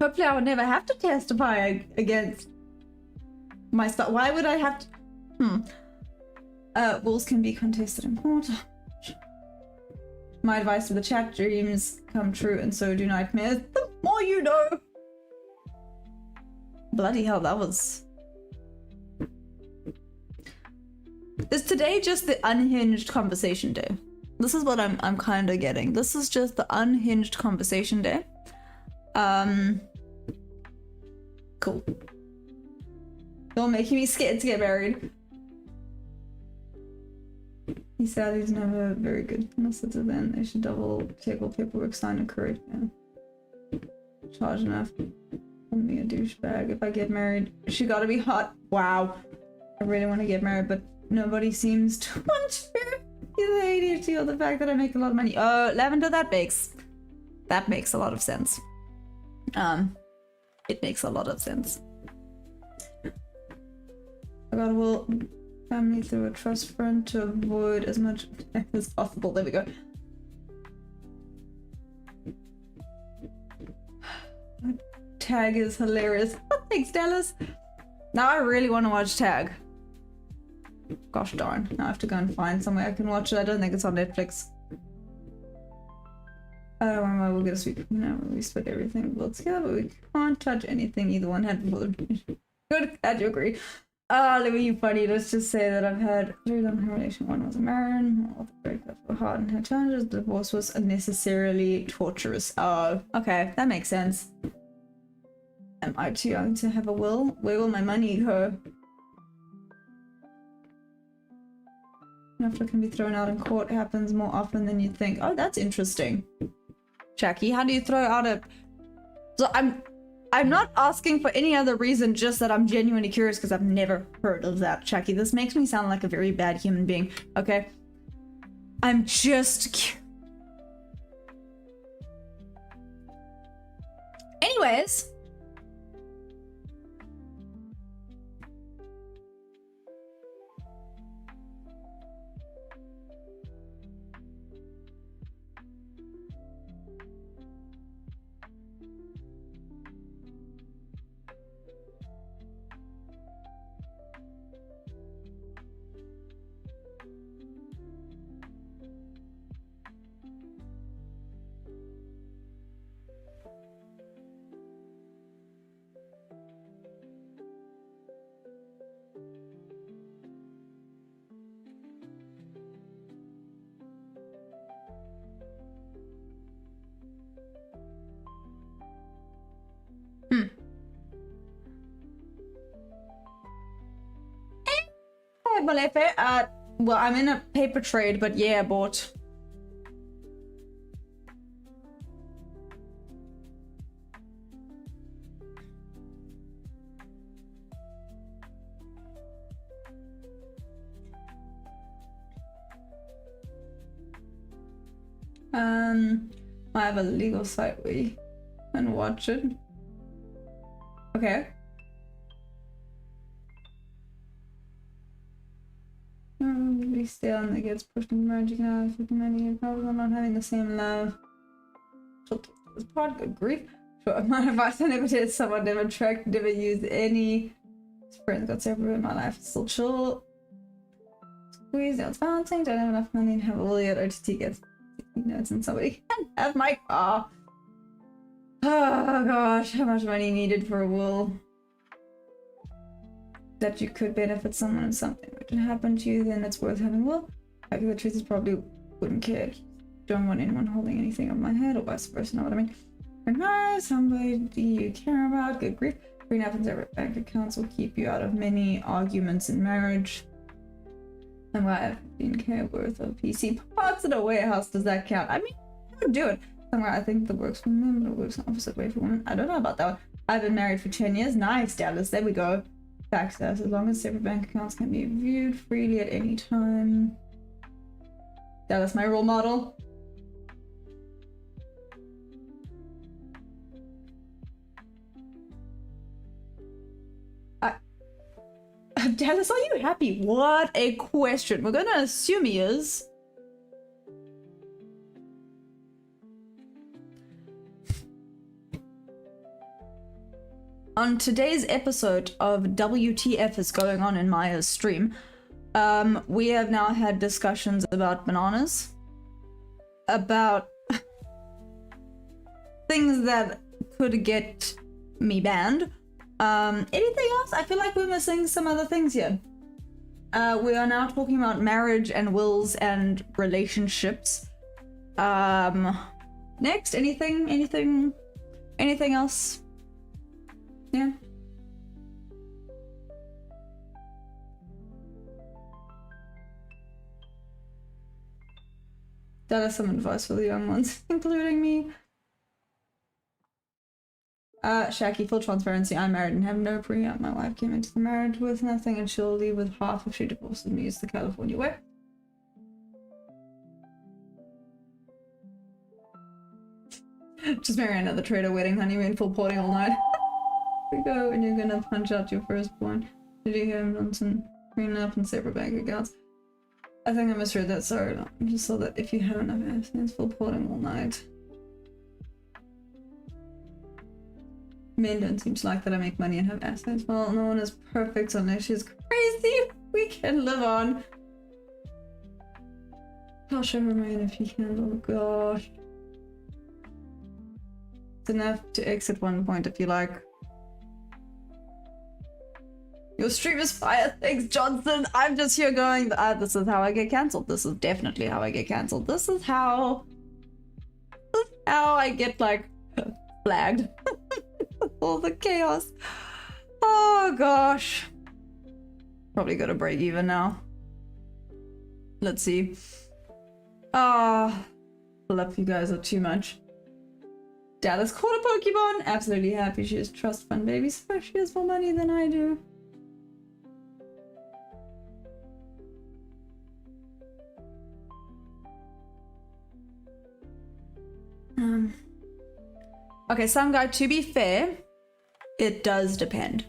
hopefully I would never have to testify against my spouse. Why would I have to? Wills can be contested in court. My advice to the chat: dreams come true and so do nightmares. The more you know. Bloody hell, that was... Is today just the unhinged conversation day? This is what I'm kind of getting. This is just the unhinged conversation day. Cool. You're making me scared to get married. He said he's never very good. Unless it's a then they should double check all paperwork signed and correct. Yeah. Charge enough. Me a douchebag. If I get married, she gotta be hot. Wow. I really want to get married, but nobody seems to want to. Either ADHD or the fact that I make a lot of money. Oh, Lavender, that makes a lot of sense. It makes a lot of sense. I got a will family through a trust fund to avoid as much as possible. There we go. Tag is hilarious. Thanks, Dallas. Now I really want to watch Tag. Gosh darn. Now I have to go and find somewhere I can watch it. I don't think it's on Netflix. We'll get a sweet. No, we split everything well together, but we can't touch anything either one had before. Good, glad you agree. Look at you funny. Let's just say that I've had 3 long relation. One was a marriage. All the breakups were hard and had challenges. The divorce was unnecessarily torturous. Oh, okay, that makes sense. Am I too young to have a will? Where will my money go? After it can be thrown out in court happens more often than you'd think. Oh, that's interesting. Jackie, how do you throw out a... So I'm not asking for any other reason, just that I'm genuinely curious because I've never heard of that, Jackie. This makes me sound like a very bad human being, okay? I'm just... Anyways... Molefe. Well, I'm in a paper trade, but yeah, I bought. I have a legal site where you can watch it. Okay. We stay on that gets pushed in marriage. You can have money, probably not having the same love. This part, good grief. Sure, my advice: I never dated someone, never tracked, never used any. Friends got separate in my life. Still chill. Squeeze out balancing. Don't have enough money and have all the other OTT gets notes and somebody can have my car. Oh gosh, how much money needed for a will that you could benefit someone if something were to happen to you, then it's worth having. Well, I guess the truth is probably wouldn't care. Don't want anyone holding anything on my head or vice versa, know what I mean? And somebody you care about, good grief. Green happens every bank accounts will keep you out of many arguments in marriage. And why I have 15k worth of PC parts in a warehouse, does that count? I mean, I would do it. Somewhere I think that works for men, but it works the opposite way for women. I don't know about that one. I've been married for 10 years. Nice, Dallas. There we go. Access, as long as separate bank accounts can be viewed freely at any time. Dallas, my role model. Dallas, are you happy? What a question. We're gonna assume he is. On today's episode of WTF is going on in Maya's stream, we have now had discussions about bananas, about things that could get me banned. Anything else? I feel like we're missing some other things here. We are now talking about marriage and wills and relationships. Next, anything else? Yeah. That is some advice for the young ones, including me. Shaki, full transparency, I'm married and have no prenup. My wife came into the marriage with nothing and she'll leave with half if she divorces me. It's the California way. Just marry another trader wedding, honey, we're in full party all night. We go and you're gonna punch out your firstborn. Did you hear him on some prenup and separate bank accounts? I think I misread that, sorry. No. I just saw that if you have enough assets, full party all night. Men don't seem to like that I make money and have assets. Well, no one is perfect unless she's crazy. We can live on. I'll show her mine if you can. Oh gosh. It's enough to exit one point if you like. Your stream is fire. Thanks, Johnson. I'm just here going, this is how I get cancelled. This is definitely how I get cancelled. This is how I get, like, flagged. All the chaos. Oh, gosh. Probably got to break even now. Let's see. Love you guys are too much. Dallas caught a Pokemon. Absolutely happy she has trust fund babies. So she has more money than I do. Okay, some guy, to be fair, it does depend.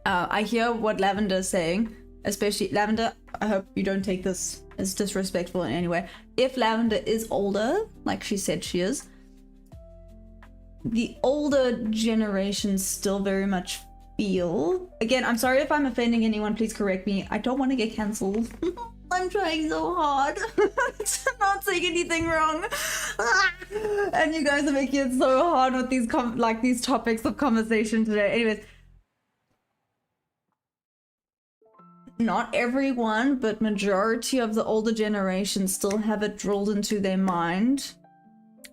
I hear what Lavender is saying, especially Lavender. I hope you don't take this as disrespectful in any way. If Lavender is older, like she said she is, the older generations still very much feel. Again, I'm sorry if I'm offending anyone, please correct me. I don't want to get cancelled. I'm trying so hard to not say anything wrong. And you guys are making it so hard with these these topics of conversation today. Anyways, not everyone, but majority of the older generation still have it drilled into their mind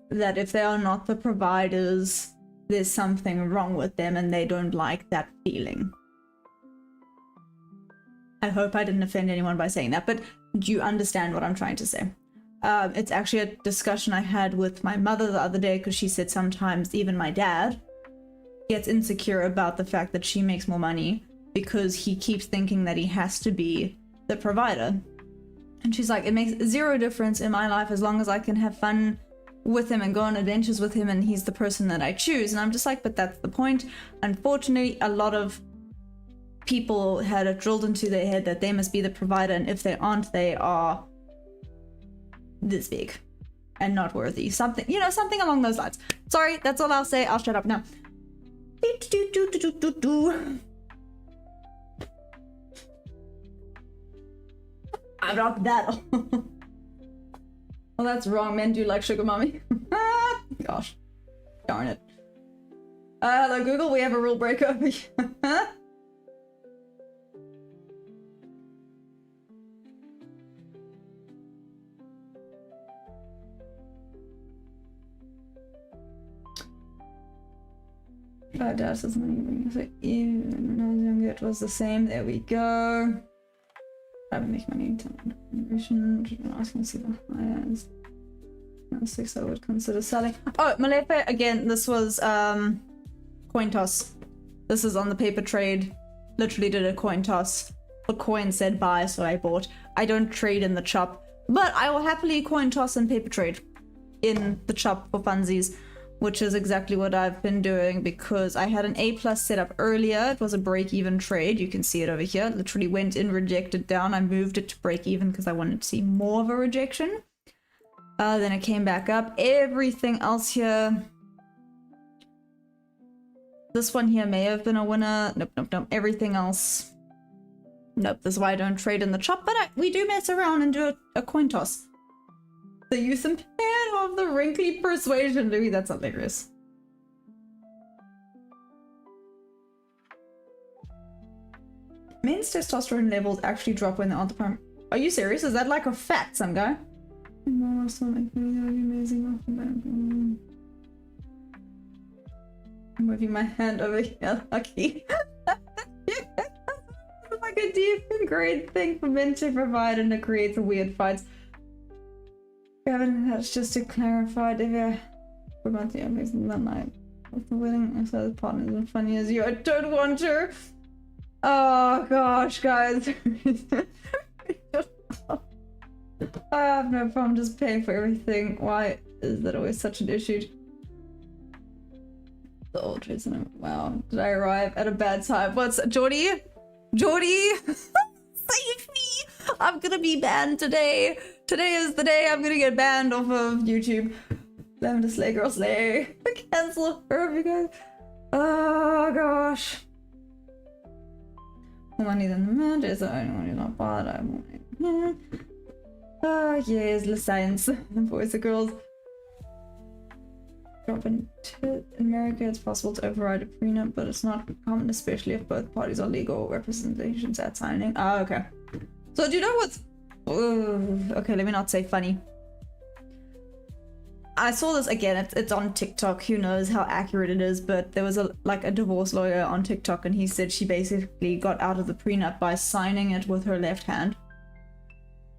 that if they are not the providers, there's something wrong with them and they don't like that feeling. I hope I didn't offend anyone by saying that, but you understand what I'm trying to say. It's actually a discussion I had with my mother the other day, because she said sometimes even my dad gets insecure about the fact that she makes more money because he keeps thinking that he has to be the provider. And she's like, it makes zero difference in my life as long as I can have fun with him and go on adventures with him and he's the person that I choose. And I'm just like, but that's the point. Unfortunately, a lot of people had it drilled into their head that they must be the provider, and if they aren't, they are this big and not worthy. Something, you know, something along those lines. Sorry, that's all I'll say. I'll shut up now. I'm not that old. Well, that's wrong. Men do like sugar mommy. Gosh. Darn it. Hello, Google. We have a rule breaker over here. Dad says money. Even when I was younger, it was the same. There we go. I would make money in asking to see the highest. 6 I would consider selling. Oh, Malefe, again, this was coin toss. This is on the paper trade. Literally did a coin toss. The coin said buy, so I bought. I don't trade in the chop, but I will happily coin toss and paper trade in the chop for funsies, which is exactly what I've been doing because I had an A+ set up earlier. It was a break-even trade. You can see it over here. Literally went in, rejected down. I moved it to break-even because I wanted to see more of a rejection. Then it came back up. Everything else here. This one here may have been a winner. Nope, nope, nope. Everything else. Nope, this is why I don't trade in the chop, but we do mess around and do a coin toss. The youth impaired of the wrinkly persuasion. Louis, that's hilarious. Men's testosterone levels actually drop when they're on the prime. Are you serious? Is that like a fact, some guy? Amazing. I'm moving my hand over here, lucky. Like a deep and great thing for men to provide, and it creates a weird fights. Gavin, that's just to clarify, if you're about the amazing that night of the wedding, I said the partner isn't funny as you. I don't want her. Oh gosh, guys. I have no problem just paying for everything. Why is that always such an issue? The old trades. Wow, did I arrive at a bad time? What's Jordy? Jordy, save me! I'm gonna be banned today. Today is the day I'm gonna get banned off of YouTube. Lavender slay, girl slay. Cancel her, you guys. Oh gosh. More money than the man is the only one who's not bad. I want. Oh yes, the science. The boys and girls. Drop in America, it's possible to override a prenup, but it's not common, especially if both parties are legal representations at signing. Ah, okay. So do you know what's... okay, let me not say funny. I saw this again, it's on TikTok, who knows how accurate it is, but there was a divorce lawyer on TikTok and he said she basically got out of the prenup by signing it with her left hand.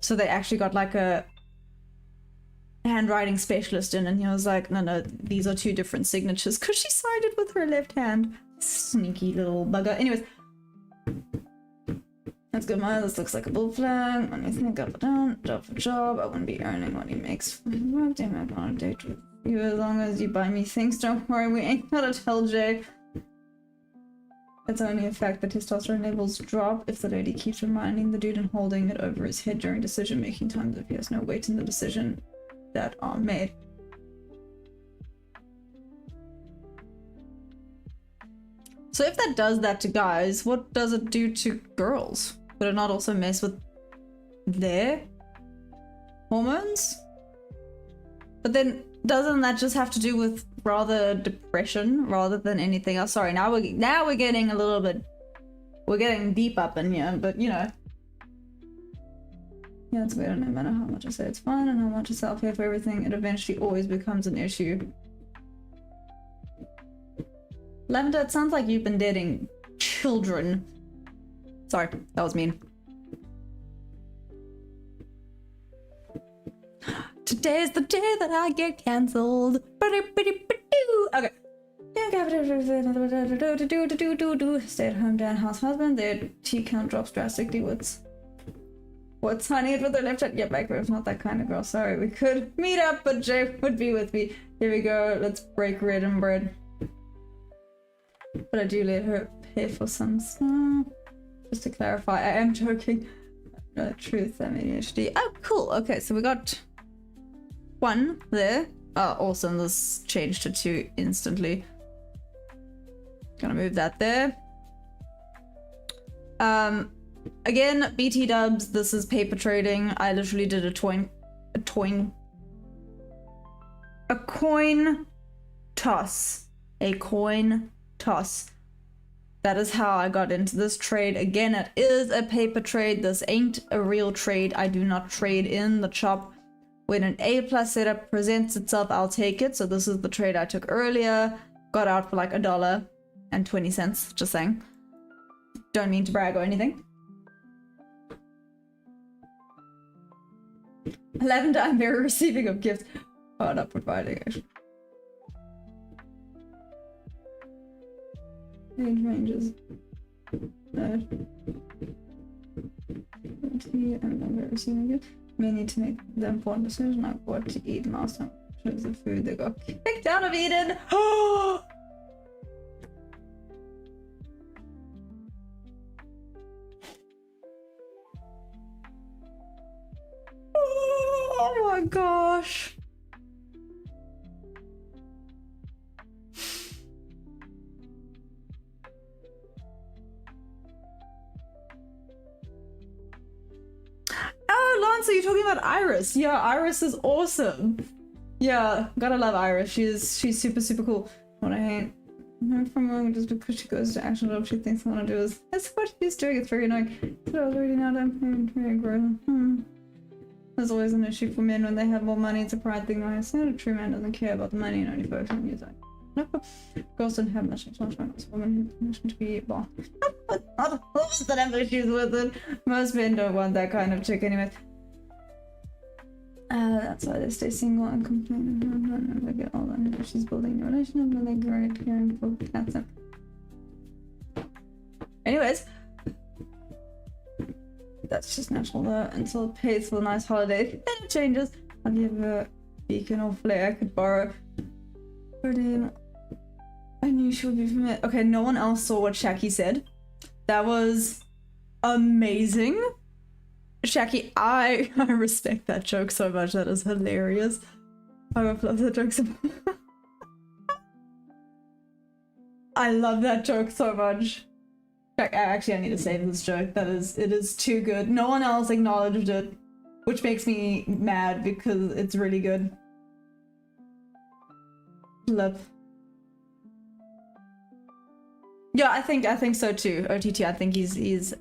So they actually got like a handwriting specialist in, and he was like, no, these are two different signatures because she signed it with her left hand. Sneaky little bugger. Anyways, that's good. This looks like a bull flag. When you think up or down, job for job, I wouldn't be earning what he makes. Damn, I want to date with you as long as you buy me things. Don't worry, we ain't gonna tell Jay. It's only a fact that testosterone levels drop if the lady keeps reminding the dude and holding it over his head during decision-making times if he has no weight in the decision that are made. So if that does that to guys, what does it do to girls? Would it not also mess with their hormones? But then doesn't that just have to do with rather depression rather than anything else? Sorry, now we're getting a little bit, we're getting deep up in here, but you know. Yeah, it's weird. No matter how much I say it's fine and how much I say I'll pay for everything, it eventually always becomes an issue. Lavender, it sounds like you've been dating children. Sorry, that was mean. today is the day that I get cancelled. Okay. Stay at home dad, house husband. Their T count drops drastically. What's honey it with their left hand? Yeah, backwards. Not that kind of girl. Sorry, we could meet up, but Jay would be with me. Here we go. Let's break bread and bread. But I do let her pay for some stuff. Just to clarify, I am joking. Truth, I mean HD. Oh, cool. Okay, so we got one there. Oh, awesome. This changed to 2 instantly. Gonna move that there. Again, BT dubs. This is paper trading. I literally did a coin toss. A coin toss. That is how I got into this trade. Again, it is a paper trade. This ain't a real trade. I do not trade in the chop. When an A+ setup presents itself, I'll take it. So this is the trade I took earlier. Got out for like $1.20. Just saying. Don't mean to brag or anything. Lavender, I'm very receiving of gifts. Oh, not providing actually. Ranges. No. I'm very receiving gifts. May need to make the important decision like what to eat last time. Choose the food that got kicked out of Eden. Oh my gosh. Oh, Lance, are you talking about Iris? Yeah, Iris is awesome. Yeah, gotta love Iris. She's super cool. What I hate from her just because she goes to action job, she thinks I want to do is that's what she's doing. It's very annoying. So I was already now done. Very gross. There's always an issue for men when they have more money. It's a pride thing. I say a true man doesn't care about the money and only focuses on music. No, girls don't have much responsibility. Women have permission to be well. Not that have issues with it. Most men don't want that kind of chick anyway. That's why they stay single and complain. They get all that. She's building a relationship with a great caring for cats. Anyways, that's just natural though. Until it pays for a nice holiday. Then it changes. Have you ever beacon or flare I could borrow? I knew she would be familiar. Okay, no one else saw what Shaki said. That was amazing. Shaki, I respect that joke so much. That is hilarious. I would love that joke so much. I love that joke so much. Actually, I need to save this joke. It is too good. No one else acknowledged it, which makes me mad because it's really good. Love. Yeah, I think so too. OTT, I think he's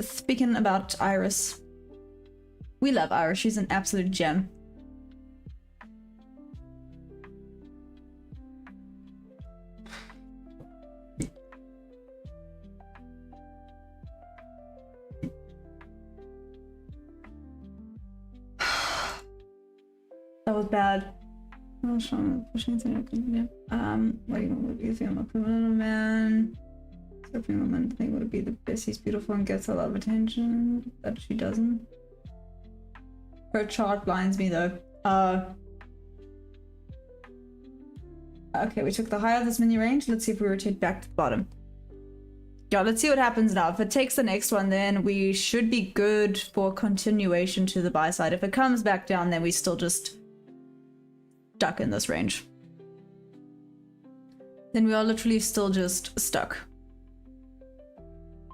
speaking about Iris. We love Iris. She's an absolute gem. That was bad. I was pushing through. What do you think I'm a criminal man? Surfing woman think would it be the best? He's beautiful and gets a lot of attention. That she doesn't. Her chart blinds me though. Okay, we took the high of this mini range. Let's see if we rotate back to the bottom. Yeah, let's see what happens now. If it takes the next one, then we should be good for continuation to the buy side. If it comes back down, then we still just stuck in this range. Then we are literally still just stuck.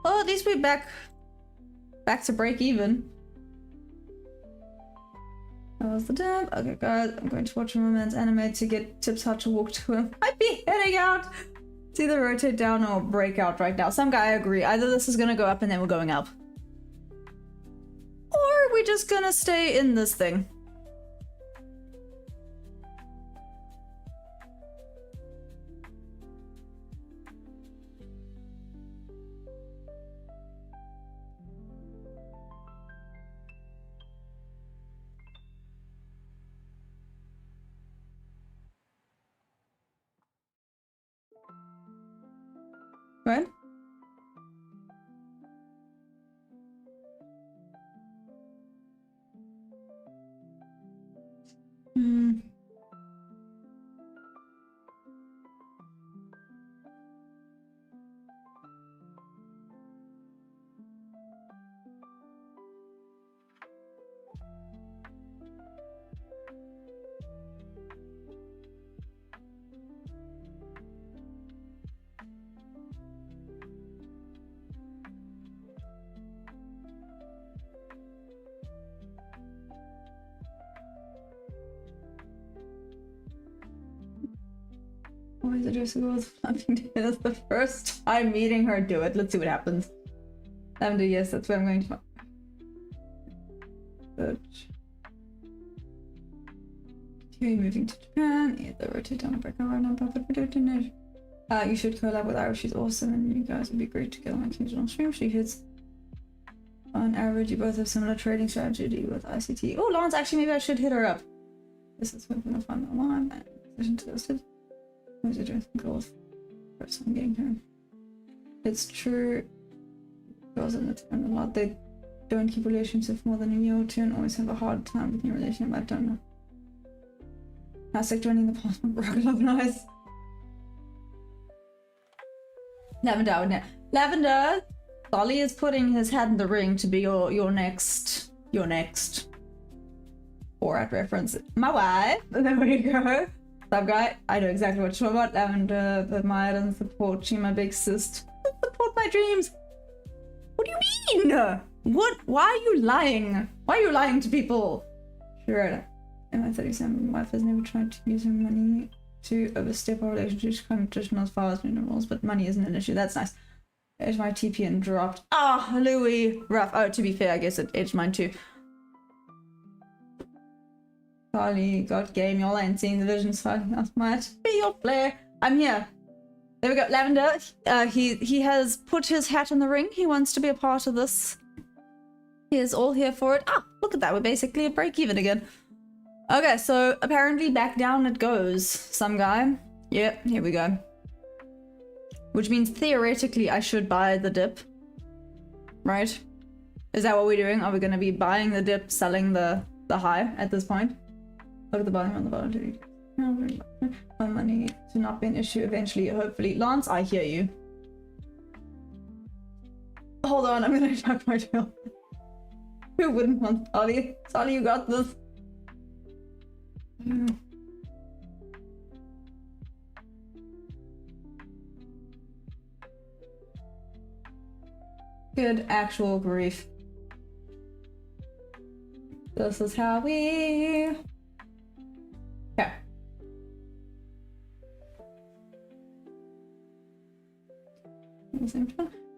Oh, at least we're back to break even. That was the dab. Okay, guys, I'm going to watch a romance anime to get tips how to walk to him. I'd be heading out. It's either rotate down or break out right now. Some guy, I agree. Either this is gonna go up and then we're going up, or we're just gonna stay in this thing. Right? Hmm. Why is it Jessica was flapping It's the first time meeting her? Do it. Let's see what happens. Lavender, yes, that's where I'm going to. Search. You're moving to Japan. Either rotate down a break right now, but we don't know. You should collab with Irish. She's awesome, and you guys would be great together on occasional stream. She hits. On average, you both have similar trading strategy with ICT. Oh, Lawrence, actually, maybe I should hit her up. This is when I find online and position to listed. Who's addressing goals? First, I'm getting her. It's true. Girls in the turn a lot. They don't keep relationships more than a year or two and always have a hard time with new relationship. I don't know. Nasdaq joining the Parliament Rock Love Nice. Lavender. Lavender! Solly is putting his hat in the ring to be your next. Borat reference. My wife. There we go. That guy, I know exactly what you're talking about. Lavender, admired and support. She my big sis. Support my dreams. What do you mean? What? Why are you lying? Why are you lying to people? Sure. In my 37, my wife has never tried to use her money to overstep our relationship. She's kind of traditional as far as rules, but money isn't an issue. That's nice. Edged my TP and dropped. Ah, Louis. Rough. Oh, to be fair, I guess it edged mine too. Charlie got game. Y'all ain't seen the vision, so that's might be your player. I'm here. There we go. Lavender. He has put his hat in the ring. He wants to be a part of this. He is all here for it. Ah, look at that. We're basically at break even again. Okay, so apparently back down it goes. Some guy. Yep, here we go. Which means theoretically I should buy the dip. Right? Is that what we're doing? Are we going to be buying the dip, selling the high at this point? Look at the bottom on the bottom. My money to not be an issue eventually, hopefully. Lance, I hear you. Hold on, I'm gonna tuck my tail. Who wouldn't want Solly? Solly, you got this. Good actual grief. This is how we... Okay.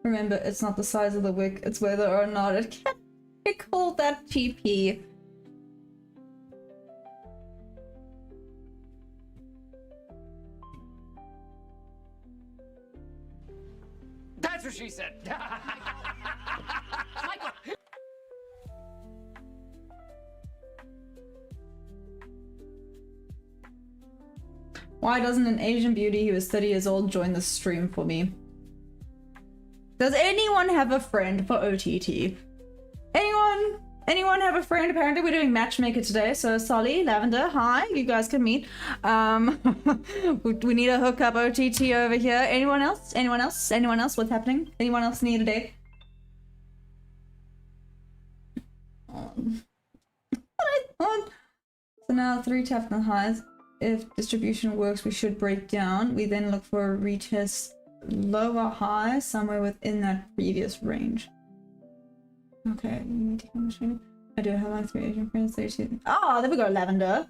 Remember, it's not the size of the wick, it's whether or not it can tickle that TP. That's what she said. Why doesn't an Asian beauty who is 30 years old join the stream for me? Does anyone have a friend for OTT? Anyone? Anyone have a friend? Apparently we're doing matchmaker today, so Solly, Lavender, hi, you guys can meet. We need a hookup OTT over here. Anyone else? Anyone else? Anyone else? What's happening? Anyone else need a date? So now 3 taps and highs. If distribution works, we should break down. We then look for a retest lower high somewhere within that previous range. Okay, I do have my 3 Asian friends. Ah, there we go, Lavender.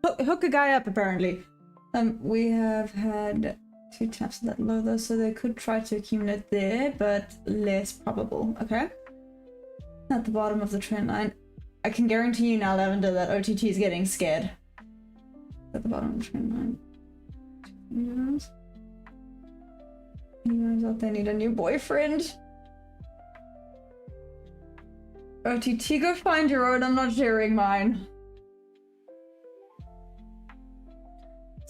Hook a guy up apparently. We have had 2 taps that low though, so they could try to accumulate there, but less probable. Okay. At the bottom of the trend line. I can guarantee you now, Lavender, that OTT is getting scared. At the bottom of the trend line. Anyone out there need a new boyfriend? OTT, go find your own. I'm not sharing mine.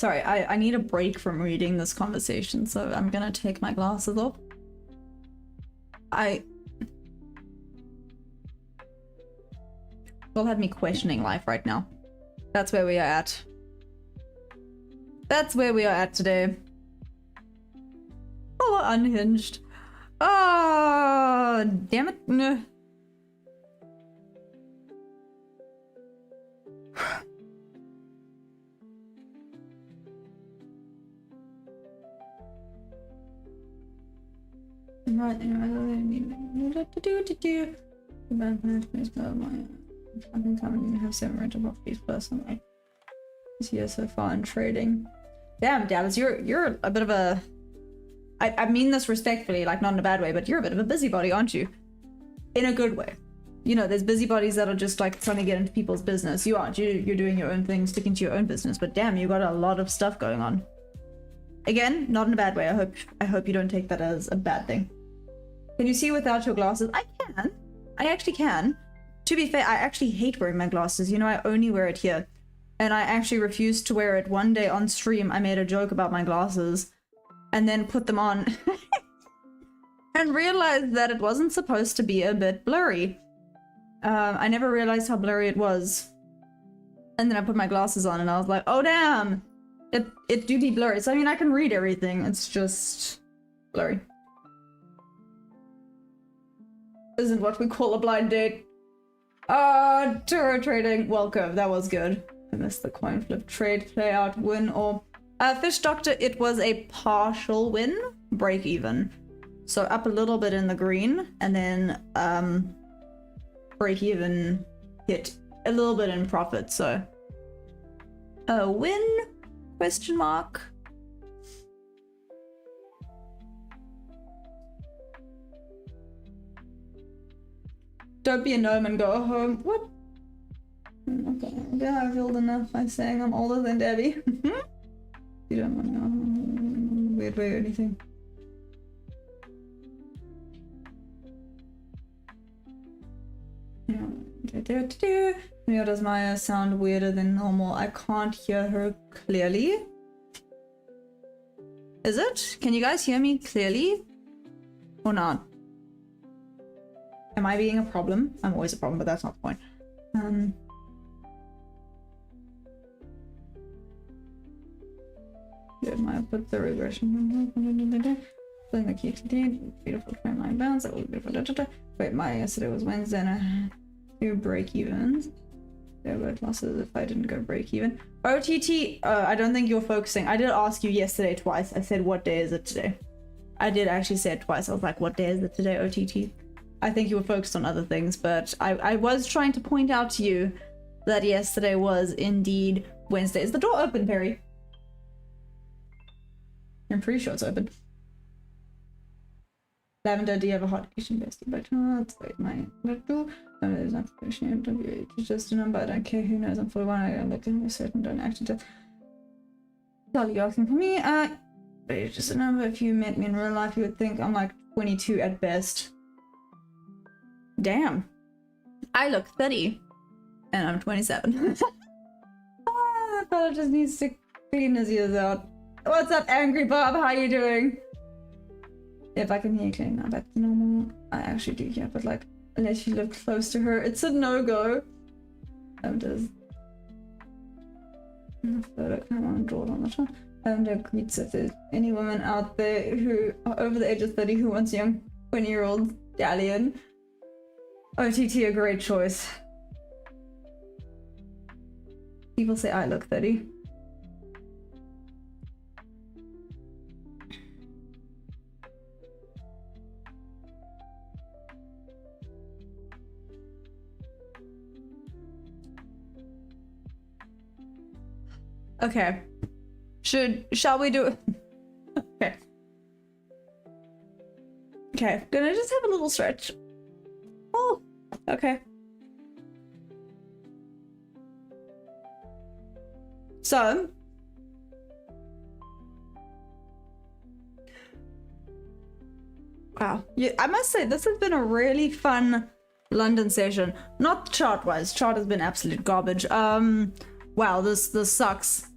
Sorry, I need a break from reading this conversation, so I'm gonna take my glasses off. Will have me questioning life right now. That's where we are at. That's where we are at today. Oh, unhinged. Oh, damn it. No. Right, I've been coming to have 7 rental properties personally this year so far in trading. Damn, Dallas, you're a bit of a... I mean this respectfully, like not in a bad way, but you're a bit of a busybody, aren't you? In a good way. You know, there's busybodies that are just like trying to get into people's business. You aren't. You're doing your own thing, sticking to your own business. But damn, you got a lot of stuff going on. Again, not in a bad way. I hope you don't take that as a bad thing. Can you see without your glasses? I can. I actually can. To be fair, I actually hate wearing my glasses. You know, I only wear it here. And I actually refused to wear it. One day on stream, I made a joke about my glasses and then put them on and realized that it wasn't supposed to be a bit blurry. I never realized how blurry it was. And then I put my glasses on and I was like, oh damn, it do be blurry. So I mean, I can read everything. It's just blurry. Isn't what we call a blind date. Daytrading. Welcome. That was good. I missed the coin flip trade, play out, win, or... Fish Doctor, it was a partial win, break even. So up a little bit in the green, and then break even, hit a little bit in profit, so... A win? Question mark. Don't be a gnome and go home. What? Okay, yeah, I feel enough by saying I'm older than Debbie. You don't want to know weird way or anything. Yeah, does Maya sound weirder than normal? I can't hear her clearly. Is it? Can you guys hear me clearly? Or not? Am I being a problem? I'm always a problem, but that's not the point. Good, Maya put the regression. Playing the key today. Beautiful trend line bounce. That was beautiful. Wait, Maya, yesterday was Wednesday and I do break evens. There were losses if I didn't go break even. OTT, I don't think you're focusing. I did ask you yesterday twice. I said, what day is it today? I did actually say it twice. I was like, what day is it today, OTT? I think you were focused on other things, but I was trying to point out to you that yesterday was indeed Wednesday. Is the door open, Perry? I'm pretty sure it's open. Lavender, do you have a hot kitchen bestie by chance? Wait, my little. No, there's not pushing. It's just a number. I don't care who knows. I'm 41. I don't look at certain. Don't actually tell you asking for me. But it's just a number. If you met me in real life, you would think I'm like 22 at best. Damn. I look 30. And I'm 27. That fella just needs to clean his ears out. What's up, Angry Bob? How you doing? If I can hear you clean now, back to normal. I actually do, yeah, but like, unless you live close to her, it's a no-go. Does photo come on, draw it on the top. Greets if there's any women out there who are over the age of 30 who wants young 20-year-old Dalian. OTT, a great choice. People say I look 30. Okay. Shall we do it? Okay. Okay, gonna just have a little stretch. Oh, okay. So, wow. Yeah, I must say, this has been a really fun London session. Not chart-wise. Chart has been absolute garbage. Wow, this sucks.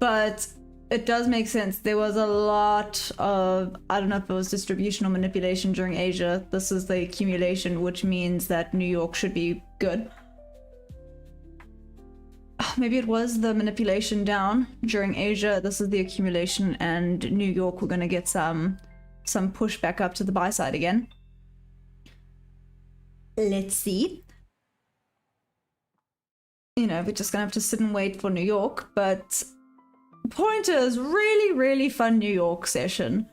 but it does make sense. There was a lot of, I don't know if it was distribution or manipulation during Asia. This is the accumulation, which means that New York should be good. Maybe it was the manipulation down during Asia. This is the accumulation, and New York, we're gonna get some push back up to the buy side again. Let's see. You know, we're just gonna have to sit and wait for New York, but pointers, really fun New York session.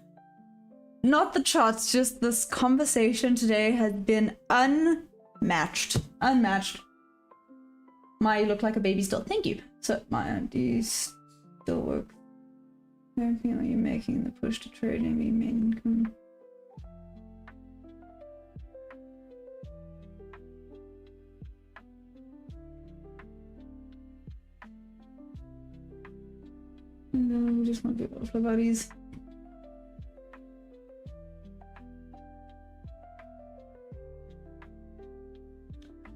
Not the charts, just this conversation today has been unmatched. Maya, you look like a baby still. Thank you. So, Maya, do you still work? Are you making the push to trading the main income? No, we just want to be for buddies.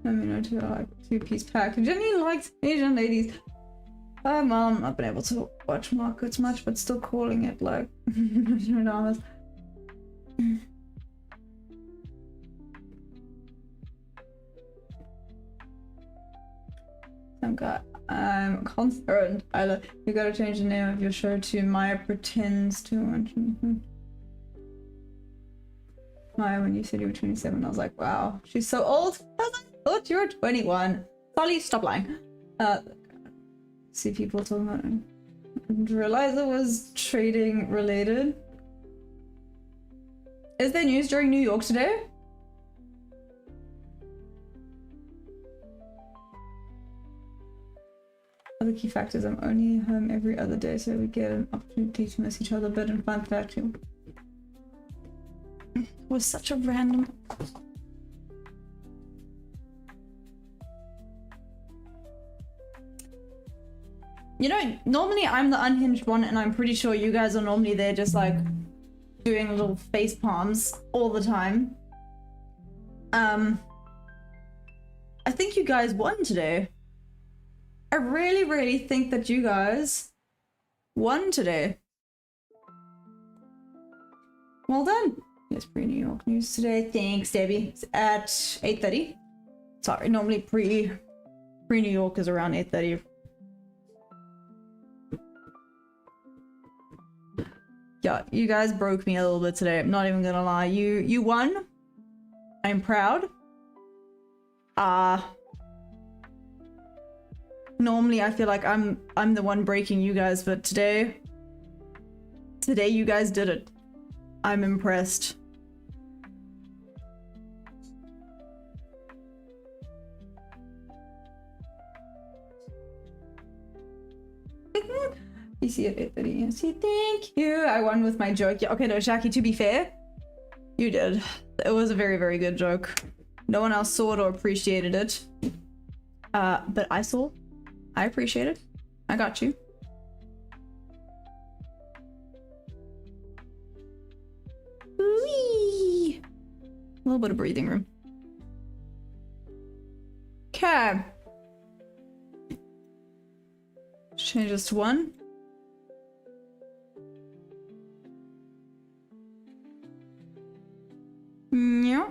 Let me know too. I like two-piece package. Jenny likes Asian ladies. Mom, I've not been able to watch markets much, but still calling it like Nostradamus. I'm concerned. You gotta change the name of your show to Maya Pretends to. Maya, when you said you were 27, I was like, wow, she's so old. I thought you were 21. Polly, stop lying. See people talking about it. I didn't realize it was trading related. Is there news during New York today? Other key factors, I'm only home every other day, so we get an opportunity to miss each other a bit and find that too. It was such a random... You know, normally I'm the unhinged one, and I'm pretty sure you guys are normally there just like doing little face palms all the time. I think you guys won today. I really think that you guys won today. Well done. Yes, pre-New York news today. Thanks, Debbie. It's at 8:30. Sorry, normally pre-New York is around 8:30. Yeah, you guys broke me a little bit today. I'm not even gonna lie. You won. I'm proud. Normally I feel like I'm the one breaking you guys, but today you guys did it. I'm impressed. You see it at 8:30. See, thank you. I won with my joke. Yeah, okay, no, Shaki, to be fair, you did. It was a very good joke. No one else saw it or appreciated it. But I saw. I appreciate it. I got you. Whee! A little bit of breathing room. Okay. Change this to 1. Yeah.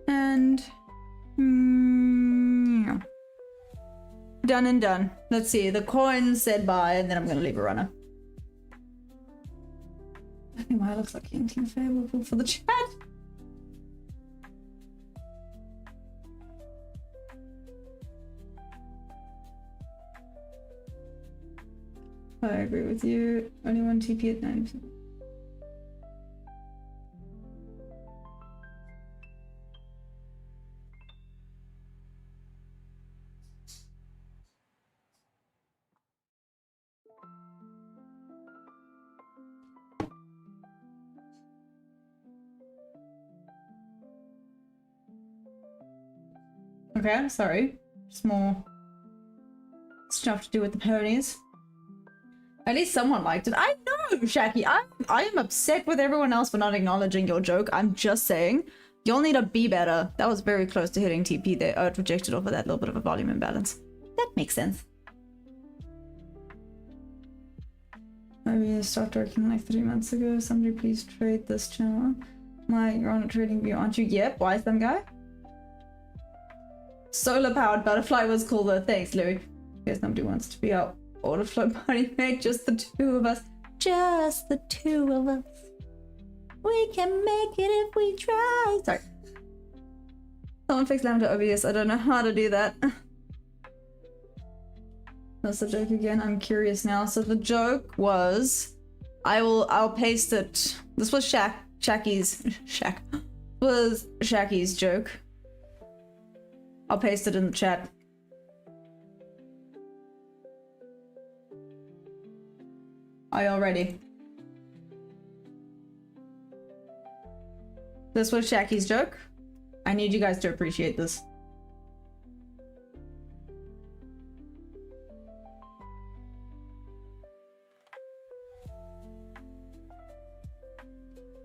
And yeah. Done and done. Let's see. The coin said bye, and then I'm gonna leave a runner. I think mine looks like anything favorable for the chat. I agree with you. Only one TP at 90%. Okay, I'm sorry. Just more stuff to do with the ponies. At least someone liked it. I know, Shaki. I am upset with everyone else for not acknowledging your joke. I'm just saying. You'll need a B better. That was very close to hitting TP there. Oh, it rejected off of that little bit of a volume imbalance. That makes sense. Maybe I started working like 3 months ago. Somebody please trade this channel. You're on a trading view, aren't you? Yep. Why is them guy? Solar powered butterfly was cool though. Thanks, Louis. Guess nobody wants to be our order flow party mate. Just the two of us. Just the two of us. We can make it if we try. Sorry. Someone fix Lambda OBS. I don't know how to do that. That's the joke again. I'm curious now. So the joke was, I'll paste it. This was Shacky's joke. I'll paste it in the chat. Are y'all ready? This was Shacky's joke. I need you guys to appreciate this.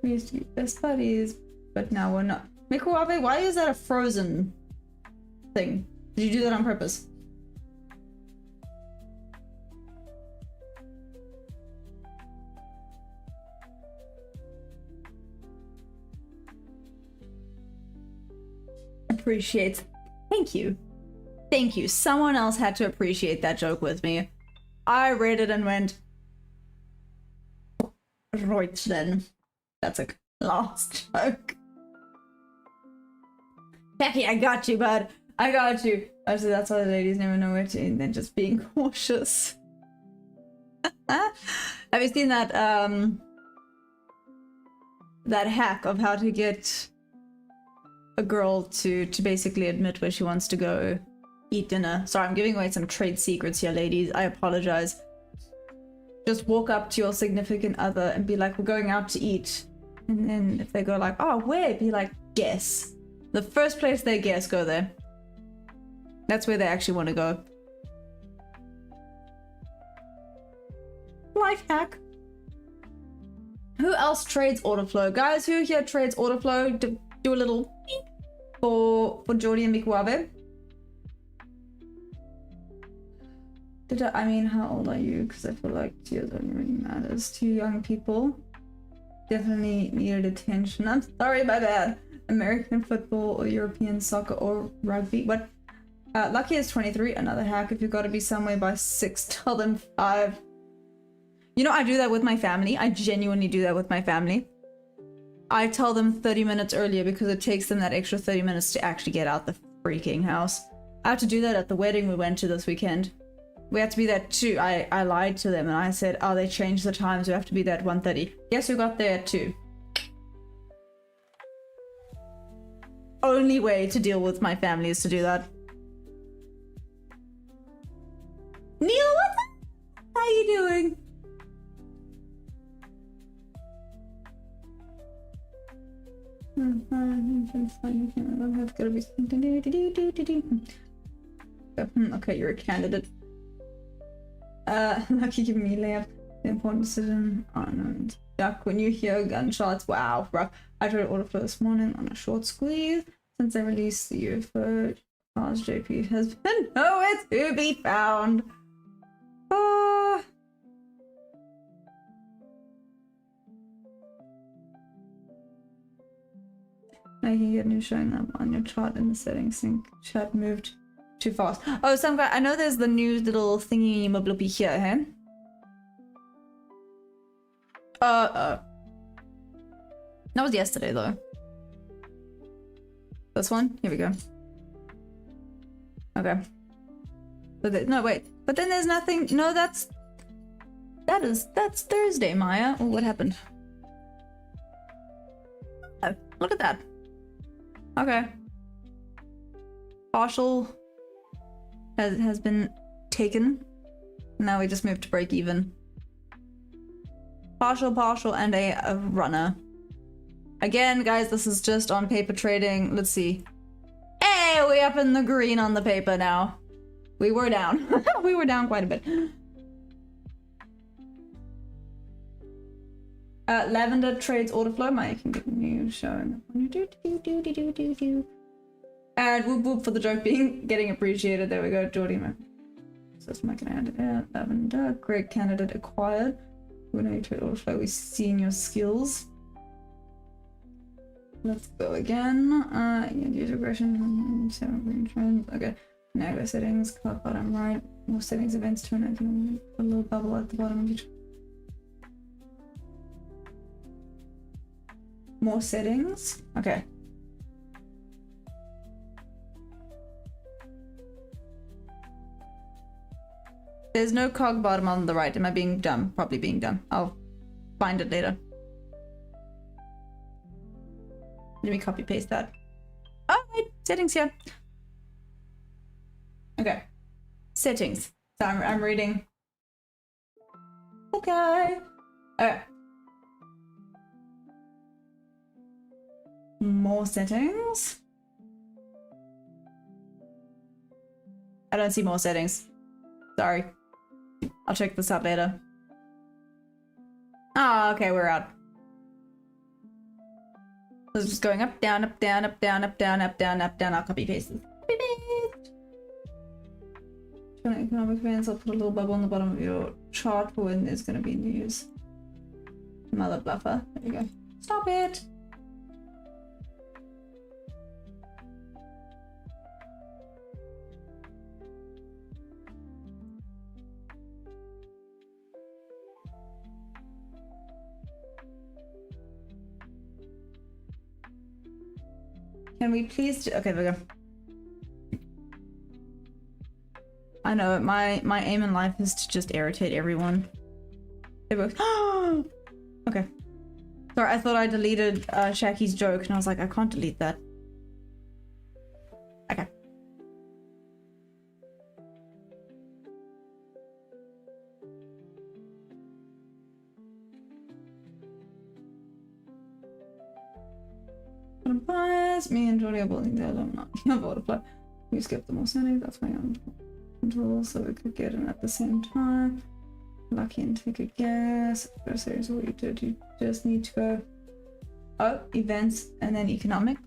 We used to be best buddies, but now we're not. Mikuabe, why is that a frozen thing? Did you do that on purpose? Appreciates. Thank you. Thank you. Someone else had to appreciate that joke with me. I read it and went, right then. That's a last joke. Becky, I got you, bud. I got you. Actually, that's why the ladies never know where to, and then just being cautious. Have you seen that that hack of how to get a girl to basically admit where she wants to go eat dinner? Sorry, I'm giving away some trade secrets here, ladies. I apologize. Just walk up to your significant other and be like, we're going out to eat. And then if they go like, oh, where? Be like, guess. The first place they guess, go there. That's where they actually want to go. Life hack. Who else trades order flow? Guys, who here trades order flow? Do a little for Jordy and Mikuabe. I mean, how old are you? Because I feel like 2 years only really matters. 2 young people. Definitely needed attention. I'm sorry, my bad. American football or European soccer or rugby. What? Lucky is 23. Another hack. If you've got to be somewhere by 6, tell them 5. You know, I do that with my family. I genuinely do that with my family. I tell them 30 minutes earlier because it takes them that extra 30 minutes to actually get out the freaking house. I had to do that at the wedding we went to this weekend. We had to be there at 2. I lied to them and I said, oh, they changed the times. We have to be there at 1:30. Guess who got there at 2? Only way to deal with my family is to do that. Neil, what the? How you doing? I've got to be. Okay, you're a candidate. Lucky giving me layup. The important decision. Oh no. Duck when you hear gunshots. Wow, rough. I tried to order for this morning on a short squeeze. Since I released the UFO, Charles JP has been nowhere to be found. Making a new showing up on your chart in the settings sync chat moved too fast. Oh, some guy. I know there's the new little thingy mabloopy here, hey? That was yesterday though. This one? Here we go. Okay. But no, wait. But then there's nothing. No, that's Thursday, Maya. Oh, what happened? Oh, look at that. Okay. Partial has been taken. Now we just moved to break even. Partial, and a runner. Again, guys, this is just on paper trading. Let's see. Hey, we up in the green on the paper now. We were down. We were down quite a bit. Lavender trades order flow. My continue showing. And whoop whoop for the joke being getting appreciated. There we go, Geordie man. System candidate, Lavender, great candidate acquired. When you trade order flow, we've seen your skills. Let's go again. Use aggression, trends. Okay. Now go settings, club bottom right. More settings, events, turn on a little bubble at the bottom of each. More settings. Okay. There's no cog bottom on the right. Am I being dumb? Probably being dumb. I'll find it later. Let me copy paste that. Alright, settings here. Okay. Settings. So I'm reading. Okay. Okay. More settings. I don't see more settings. Sorry. I'll check this out later. Ah, okay, we're out. So it's just going up, down, up, down, up, down, up, down, up, down, up, down. I'll copy paste this. Copy paste. Economic events. I'll put a little bubble on the bottom of your chart for when there's going to be news. Mother bluffer. There you go. Stop it. Can we please okay, there we go. I know, my aim in life is to just irritate everyone. Okay. Sorry, I thought I deleted Shaki's joke and I was like, I can't delete that. Okay. Bias, me and Jordy are building the other not butterfly. We skip the more settings, that's why I'm control, so we could get in at the same time. Lucky and take a guess. First series what you did, you just need to go events and then economic.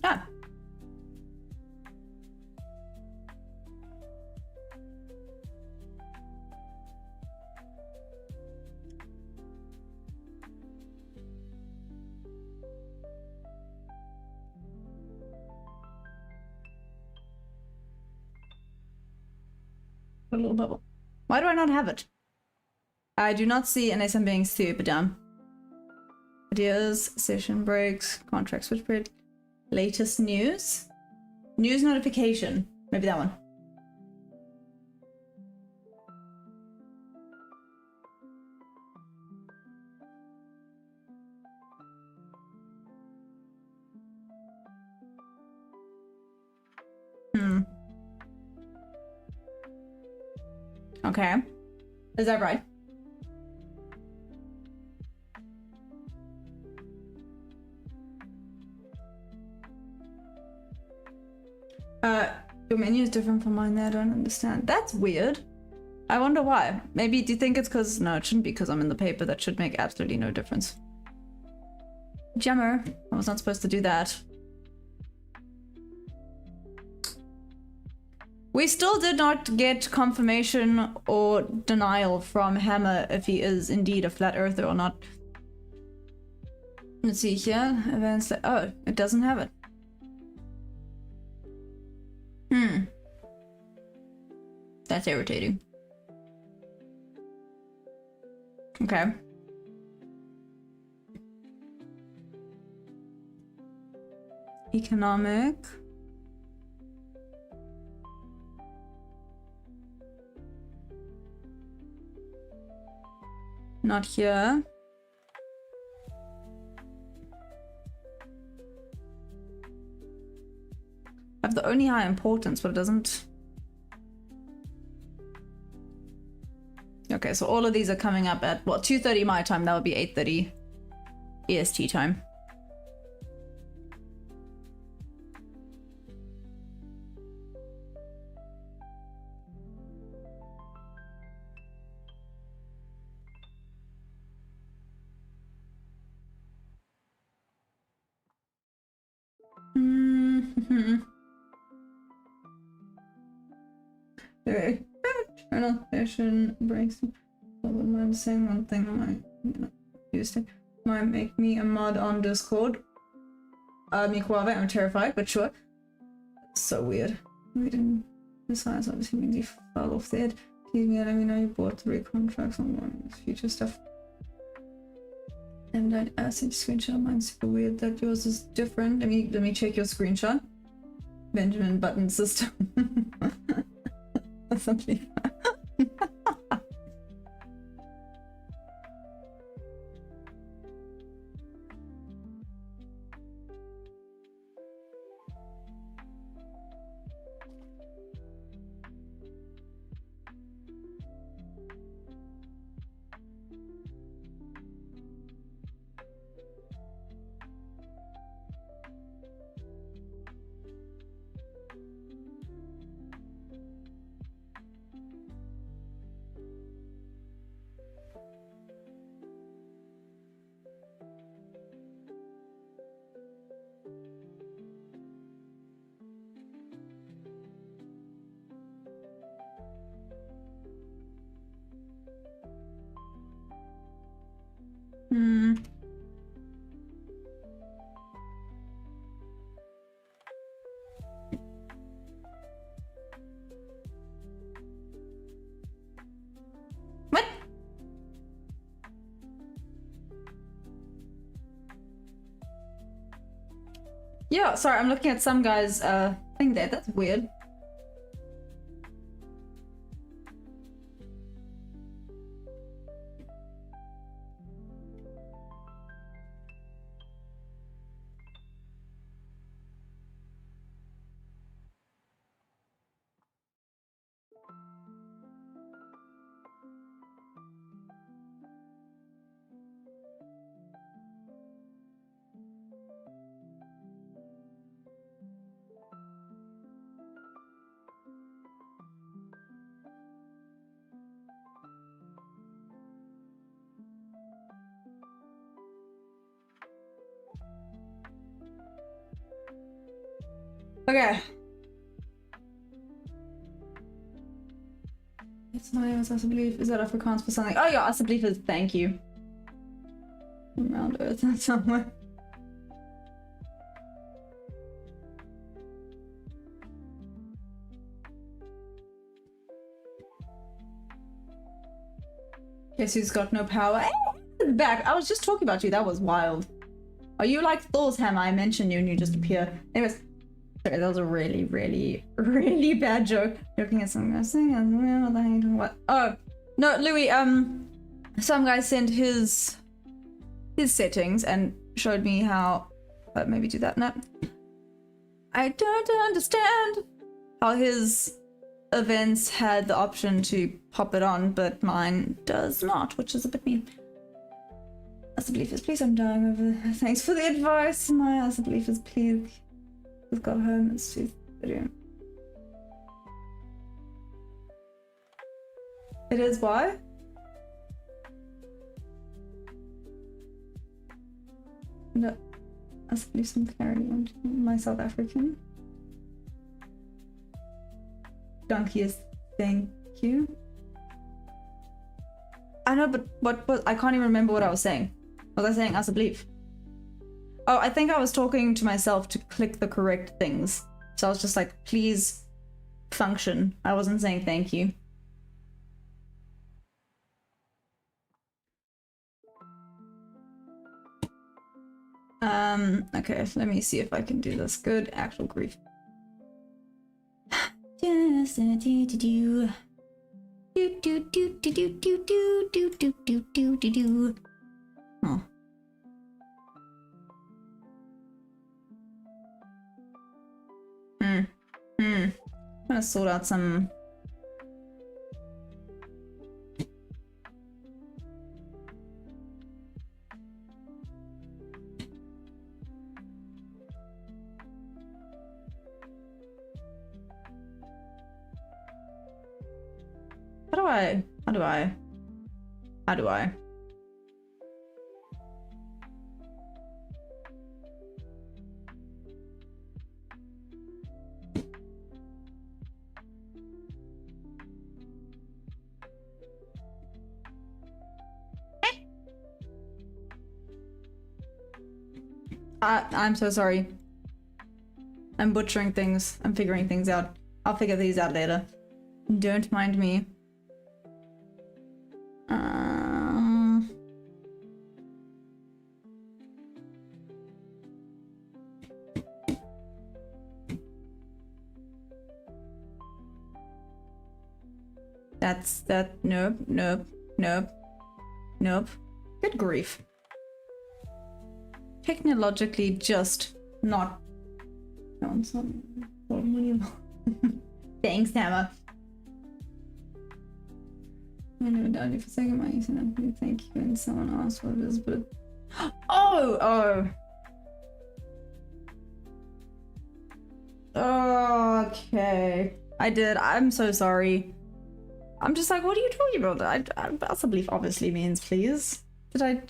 Ah. A little bubble. Why do I not have it? I do not see unless I'm being super dumb. Ideas, session breaks, contract switch period, latest news, news notification. Maybe that one. Okay. Is that right? Your menu is different from mine there, I don't understand. That's weird. I wonder why. Maybe, do you think it's because... No, it shouldn't be because I'm in the paper. That should make absolutely no difference. Jammer. I was not supposed to do that. We still did not get confirmation or denial from Hammer if he is indeed a flat earther or not. Let's see here. Events. Oh, it doesn't have it. That's irritating. Okay. Economic. Not here. I have the only high importance, but it doesn't... Okay, so all of these are coming up at, well, 2:30 my time. That would be 8:30 EST time. Eternal passion breaks. I'm saying one thing I might use it. Might make me a mod on Discord. Mikuave, I'm terrified, but sure. So weird. We didn't. Besides, obviously means you fell off the head. Please me, let me know you bought 3 contracts on one future stuff. And that acid screenshot, mine's super weird that yours is different. Let me check your screenshot. Benjamin Button system. Or something. What? Yeah, sorry, I'm looking at some guy's thing there. That's weird. Okay. It's not even asseblief. Is that Afrikaans for something? Oh yeah, asseblief is thank you. Around Earth somewhere. Guess who's got no power? Back. I was just talking about you. That was wild. Are you like Thor's hammer? I mentioned you and you just appear. Anyways. Sorry, that was a really, really, really bad joke. Looking at some guy saying, what the hell are you talking about? Oh, no, Louis, some guy sent his settings and showed me how, maybe do that now. I don't understand how his events had the option to pop it on, but mine does not, which is a bit mean. As a belief is please, I'm dying over there. Thanks for the advice. My as a belief is please. We've got home and see video. It is why? No, I should leave some clarity on my South African. Donkey is thank you. I know, but what I can't even remember what I was saying. Was I saying as a belief? Oh, I think I was talking to myself to click the correct things. So I was just like, please function. I wasn't saying thank you. Okay, let me see if I can do this. Good actual grief. Oh. I'm gonna sort out some. How do I? I'm so sorry. I'm butchering things. I'm figuring things out. I'll figure these out later. Don't mind me. Nope, nope, nope, nope. Good grief. Technologically just not. No, it's not. Thanks, Hammer. I never doubted you for a second why you said that. Thank you. And someone asked what it is, but. Oh! Okay. I did. I'm so sorry. I'm just like, what are you talking about? I believe obviously means please. Did I?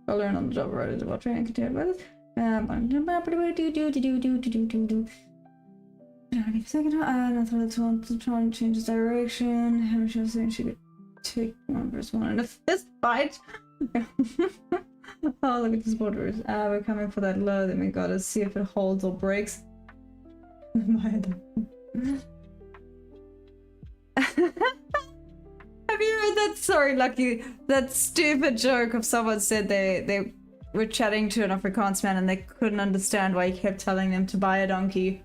I'll learn on the job right about trying to continue with this. Second, I thought it's want to try and change his direction. How she was saying she could take one versus one in a fist fight. Oh, look at the borders. We're coming for that low, then we gotta see if it holds or breaks. Have you heard that? Sorry, Lucky. That stupid joke of someone said they were chatting to an Afrikaans man and they couldn't understand why he kept telling them to buy a donkey.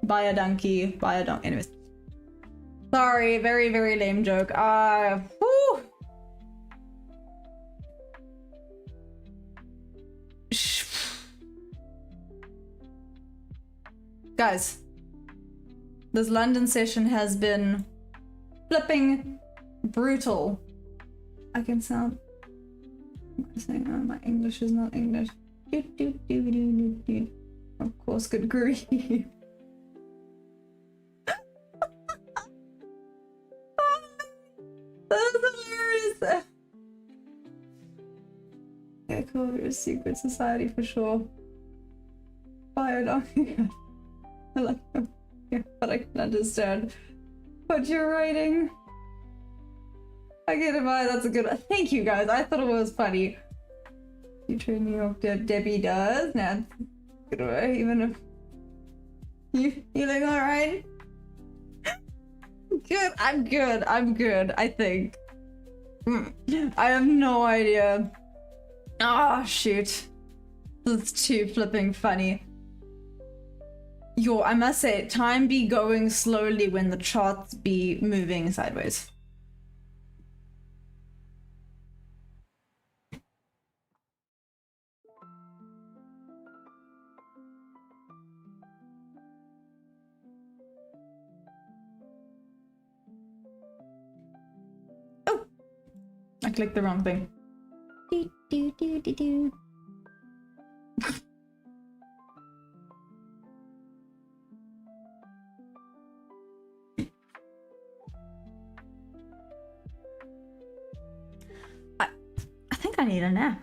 Buy a donkey. Buy a donkey. Anyways. Sorry, very, very lame joke. Whew. Guys, this London session has been flipping brutal. I can sound. I'm saying, oh, my English is not English. Of course, good grief. That was hilarious. Yeah, cool. You're a secret society for sure. Fire donkey. I like them. Yeah, but I can understand what you're writing. I get it, bye. That's a good one. Thank you, guys. I thought it was funny. Future New York Debbie does. Nah, good way. Even if you look alright. Good. I'm good. I'm good. I think. I have no idea. Oh shoot. That's too flipping funny. Yo, I must say, time be going slowly when the charts be moving sideways. Oh! I clicked the wrong thing. Do, do, do, do, do. I think I need a nap.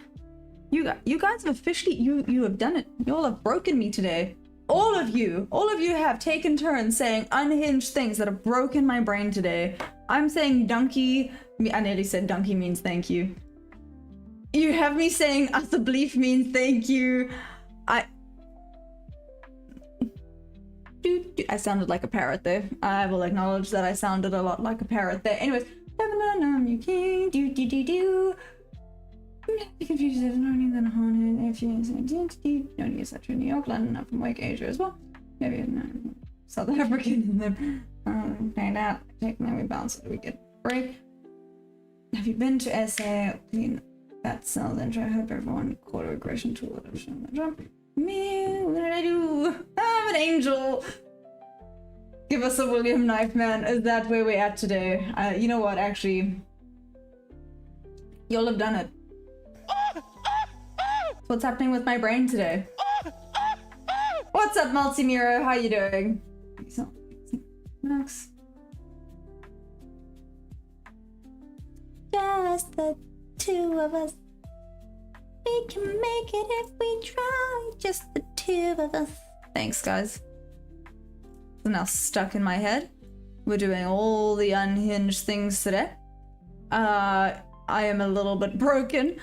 You guys have officially, you have done it. You all have broken me today. All of you have taken turns saying unhinged things that have broken my brain today. I'm saying donkey. I nearly said donkey means thank you. You have me saying asableef means thank you. I sounded like a parrot there. I will acknowledge that I sounded a lot like a parrot there. Anyways, you king do. Confused as learning than haunted. If you identity, no need such in New York, London, not from Wake Asia as well. Maybe South African in them. Find out. Take my bounce so we get a break. Have you been to SA? Clean that cell, then try. I hope everyone caught a regression tool that I've shown my jump. Me, what did I do? I'm an angel. Give us a William Knife, man. Is that where we're at today? You know what? Actually, you'll have done it. What's happening with my brain today? What's up, Multimiro? How you doing? Max. Just the two of us. We can make it if we try. Just the two of us. Thanks, guys. It's now stuck in my head. We're doing all the unhinged things today. I am a little bit broken.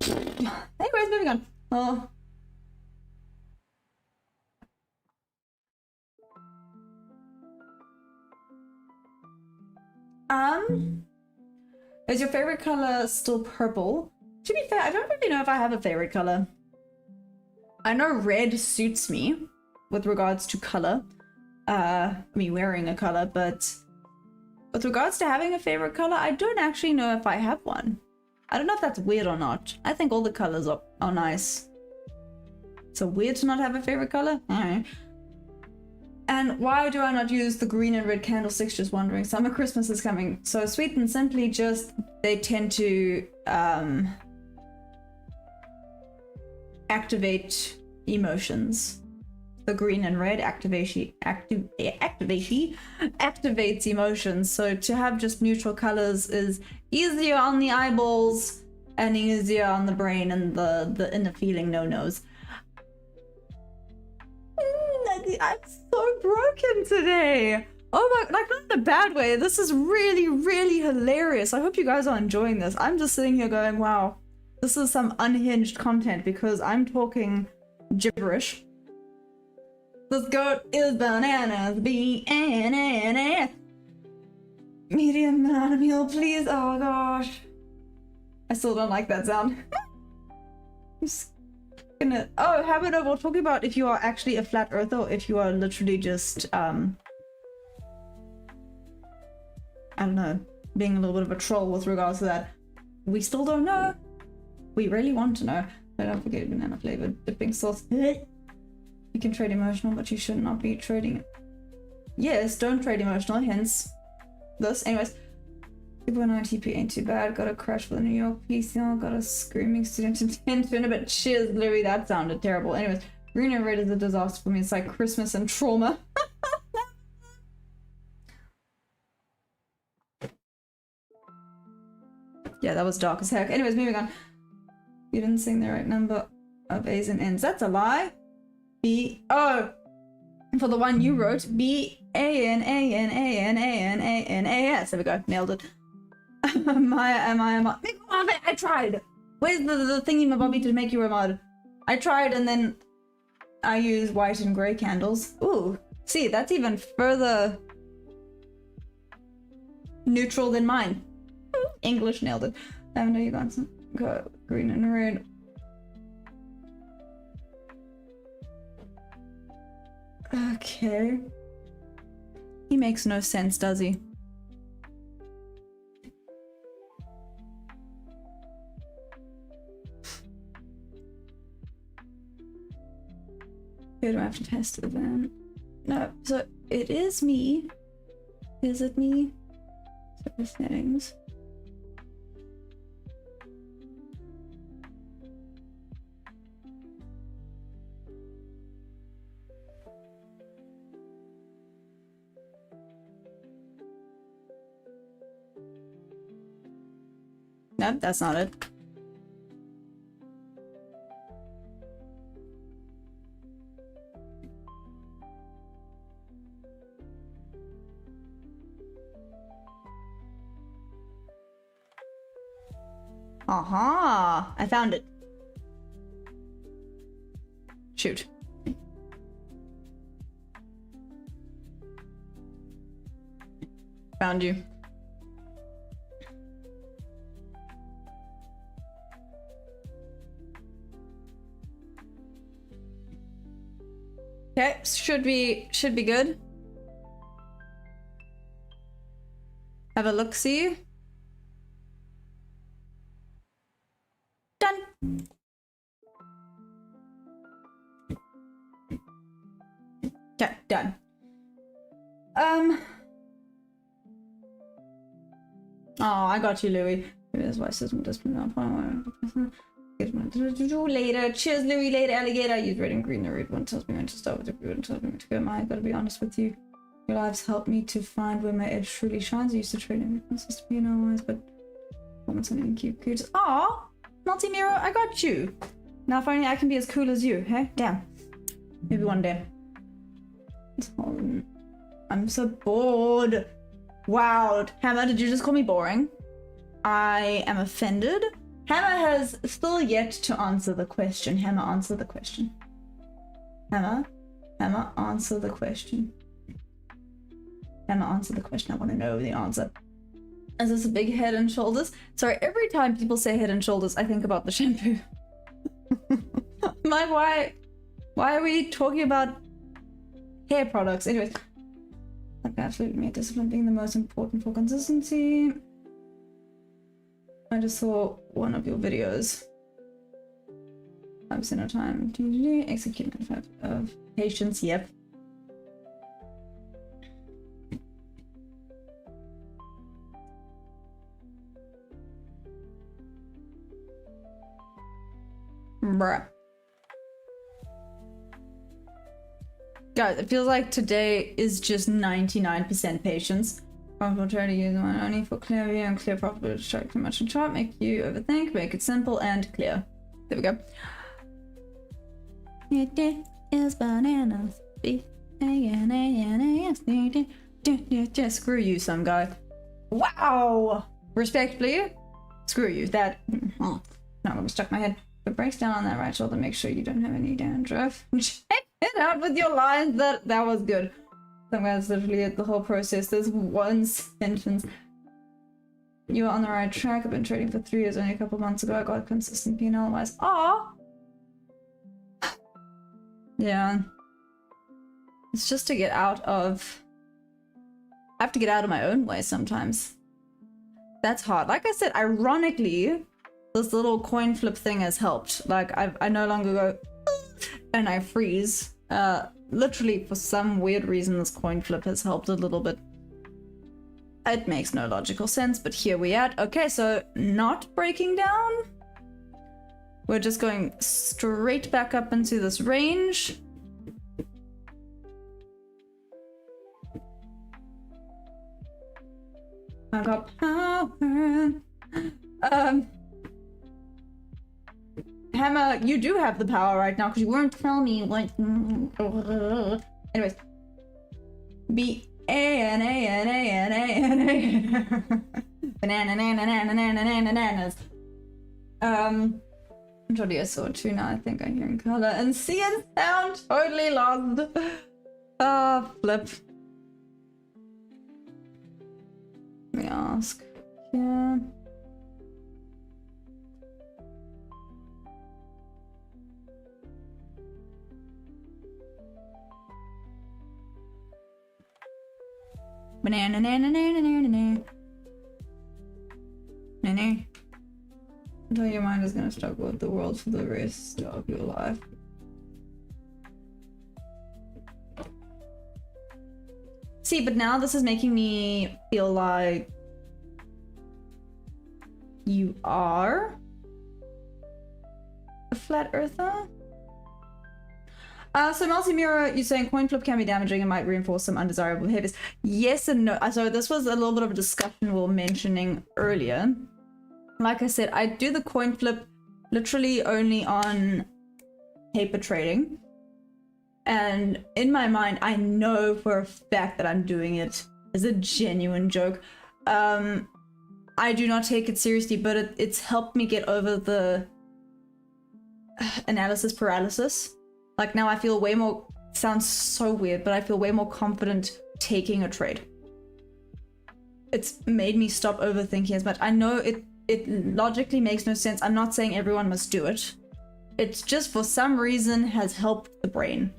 Anyways, moving on. Oh. Is your favorite color still purple? To be fair, I don't really know if I have a favorite color. I know red suits me with regards to color. Me wearing a color, but with regards to having a favorite color, I don't actually know if I have one. I don't know if that's weird or not. I think all the colors are nice. So weird to not have a favorite color? Alright. And why do I not use the green and red candlesticks? Just wondering. Summer Christmas is coming. So sweet and simply just, they tend to activate emotions. The green and red activates emotions. So to have just neutral colors is easier on the eyeballs and easier on the brain and the inner feeling no-nos. I'm so broken today. Oh my, like not in a bad way. This is really, really hilarious. I hope you guys are enjoying this. I'm just sitting here going, wow, this is some unhinged content because I'm talking gibberish. This goat is bananas, B-N-N-S. Medium banana meal, please. Oh gosh. I still don't like that sound. I'm just gonna... Oh, how about we'll talk about if you are actually a flat earther or if you are literally just, I don't know, being a little bit of a troll with regards to that. We still don't know. We really want to know. But don't forget banana flavored dipping sauce. You can trade emotional, but you should not be trading it. Yes, don't trade emotional, hence this. Anyways, 2.9 TP ain't too bad. Got a crash for the New York PCL. Got a screaming student in a bit. Cheers, Louis. That sounded terrible. Anyways, green and red is a disaster for me. It's like Christmas and trauma. Yeah, that was dark as heck. Anyways, moving on. You didn't sing the right number of A's and N's. That's a lie. B-O. For the one you wrote, B-A-N-A-N-A-N-A-N-A-N-A-S. There we go. Nailed it. I tried. Where's the thingy my Bobby to make you a mod? I tried and then I use white and grey candles. Ooh. See, that's even further neutral than mine. English nailed it. I know you got some. Go green and red. Okay. He makes no sense, does he? Who do I have to test it then? No, so it is me. Is it me? Service settings. Nope, that's not it. Aha! I found it. Shoot. Found you. Okay, should be good. Have a look, see. Done. Okay, done. Oh, I got you, Louis. Here's why system discipline later. Cheers, Louis. Later, alligator. Use red and green. The red one tells me when to start with the blue one tells me when to go. I gotta be honest with you. Your lives helped me to find where my edge truly shines. I used to trade in consistently in our eyes, but moments on cute cooties. Aw, Multimiro, I got you. Now finally I can be as cool as you, hey? Damn. Maybe one day. I'm so bored. Wow. Hammer, did you just call me boring? I am offended. Hammer has still yet to answer the question. Hammer, answer the question. Hammer, answer the question. Hammer, answer the question. I want to know the answer. Is this a big Head and Shoulders? Sorry, every time people say Head and Shoulders, I think about the shampoo. Like, why are we talking about hair products? Anyways, like absolutely me, discipline being the most important for consistency. I just saw one of your videos. 5% of time. Execute of patience. Yep. Bruh. Guys, it feels like today is just 99% patience. I will try to use one only for clear view and clear profitable to strike too much in chart, make you overthink, make it simple and clear. There we go. It is bananas. Screw you, some guy. Wow! Respectfully, screw you. That not gonna stuck my head. It breaks down on that right shoulder. Make sure you don't have any dandruff. Check it out with your lines. That was good. That's literally the whole process. There's one sentence. You are on the right track. I've been trading for 3 years. Only a couple months ago, I got consistent P&L wise. Ah. Yeah. It's just to get out of. I have to get out of my own way sometimes. That's hard. Like I said, ironically, this little coin flip thing has helped. Like I no longer go and I freeze. Literally for some weird reason this coin flip has helped a little bit. It makes no logical sense, but here we are. Okay, so not breaking down. We're just going straight back up into this range. I got power. Hammer, you do have the power right now because you weren't telling me what. Anyways, B A N A N A N A N A bananas. Jolly, I saw two now. I think I hear in color and see and sound totally lost. Flip. Let me ask. Yeah. Banana, until your mind is gonna struggle with the world for the rest of your life. See, but now this is making me feel like you are a flat earther. So multi-mirror, you're saying coin flip can be damaging and might reinforce some undesirable behaviors. Yes and no. So this was a little bit of a discussion we were mentioning earlier. Like I said, I do the coin flip literally only on paper trading. And in my mind, I know for a fact that I'm doing it as a genuine joke. I do not take it seriously, but it's helped me get over the analysis paralysis. Like now I feel way more, sounds so weird, but I feel way more confident taking a trade. It's made me stop overthinking as much. I know it logically makes no sense. I'm not saying everyone must do it. It's just for some reason has helped the brain.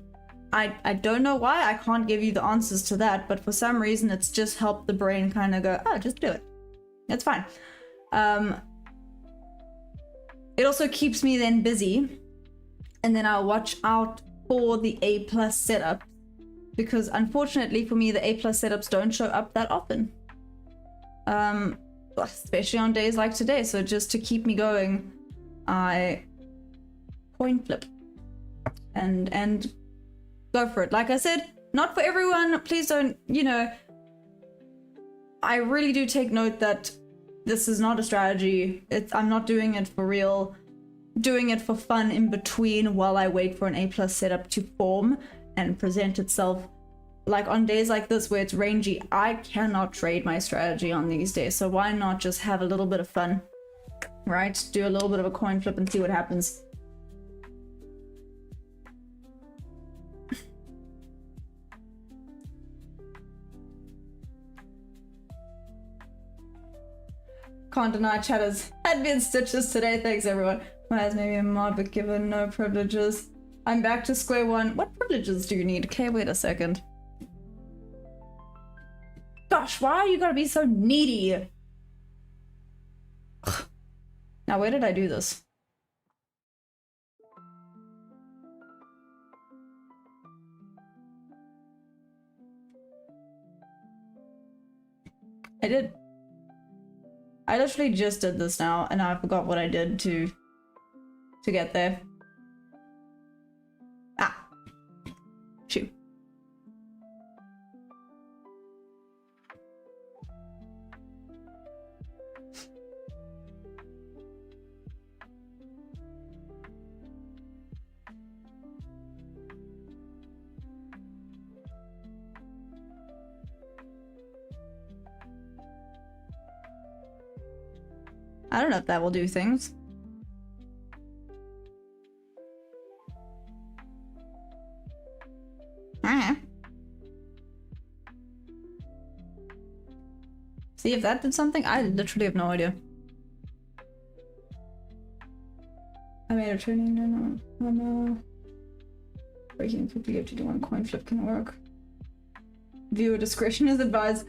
I don't know why, I can't give you the answers to that, but for some reason it's just helped the brain kind of go, oh, just do it. It's fine. It also keeps me then busy. And then I'll watch out for the A+ setup, because unfortunately for me, the A+ setups don't show up that often. Especially on days like today. So just to keep me going, I coin flip and go for it. Like I said, not for everyone. Please don't, you know, I really do take note that this is not a strategy. I'm not doing it for real. Doing it for fun in between while I wait for an A+ setup to form and present itself. like on days like this where it's rangy, I cannot trade my strategy on these days. So why not just have a little bit of fun, right? Do a little bit of a coin flip and see what happens. Can't deny chatters had been stitches today. Thanks everyone. Well, has maybe a mod but given no privileges. I'm back to square one. What privileges do you need? Okay, wait a second. Gosh, why you gotta be so needy? Ugh. Now, where did I do this? I did. I literally just did this now, and I forgot what I did to get there. Ah. Shoot. I don't know if that will do things. Ah. See if that did something? I literally have no idea. I made a training, no. Breaking 50 up to do one coin flip can work. Viewer discretion is advised.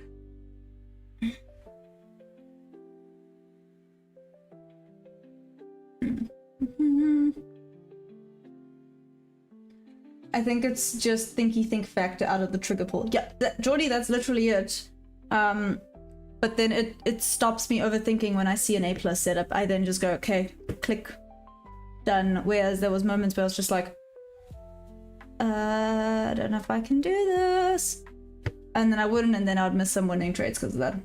I think it's just thinky think factor out of the trigger pull. Yeah, Jordy, that's literally it. But then it stops me overthinking when I see an A+ setup. I then just go, okay, click, done. Whereas there was moments where I was just like, I don't know if I can do this. And then I wouldn't, and then I would miss some winning trades because of that.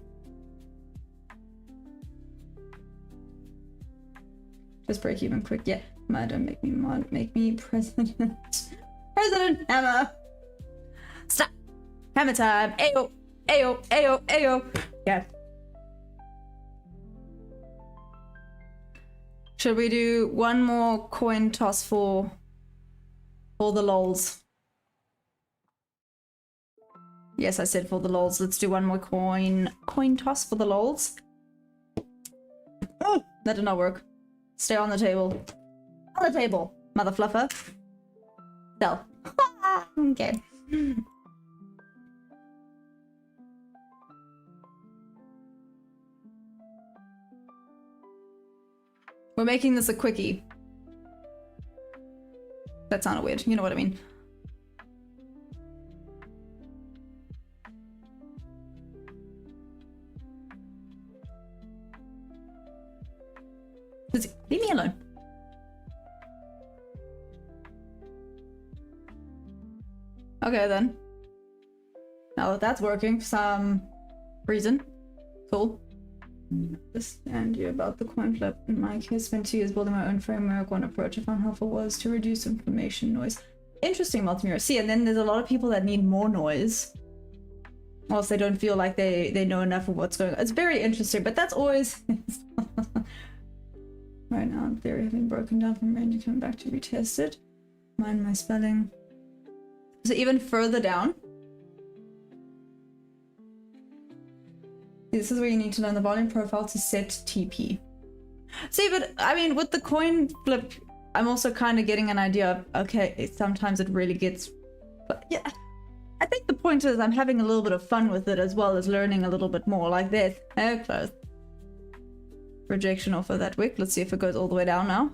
Just break even quick. Yeah, don't make me mod, make me president. President Hammer! Stop! Hammer time! Ayo! Ayo! Ayo! Ayo! Yeah. Should we do one more coin toss for the lols? Yes, I said for the lols. Let's do one more coin toss for the lols. Oh, that did not work. Stay on the table. On the table, mother fluffer. Sell. Okay. We're making this a quickie. That sounded weird. You know what I mean. Leave me alone. Okay then. Now that that's working for some reason. Cool. Understand you about the coin flip. In my case, spent 2 years building my own framework. One approach I found helpful was to reduce information noise. Interesting, Multimirror. See, and then there's a lot of people that need more noise. Or else they don't feel like they know enough of what's going on. It's very interesting, but that's always... Right now, in theory, having broken down from range and coming back to retest it. Mind my spelling. So even further down. This is where you need to learn the volume profile to set TP. See, but I mean, with the coin flip, I'm also kind of getting an idea of, okay, sometimes it really gets... But yeah, I think the point is I'm having a little bit of fun with it as well as learning a little bit more like this. Oh, close. Rejection off of that wick. Let's see if it goes all the way down now.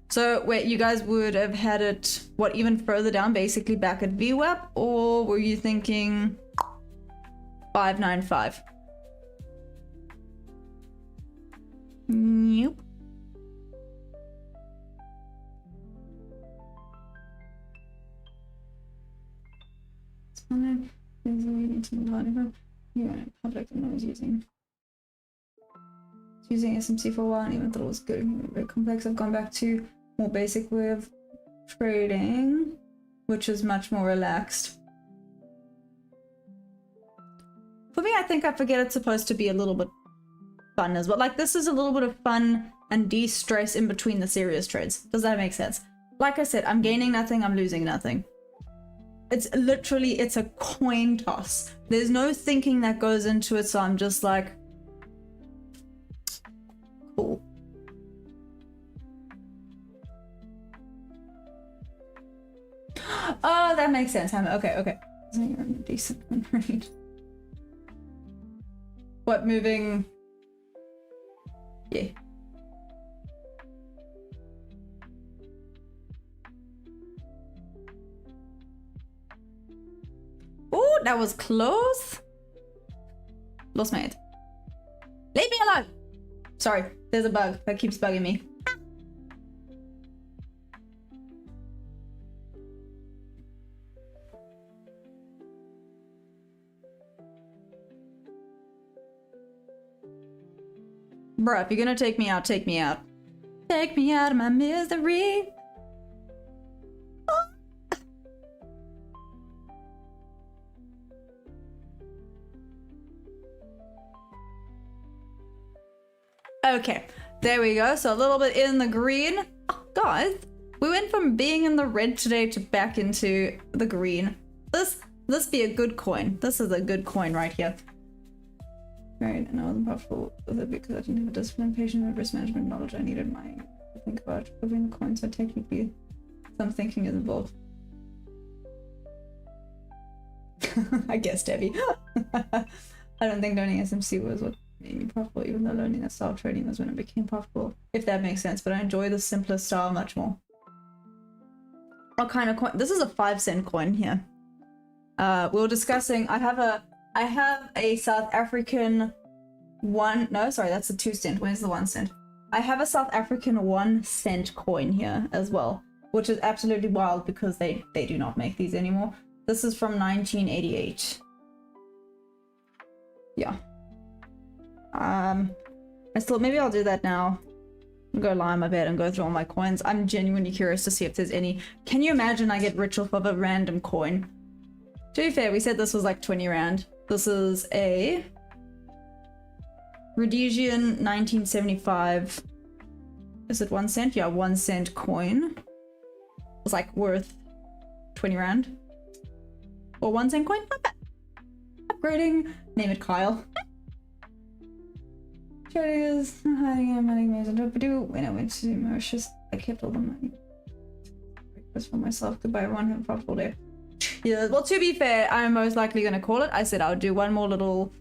So wait, you guys would have had it, what, even further down, basically back at VWAP, or were you thinking 595? Nope. It's fine. There's a way to the line. You are in public and I was using SMC for a while and even thought it was good. Very complex. I've gone back to more basic way of trading, which is much more relaxed. For me, I think I forget it's supposed to be a little bit fun as well. Like, this is a little bit of fun and de-stress in between the serious trades. Does that make sense? Like I said, I'm gaining nothing, I'm losing nothing. It's literally, it's a coin toss. There's no thinking that goes into it, so I'm just like, cool. Oh, that makes sense. Okay. You're in a decent one, right? What, moving? Yeah. Oh, that was close. Lost my head. Leave me alone. Sorry, there's a bug that keeps bugging me. Bruh, if you're gonna take me out, take me out. Take me out of my misery. Okay, there we go. So a little bit in the green. Oh, guys, we went from being in the red today to back into the green. This be a good coin. This is a good coin right here. Right, and I wasn't profitable with it because I didn't have a discipline, patience, and risk management knowledge I needed to think about moving the coin, so technically some thinking is involved. I guess, Debbie. I don't think learning SMC was what made me profitable, even though learning a style of trading was when it became profitable, if that makes sense, but I enjoy the simpler style much more. What kind of coin? This is a 5-cent coin here. We were discussing, I have a South African that's a 2-cent. Where's the 1 cent? I have a South African 1-cent coin here as well, which is absolutely wild because they do not make these anymore. This is from 1988. Yeah. Maybe I'll do that now. I'll go lie on my bed and go through all my coins. I'm genuinely curious to see if there's any. Can you imagine I get rich off of a random coin? To be fair, we said this was like 20 rand. This is a Rhodesian 1975. Is it 1 cent? Yeah, 1 cent coin. It's like worth 20 rand. Or 1 cent coin? Not bad. Upgrading. Name it Kyle. Traders hiding money moves and do. When I went to Mauritius, I kept all the money. Breakfast for myself. Goodbye, everyone. Have a profitable day. Yeah, well, to be fair, I'm most likely going to call it. I said I would do one more little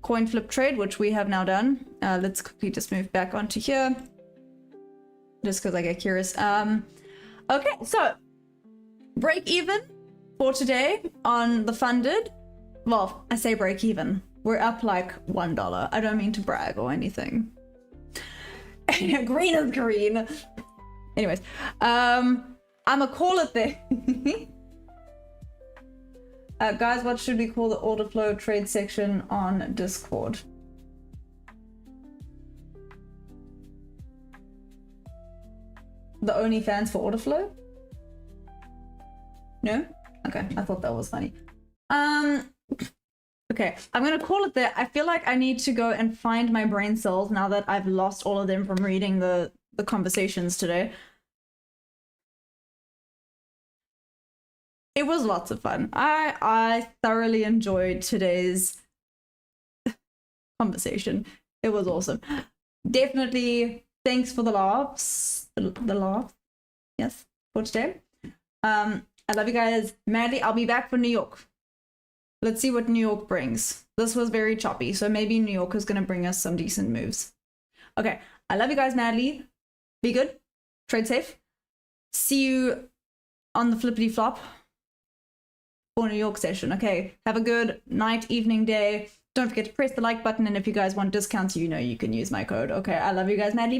coin flip trade, which we have now done. Let's quickly just move back onto here. Just because I get curious. Okay, so break even for today on the funded. Well, I say break even. We're up like $1. I don't mean to brag or anything. Green is green. Anyways, I'ma call it there. Guys, what should we call the order flow trade section on Discord? The OnlyFans for order flow? No? Okay, I thought that was funny. Okay, I'm gonna call it there. I feel like I need to go and find my brain cells now that I've lost all of them from reading the conversations today. It was lots of fun. I thoroughly enjoyed today's conversation. It was awesome. Definitely thanks for the laughs. The laugh. Yes, for today. I love you guys madly. I'll be back for New York. Let's see what New York brings. This was very choppy, so maybe New York is going to bring us some decent moves. Okay, I love you guys madly. Be good. Trade safe. See you on the flippity flop for New York session. Okay, have a good night, evening, day. Don't forget to press the like button, and if you guys want discounts, you know you can use my code. Okay, I love you guys madly.